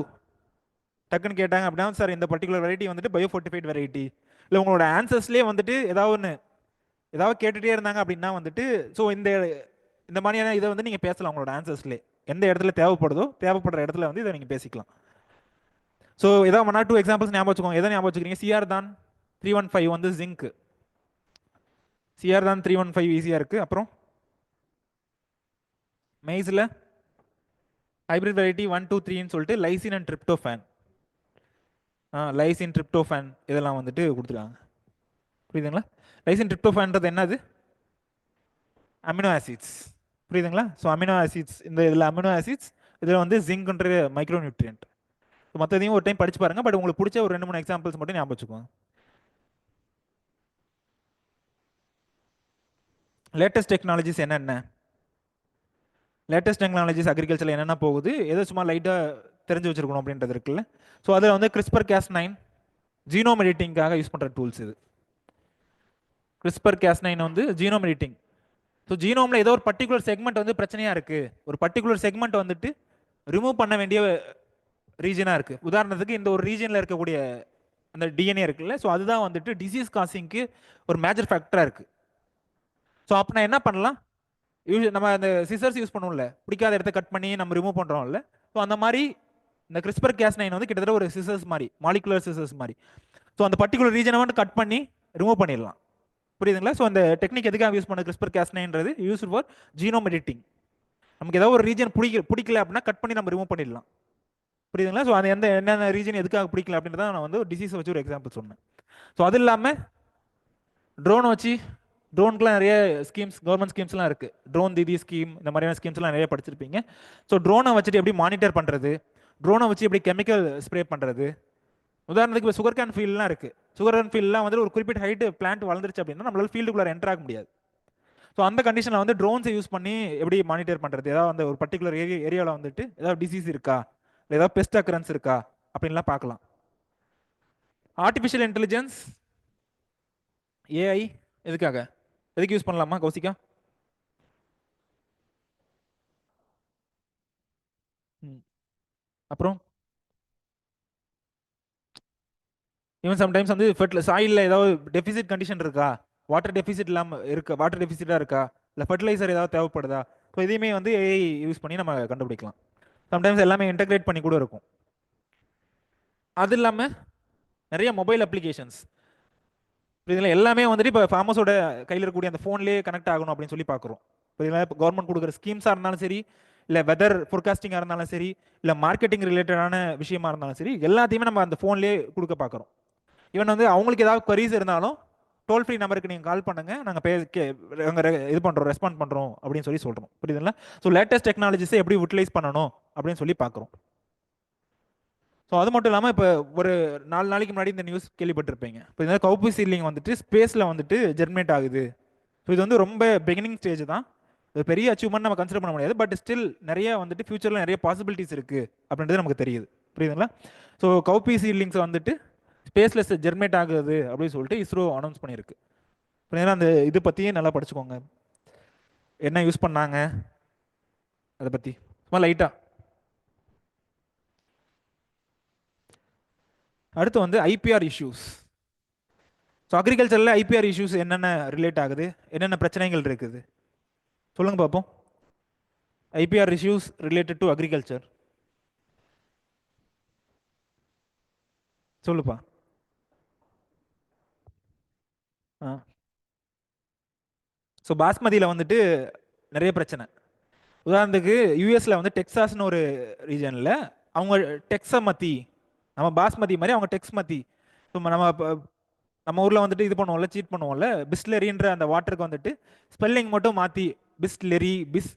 டக்குன்னு கேட்டாங்க அப்படின்னா, சார் இந்த பர்டிகுலர் வெரைட்டி வந்துட்டு பயோஃபோர்டிஃபைட் வெரைட்டி, இல்லை உங்களோட ஆன்சர்ஸ்லேயே வந்துட்டு ஏதாவது கேட்டுகிட்டே இருந்தாங்க அப்படின்னா வந்துட்டு ஸோ இந்த மாதிரியான இதை வந்து நீங்கள் பேசலாம் உங்களோட ஆன்சர்ஸ்லேயே. எந்த இடத்துல தேவைப்படுற இடத்துல வந்து இதை நீங்கள் பேசிக்கலாம். ஸோ ஏதாவது 1 or 2 எக்ஸாம்பிள்ஸ் ஞாபகம் வச்சுக்கோங்க. எதை ஞாபகம் வச்சுக்கிறீங்க? சிஆர் தான் 315 வந்து ஜிங்க். சிஆர் தான் 315 ஈஸியாக இருக்குது. அப்புறம் மெய்ஸில் ஹைப்ரிட் வெரைட்டி 1, 2, 3ன்னு சொல்லிட்டு lysine and tryptophan. Lysine tryptophan இதெல்லாம் வந்துட்டு கொடுத்துருக்காங்க. புரியுதுங்களா? லைசின் ட்ரிப்டோஃபேன்றது என்னது? Amino acids. புரியுதுங்களா? ஸோ அமினோ ஆசிட்ஸ், இதில் அமினோ ஆசிட்ஸ், இதில் வந்து ஜிங்க்ன்ற மைக்ரோ நியூட்ரியன்ட். மற்றதையும் ஒரு டைம் படிச்சு பாருங்க, பட் உங்களுக்கு பிடிச்ச ஒரு 2, 3 எக்ஸாம்பிள்ஸ் மட்டும் ஞாபகம் வச்சுக்கோங்க. லேட்டஸ்ட் டெக்னாலஜிஸ் என்னென்ன? லேட்டஸ்ட் டெக்னாலஜிஸ் அக்ரிகல்ச்சரில் என்னென்ன போகுது, எதை சும்மா லைட்டாக தெரிஞ்சு வச்சிருக்கணும் அப்படின்றது இருக்குல்ல. ஸோ அதில் வந்து CRISPR-Cas9 ஜீனோம் எடிட்டிங்காக யூஸ் பண்ணுற டூல்ஸ். இது CRISPR-Cas9 வந்து ஜீனோம் எடிட்டிங். ஸோ ஜீனோமில் ஏதோ ஒரு பர்டிகுலர் செக்மெண்ட் வந்து பிரச்சனையாக இருக்குது, ஒரு பர்டிகுலர் செக்மெண்ட் வந்துட்டு ரிமூவ் பண்ண வேண்டிய ரீஜனாக இருக்குது. உதாரணத்துக்கு இந்த ஒரு ரீஜனில் இருக்கக்கூடிய அந்த டிஎன்ஏ இருக்குல்ல, ஸோ அதுதான் வந்துட்டு டிசீஸ் காசிங்க்கு ஒரு மேஜர் ஃபேக்டராக இருக்குது. ஸோ அப்போ நான் என்ன பண்ணலாம்? நம்ம அந்த சிசர்ஸ் யூஸ் பண்ணுவோம்ல, பிடிக்காத இடத்த கட் பண்ணி நம்ம ரிமூவ் பண்ணுறோம்ல. ஸோ அந்த மாதிரி இந்த CRISPR-Cas9 வந்து கிட்டத்தட்ட ஒரு சிசர்ஸ் மாதிரி, மாலிகுலர் சிசர்ஸ் மாதிரி. ஸோ அந்த பர்டிகுலர் ரீஜனை வந்து கட் பண்ணி ரிமூவ் பண்ணிடலாம். புரியுதுங்களா? ஸோ அந்த டெக்னிக் எதுக்காக யூஸ் பண்ண கிறிஸ்பர் கேஸ்9ன்றது யூஸ் ஃபார் ஜீனோம் எடிட்டிங். நமக்கு ஏதாவது ஒரு ரீஜன் பிடிக்கல அப்படின்னா கட் பண்ணி நம்ம ரிமூவ் பண்ணிடலாம். புரியுதுங்களா? ஸோ அது என்னென்ன ரீஜன் எதுக்காக பிடிக்கல அப்படின்றத நான் வந்து டிசீஸ் வச்சு ஒரு எக்ஸாம்பிள் சொன்னேன். ஸோ அது இல்லாமல் ட்ரோனை வச்சு ட்ரோனுக்குலாம் நிறைய ஸ்கீம்ஸ், கவர்மெண்ட் ஸ்கீம்ஸ்லாம் இருக்குது. ட்ரோன் தீதி ஸ்கீம், இந்த மாதிரியான ஸ்கீம்ஸ்லாம் நிறைய படிச்சிருப்பீங்க. ஸோ ட்ரோனை வச்சுட்டு எப்படி மானிட்டர் பண்ணுறது, ட்ரோனை வச்சு எப்படி கெமிக்கல் ஸ்ப்ரே பண்ணுறது. உதாரணத்துக்கு இப்போ சுகர் கேன் ஃபீல்ட்லாம் இருக்குது. சுகர் கேன் ஃபீல்ட்லாம் வந்து ஒரு குறிப்பிட்ட ஹைட்டு பிளான்ட் வளர்ந்துருச்சு அப்படின்னா நம்மளால ஃபீல்டுக்குள்ளே என்டர் ஆக முடியாது. ஸோ அந்த கண்டிஷனில் வந்து ட்ரோன்ஸை யூஸ் பண்ணி எப்படி மானிட்டர் பண்ணுறது, ஏதாவது அந்த ஒரு பர்டிகுலர் ஏரியாவில் வந்துட்டு ஏதாவது டிசீஸ் இருக்கா, இல்லை ஏதாவது பெஸ்ட் அக்கரன்ஸ் இருக்கா அப்படின்லாம் பார்க்கலாம். ஆர்டிஃபிஷியல் இன்டெலிஜென்ஸ், ஏஐ எதுக்காக, எதுக்கு யூஸ் பண்ணலாமா கௌசிகா? அப்புறம் ஈவன் சம்டைம்ஸ் வந்து சாயிலில் ஏதாவது டெபிசிட் கண்டிஷன் இருக்கா, வாட்டர் டெபிசிட் இல்லாமல் இருக்கா, வாட்டர் டெபிசிட்டாக இருக்கா, இல்லை ஃபர்டிலைசர் ஏதாவது தேவைப்படுதா. ஸோ இதையுமே வந்து ஏஐ யூஸ் பண்ணி நம்ம கண்டுபிடிக்கலாம். சம்டைம்ஸ் எல்லாமே இன்டெகிரேட் பண்ணி கூட இருக்கும். அது இல்லாமல் நிறைய மொபைல் அப்ளிகேஷன்ஸ், இதில் எல்லாமே வந்துட்டு இப்போ ஃபார்மஸோட கையில் இருக்கக்கூடிய அந்த ஃபோன்லேயே கனெக்ட் ஆகணும் அப்படின்னு சொல்லி பார்க்குறோம். இப்போ இதெல்லாம் இப்போ கவர்மெண்ட் கொடுக்குற ஸ்கீம்ஸாக இருந்தாலும் சரி, இல்லை வெதர் ஃபோர்காஸ்டிங்காக இருந்தாலும் சரி, இல்லை மார்க்கெட்டிங் ரிலேட்டடான விஷயமா இருந்தாலும் சரி, எல்லாத்தையுமே நம்ம அந்த ஃபோன்லேயே கொடுக்க பார்க்குறோம். ஈவன் வந்து அவங்களுக்கு ஏதாவது queries இருந்தாலும் டோல் ஃப்ரீ நம்பருக்கு நீங்கள் கால் பண்ணுங்க, நாங்கள் இது பண்ணுறோம், ரெஸ்பாண்ட் பண்ணுறோம் அப்படின்னு சொல்லி சொல்கிறோம். புரியுதுங்களா? ஸோ லேட்டஸ்ட் டெக்னாலஜிஸை எப்படி யூட்டிலைஸ் பண்ணணும் அப்படின்னு சொல்லி பார்க்குறோம். ஸோ அது மட்டும் இல்லாமல் இப்போ ஒரு 4 நாளைக்கு முன்னாடி இந்த நியூஸ் கேள்விப்பட்டிருப்பீங்க. இப்போ இந்த கவுப்பி சீட்லிங் வந்துட்டு ஸ்பேஸில் வந்துட்டு ஜெர்மினேட் ஆகுது. ஸோ இது வந்து ரொம்ப பிகினிங் ஸ்டேஜ் தான். இது பெரிய அச்சீவ்மெண்ட் நம்ம கன்சிடர் பண்ண முடியாது. பட் ஸ்டில் நிறைய வந்துட்டு ஃபியூச்சரில் நிறைய பாசிபிலிட்டிஸ் இருக்குது அப்படின்றது நமக்கு தெரியுது. புரியுதுங்களா? ஸோ கவுப்பி சீட்லிங்ஸ் வந்துட்டு ஸ்பேஸில் ஜெர்மினேட் ஆகுது அப்படின்னு சொல்லிட்டு இஸ்ரோ அனௌன்ஸ் பண்ணியிருக்கு. புரியுதுங்களா? அந்த இது பற்றியே நல்லா படிச்சுக்கோங்க, என்ன யூஸ் பண்ணாங்க அதை பற்றி சும்மா லைட்டாக. அடுத்து வந்து ஐபிஆர் இஷ்யூஸ். ஸோ அக்ரிகல்ச்சரில் ஐபிஆர் இஷ்யூஸ் என்னென்ன ரிலேட் ஆகுது, என்னென்ன பிரச்சனைகள் இருக்குது சொல்லுங்க பார்ப்போம். IPR issues related to agriculture சொல்லுப்பா. ஸோ பாஸ்மதியில் வந்துட்டு நிறைய பிரச்சனை. உதாரணத்துக்கு யூஎஸில் வந்து டெக்ஸாஸ்னு ஒரு ரீஜனில் அவங்க டெக்ஸமதி, நம்ம பாஸ்மதி மாதிரி அவங்க டெக்ஸ்மதி. ஸோ நம்ம ஊரில் வந்துட்டு இது பண்ணுவோம்ல, சீட் பண்ணுவோம்ல, பிஸ்லரின்ற அந்த வாட்டருக்கு வந்துட்டு ஸ்பெல்லிங் மட்டும் மாற்றி பிஸ்லெரி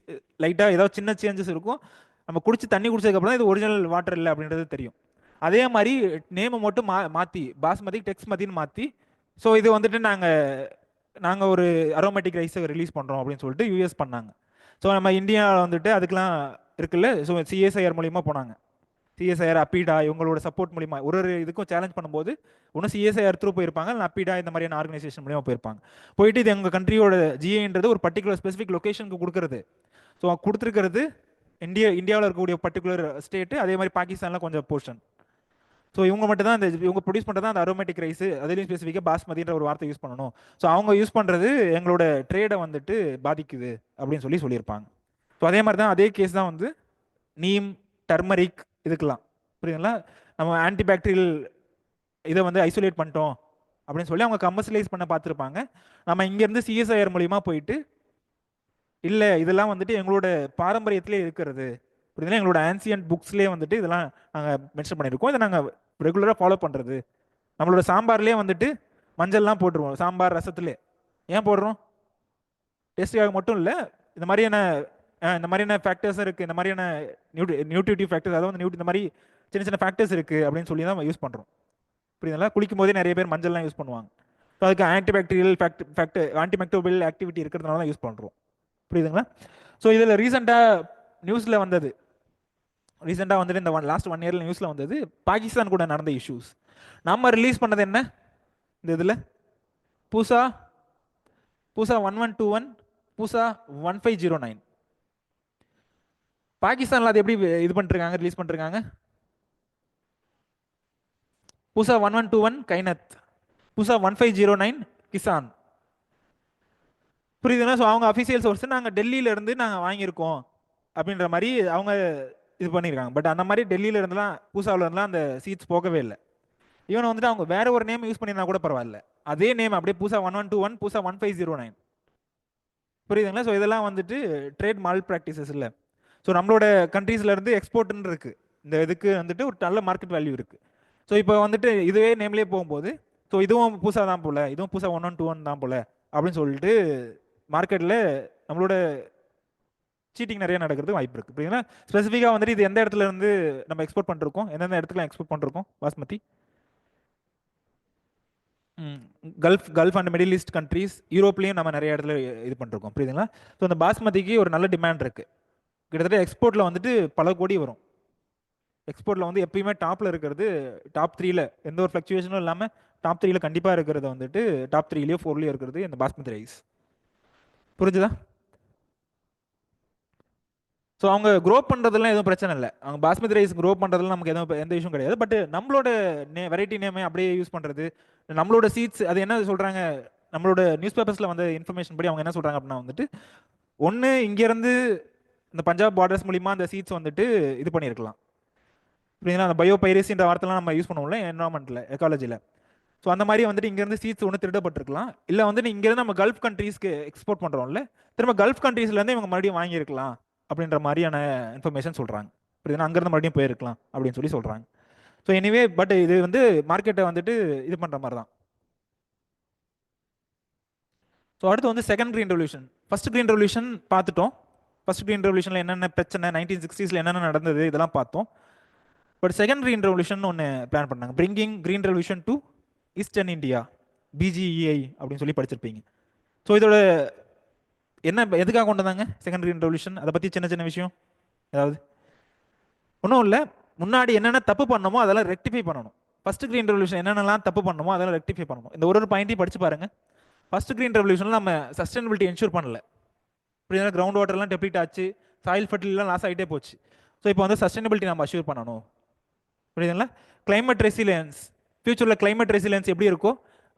லைட்டாக ஏதாவது சின்ன சேஞ்சஸ் இருக்கும். நம்ம குடிச்சு தண்ணி குடிச்சதுக்கப்புறம் தான் இது ஒரிஜினல் வாட்டர் இல்லை அப்படின்றது தெரியும். அதே மாதிரி நேமை மட்டும் மாற்றி பாஸ்மதி டெக்ஸ்மதின்னு மாற்றி, ஸோ இது வந்துட்டு நாங்கள் ஒரு அரோமேட்டிக் ரைஸை ரிலீஸ் பண்ணுறோம் அப்படின்னு சொல்லிட்டு யூஎஸ் பண்ணாங்க. ஸோ நம்ம இந்தியாவில் வந்துட்டு அதுக்கெலாம் இருக்குல்ல, ஸோ சிஎஸ்ஐஆர் மூலிமா போனாங்க. சிஎஸ்ஐஆர் அப்பீடா இவங்களோட சப்போர்ட் மூலிமா ஒரு இதுக்கும் சேலஞ்ச் பண்ணும்போது ஒன்றும் சிஎஸ்ஐஆர் த்ரூ போயிருப்பாங்க, இல்லை அப்பீடா இந்த மாதிரியான ஆர்கனைசேஷன் மூலிமா போயிருப்பாங்க. போயிட்டு இது எங்கள் கண்ட்ரியோட ஜிஏன்றது ஒரு பர்டிகுலர் ஸ்பெசிஃபிக் லொக்கேஷனுக்கு கொடுக்குறது. ஸோ கொடுத்துருக்கிறது இந்தியாவில் இருக்கக்கூடிய பர்டிகுலர் ஸ்டேட்டு, அதே மாதிரி பாகிஸ்தானில் கொஞ்சம் போர்ஷன். ஸோ இவங்க மட்டும் தான் இவங்க ப்ரொடியூஸ் பண்ணுறது தான் அந்த அரோமேட்டிக் ரைஸ், அதுலேயும் ஸ்பெசிஃபிக்காக பாஸ்மதின்ற ஒரு வார்த்தை யூஸ் பண்ணணும். ஸோ அவங்க யூஸ் பண்ணுறது எங்களோட ட்ரேடை வந்துட்டு பாதிக்குது அப்படின்னு சொல்லியிருப்பாங்க. ஸோ அதே மாதிரி தான் அதே கேஸ் தான் வந்து நீம், டர்மரிக் இதுக்கெல்லாம். புரியுதுங்களா? நம்ம ஆன்டிபாக்டீரியல் இதை வந்து ஐசோலேட் பண்ணிட்டோம் அப்படின்னு சொல்லி அவங்க கமர்ஷியலைஸ் பண்ண பார்த்துருப்பாங்க. நம்ம இங்கேருந்து சிஎஸ்ஐஆர் மூலிமா போயிட்டு இல்லை இதெல்லாம் வந்துட்டு எங்களோட பாரம்பரியத்திலே இருக்கிறது, புரியுதுங்களா, எங்களோட ஆன்சியன்ட் புக்ஸ்லேயே வந்துட்டு இதெல்லாம் நாங்கள் மென்ஷன் பண்ணியிருக்கோம், இதை நாங்கள் ரெகுலராக ஃபாலோ பண்ணுறது. நம்மளோட சாம்பார்லேயே வந்துட்டு மஞ்சள்லாம் போட்டுருவோம், சாம்பார் ரசத்துலே. ஏன் போடுறோம்? டேஸ்ட்டுக்காக மட்டும் இல்லை, இந்த மாதிரியான ஃபேக்டர்ஸ் இருக்குது, இந்த மாதிரியான நியூட்ரிட்டிவ் ஃபேக்டர்ஸ், அதாவது வந்து இந்த மாதிரி சின்ன சின்ன ஃபேக்டர்ஸ் இருக்குது அப்படின்னு சொல்லி தான் யூஸ் பண்ணுறோம். புரியுதுங்களா? குளிக்கும் போதே நிறைய பேர் மஞ்சள்லாம் யூஸ் பண்ணுவாங்க. ஸோ அதுக்கு ஆன்டிபாக்டீரியல் ஆன்டிமைக்ரோபியல் ஆக்டிவிட்டி இருக்கிறதுனால தான் யூஸ் பண்ணுறோம். புரியுதுங்களா? ஸோ இதில் ரீசெண்டாக நியூஸில் வந்தது, ரீசெண்டாக வந்துட்டு இந்த லாஸ்ட் 1 இயரில் நியூஸில் வந்தது பாகிஸ்தான் கூட நடந்த இஷ்யூஸ். நம்ம ரிலீஸ் பண்ணது என்ன இந்த இதில்? பூசா 1121, பூசா 1509. பாகிஸ்தானில் அது எப்படி இது பண்ணிருக்காங்க, ரிலீஸ் பண்ணிருக்காங்க? பூசா 1121 கைனத், பூசா 1509 கிசான். புரியுதுங்களா? ஸோ அவங்க அஃபிஷியல் சோர்ஸ் நாங்கள் டெல்லியிலேருந்து நாங்கள் வாங்கியிருக்கோம் அப்படின்ற மாதிரி அவங்க இது பண்ணியிருக்காங்க. பட் அந்த மாதிரி டெல்லியில இருந்துலாம் பூசாவில் இருந்துலாம் அந்த சீட்ஸ் போகவே இல்லை. ஈவன் வந்துட்டு அவங்க வேற ஒரு நேம் யூஸ் பண்ணியிருந்தா கூட பரவாயில்ல, அதே நேம் அப்படியே புதுசா 1121 புதுசா 1509. புரியுதுங்களா? ஸோ இதெல்லாம் வந்துட்டு ட்ரேட் மால் ப்ராக்டிசஸ் இல்லை. ஸோ நம்மளோட கண்ட்ரீஸ்ல இருந்து எக்ஸ்போர்ட்னு இருக்கு, இந்த இதுக்கு வந்துட்டு ஒரு நல்ல மார்க்கெட் வேல்யூ இருக்கு. ஸோ இப்போ வந்துட்டு இதுவே நேம்லேயே போகும்போது, ஸோ இதுவும் புதுசாக தான் போல, இதுவும் புதுசாக 1121 தான் போல அப்படின்னு சொல்லிட்டு மார்க்கெட்டில் நம்மளோட சீட்டிங் நிறைய நடக்கிறது வாய்ப்பு இருக்கு. புரியுதுங்களா? ஸ்பெசிஃபிக்காக வந்துட்டு இது எந்த இடத்துல இருந்து நம்ம எக்ஸ்போர்ட் பண்ணிருக்கோம், எந்தெந்த இடத்துல எக்ஸ்போர்ட் பண்ணிருக்கோம் basmati? Gulf gulf and middle east countries, யூரோப்லேயும் நம்ம நிறைய இடத்துல இது பண்ணிருக்கோம். புரியுதுங்களா? ஸோ இந்த பாஸ்மதிக்கு ஒரு நல்ல டிமாண்ட் இருக்கு. கிட்டத்தட்ட எக்ஸ்போர்ட்டில் வந்துட்டு பல கோடி வரும். எக்ஸ்போர்ட்டில் வந்து எப்பயுமே டாப்பில் இருக்கிறது, டாப் த்ரீல எந்த ஒரு ஃப்ளக்சுவேஷனும் இல்லாமல் டாப் த்ரீல கண்டிப்பாக இருக்கிறது வந்துட்டு டாப் த்ரீலையோ ஃபோர்லையோ இருக்கிறது இந்த பாஸ்மதி ரைஸ். புரிஞ்சுதா? ஸோ அவங்க க்ரோ பண்ணுறதுலாம் எதுவும் பிரச்சனை இல்லை, அவங்க பாஸ்மதி ரைஸ் க்ரோ பண்ணுறதுல நமக்கு எதுவும் எந்த இஷ்யூம் கிடையாது. பட் நம்மளோட வெரைட்டி நேமே அப்படியே யூஸ் பண்ணுறது, நம்மளோட சீட்ஸ் அது என்ன சொல்கிறாங்க, நம்மளோட நியூஸ் பேப்பர்ஸில் வந்த இன்ஃபர்மேஷன் படி அவங்க என்ன சொல்கிறாங்க அப்படின்னா வந்துட்டு, ஒன்று இங்கேருந்து இந்த பஞ்சாப் பார்டர்ஸ் மூலிமா அந்த சீட்ஸ் வந்துட்டு இது பண்ணியிருக்கலாம். புரியுதுங்களா? அந்த பயோ பைரசின்ற வார்த்தைலாம் நம்ம யூஸ் பண்ணுவோம்ல என்வரான்மெண்ட்டில், எக்காலஜியில். ஸோ அந்த மாதிரி வந்துட்டு இங்கேருந்து சீட்ஸ் ஒன்று திருடப்பட்டிருக்கலாம், இல்லை வந்துட்டு இங்கேருந்து நம்ம கல்ஃப் கண்ட்ரீஸ்க்கு எக்ஸ்போர்ட் பண்ணுறோம்ல, திரும்ப கல்ஃப் கண்ட்ரீஸ்லேருந்து இவங்க மறுபடியும் வாங்கியிருக்கலாம் அப்படின்ற மாதிரியான இன்ஃபர்மேஷன் சொல்கிறாங்க. புரியுதுன்னா? அங்கேருந்து மறுபடியும் போயிருக்கலாம் அப்படின்னு சொல்லி சொல்கிறாங்க. ஸோ எனிவே பட் இது வந்து மார்க்கெட்டை வந்துட்டு இது பண்ணுற மாதிரி தான். ஸோ அடுத்து வந்து second green revolution. First green revolution பார்த்துட்டோம். ஃபர்ஸ்ட் கிரீன் ரெவல்யூஷனில் என்னென்ன பிரச்சனை, 1960s என்னென்ன நடந்தது இதெல்லாம் பார்த்தோம். பட் செகண்ட் கிரீன் ரெவல்யூஷன் ஒன்று பிளான் பண்ணாங்க, bringing green revolution to eastern India, BGEI அப்படின்னு சொல்லி படிச்சிருப்பீங்க. ஸோ இதோட என்ன எதுக்காக கொண்டு வந்தாங்க செகண்ட் கிரீன் ரெவல்யூஷன், அதை பற்றி சின்ன சின்ன விஷயம் ஏதாவது? ஒன்றும் இல்லை, முன்னாடி என்னென்ன தப்பு பண்ணணுமோ அதெல்லாம் ரெக்டிஃபை பண்ணணும். ஃபர்ஸ்ட் கிரீன் ரெவல்யூஷன் என்னென்னலாம் தப்பு பண்ணணுமோ அதெல்லாம் ரெக்டிஃபை பண்ணணும். இந்த ஒரு பாயிண்ட்டையும் படிச்சு பாருங்க. ஃபர்ஸ்ட் கிரீன் ரெவல்யூஷனில் நம்ம சஸ்டைனபிலிட்டி என்ஷூர் பண்ணல. இப்படி கிரவுண்ட் வாட்டர்லாம் டெப்ளீட் ஆச்சு, சாயில் ஃபர்டிலிட்டிலாம் லாஸ் ஆகிட்டே போச்சு. ஸோ இப்போ வந்து சஸ்டைனபிலிட்டி நம்ம அஷ்யூர் பண்ணணும். புரியுதுங்களா? கிளைமேட் ரெசிலியன்ஸ், ஃபியூச்சரில் கிளைமேட் ரெசிலியன்ஸ் எப்படி இருக்கோ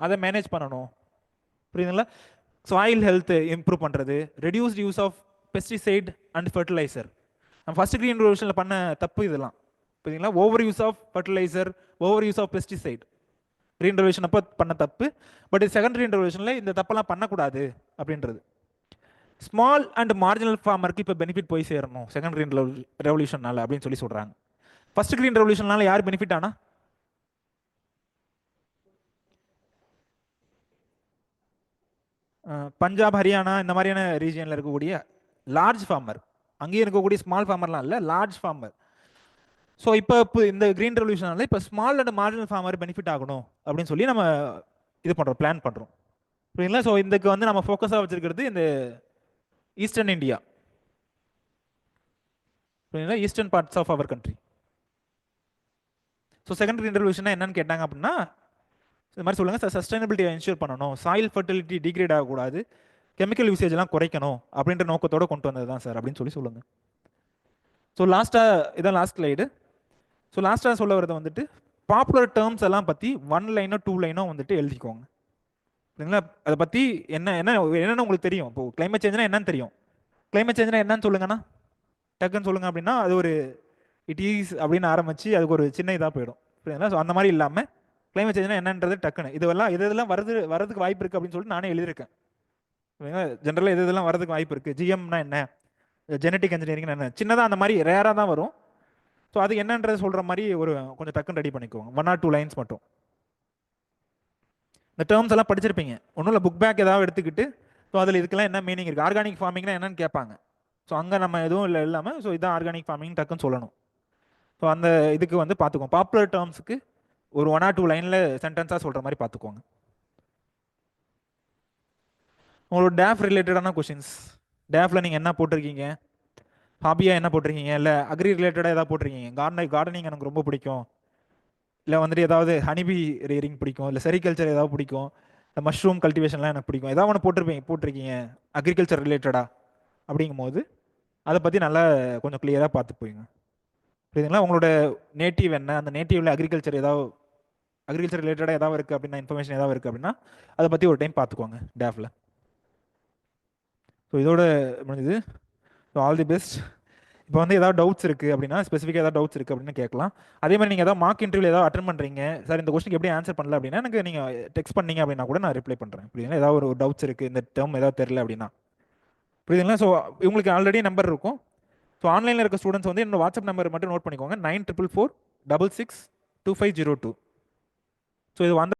அதை மேனேஜ் பண்ணணும். புரியுதுங்களா? சாயில் ஹெல்த் இம்ப்ரூவ் பண்ணுறது, reduced use of pesticide and fertiliser. நம்ம ஃபர்ஸ்ட் கிரீன் ரெவல்யூஷனில் பண்ண தப்பு இதெல்லாம். புரியுதுங்களா? Over use of fertiliser, over use of pesticide green revolution அப்போ பண்ண தப்பு. பட் செகண்ட் கிரீன் ரெவல்யூஷனில் இந்த தப்பெல்லாம் பண்ணக்கூடாது அப்படின்றது. ஸ்மால் அண்ட் மார்ஜினல் ஃபார்மருக்கு இப்போ பெனிஃபிட் போய் சேரணும் செகண்ட் கிரீன் ரெவல்யூஷனால அப்படின்னு சொல்லி சொல்கிறாங்க. ஃபர்ஸ்ட் கிரீன் ரெவல்யூஷனால யார் பெனிஃபிட் ஆனா? பஞ்சாப், ஹரியானா இந்த மாதிரியான ரீஜியனில் இருக்கக்கூடிய லார்ஜ் ஃபார்மர், அங்கேயும் இருக்கக்கூடிய ஸ்மால் ஃபார்மர்லாம் இல்லை, லார்ஜ் ஃபார்மர். ஸோ இப்போ இந்த கிரீன் ரெவல்யூஷனால இப்போ small and marginal farmer benefit ஆகணும் அப்படின்னு சொல்லி நம்ம இது பண்ணுறோம், பிளான் பண்ணுறோம். புரியுங்களா? ஸோ இதுக்கு வந்து நம்ம ஃபோக்கஸாக வச்சிருக்கிறது இந்த ஈஸ்டர்ன் இந்தியா, புரியுங்களா? Eastern parts of our country. So second green revolution என்னன்னு கேட்டாங்க அப்படின்னா, இந்த மாதிரி சொல்லுங்க, சஸ்டைனபிலிட்டியை என்ஷூர் பண்ணணும், சாயில் ஃபர்டிலிட்டி டிகிரேட் ஆகக்கூடாது, கெமிக்கல் யூசேஜ் எல்லாம் குறைக்கணும் அப்படின்ற நோக்கத்தோட கொண்டு வந்தது தான் சார் அப்படின்னு சொல்லி சொல்லுங்க. ஸோ லாஸ்ட்டாக இதான் லாஸ்ட் ஸ்லைடு. ஸோ லாஸ்ட்டாக சொல்ல வரது வந்துட்டு பாப்புலர் டேர்ம்ஸ் எல்லாம் பற்றி 1 லைனோ 2 லைனோ வந்துட்டு எழுதிக்கோங்க. சரிங்களா? அதை பற்றி என்னென்னு உங்களுக்கு தெரியும். இப்போ கிளைமேட் சேஞ்ச்னா என்னன்னு தெரியும். கிளைமேட் சேஞ்ச்னா என்னன்னு சொல்லுங்கண்ணா, டக்குன்னு சொல்லுங்க அப்படின்னா அது ஒரு இட் ஈஸ் அப்படின்னு ஆரம்பிச்சு அதுக்கு ஒரு சின்ன இதாக போயிடும். சரிங்களா? ஸோ அந்த மாதிரி இல்லாமல் கிளைமேட் சேஞ்ச்னா என்னன்றது டக்குன்னு இதெல்லாம் வரதுக்கு வாய்ப்பு இருக்குது அப்படின்னு சொல்லிட்டு நானே எழுதியிருக்கேன். ஜென்ரலாக இதெல்லாம் வரதுக்கு வாய்ப்பு இருக்குது. ஜிஎம்னா என்ன, ஜெனட்டிக் இன்ஜினியரிங் என்ன, சின்னதாக அந்த மாதிரி ரேராக தான் வரும். ஸோ அது என்னன்றது சொல்கிற மாதிரி ஒரு கொஞ்சம் டக்குன்னு ரெடி பண்ணிக்கோங்க, 1 or 2 லைன்ஸ் மட்டும். இந்த டேர்ம்ஸ் எல்லாம் படிச்சிருப்பீங்க, ஒன்றும் இல்லை, புக் பேக் ஏதாவது எடுத்துக்கிட்டு ஸோ அதில் இதுக்கெல்லாம் என்ன மீனிங் இருக்குது, ஆர்கானிக் ஃபார்மிங்னா என்னன்னு கேட்பாங்க. ஸோ அங்கே நம்ம எதுவும் இல்லை இல்லாமல் ஸோ இதான் ஆர்கானிக் ஃபார்மிங் டக்குன்னு சொல்லணும். ஸோ அந்த இதுக்கு வந்து பார்த்துக்கோங்க, பாப்புலர் டேர்ம்ஸுக்கு ஒரு 1 or 2 லைனில் சென்டென்ஸாக சொல்கிற மாதிரி பார்த்துக்கோங்க. உங்களோட டேஃப் ரிலேட்டடான கொஷின்ஸ், டேஃபில் நீங்கள் என்ன போட்டிருக்கீங்க, ஹாபியாக என்ன போட்டிருக்கீங்க, இல்லை அக்ரி ரிலேட்டடாக ஏதாவது போட்டிருக்கீங்க, கார்டனிங் எனக்கு ரொம்ப பிடிக்கும், இல்லை வந்துட்டு ஏதாவது ஹனிபி ரேரிங் பிடிக்கும், இல்லை செரிகல்ச்சர் ஏதாவது பிடிக்கும், இல்லை மஷ்ரூம் கல்டிவேஷன்லாம் எனக்கு பிடிக்கும், ஏதாவது ஒன்று போட்டிருக்கீங்க அக்ரிகல்ச்சர் ரிலேட்டடாக அப்படிங்கும்போது அதை பற்றி நல்லா கொஞ்சம் கிளியராக பார்த்து போயிங்க. புரியுதுங்களா? உங்களோட நேட்டிவ் என்ன, அந்த நேட்டிவ்ல அக்ரிகல்ச்சர் ரிலேட்டடாக ஏதாவது இருக்குது அப்படின்னா, இன்ஃபர்மேஷன் ஏதாவது இருக்குது அப்படின்னா அதை பற்றி ஒரு டைம் பார்த்துக்கோங்க டேஃபில். ஸோ இதோட முடிஞ்சது. So all the best. இப்போ வந்து ஏதாவது டவுட்ஸ் இருக்குது அப்படின்னா ஸ்பெசிஃபிக்காக ஏதாவது டவுட்ஸ் இருக்குது அப்படின்னு கேட்கலாம். அதே மாதிரி நீங்கள் ஏதாவது மார்க் இன்டர்வியூ ஏதாவது அட்டன் பண்ணுறீங்க, சார் இந்த கொஸ்டின் எப்படி ஆன்சர் பண்ணல அப்படின்னா எனக்கு நீங்கள் டெக்ஸ்ட் பண்ணீங்க அப்படின்னா கூட நான் ரிப்ளை பண்ணுறேன். புரியுதுங்களா? ஏதாவது ஒரு டவுட்ஸ் இருக்குது, இந்த டேர்ம் ஏதாவது தெரியல அப்படின்னா. புரியுதுங்களா? ஸோ உங்களுக்கு ஆல்ரெடி நம்பர் இருக்கும். ஸோ ஆன்லைனில் இருக்க ஸ்டூடெண்ட்ஸ் வந்து என்னோட வாட்ஸ்அப் நம்பர் மட்டும் நோட் பண்ணிக்கோங்க, 9444662502. ஸோ இது வந்து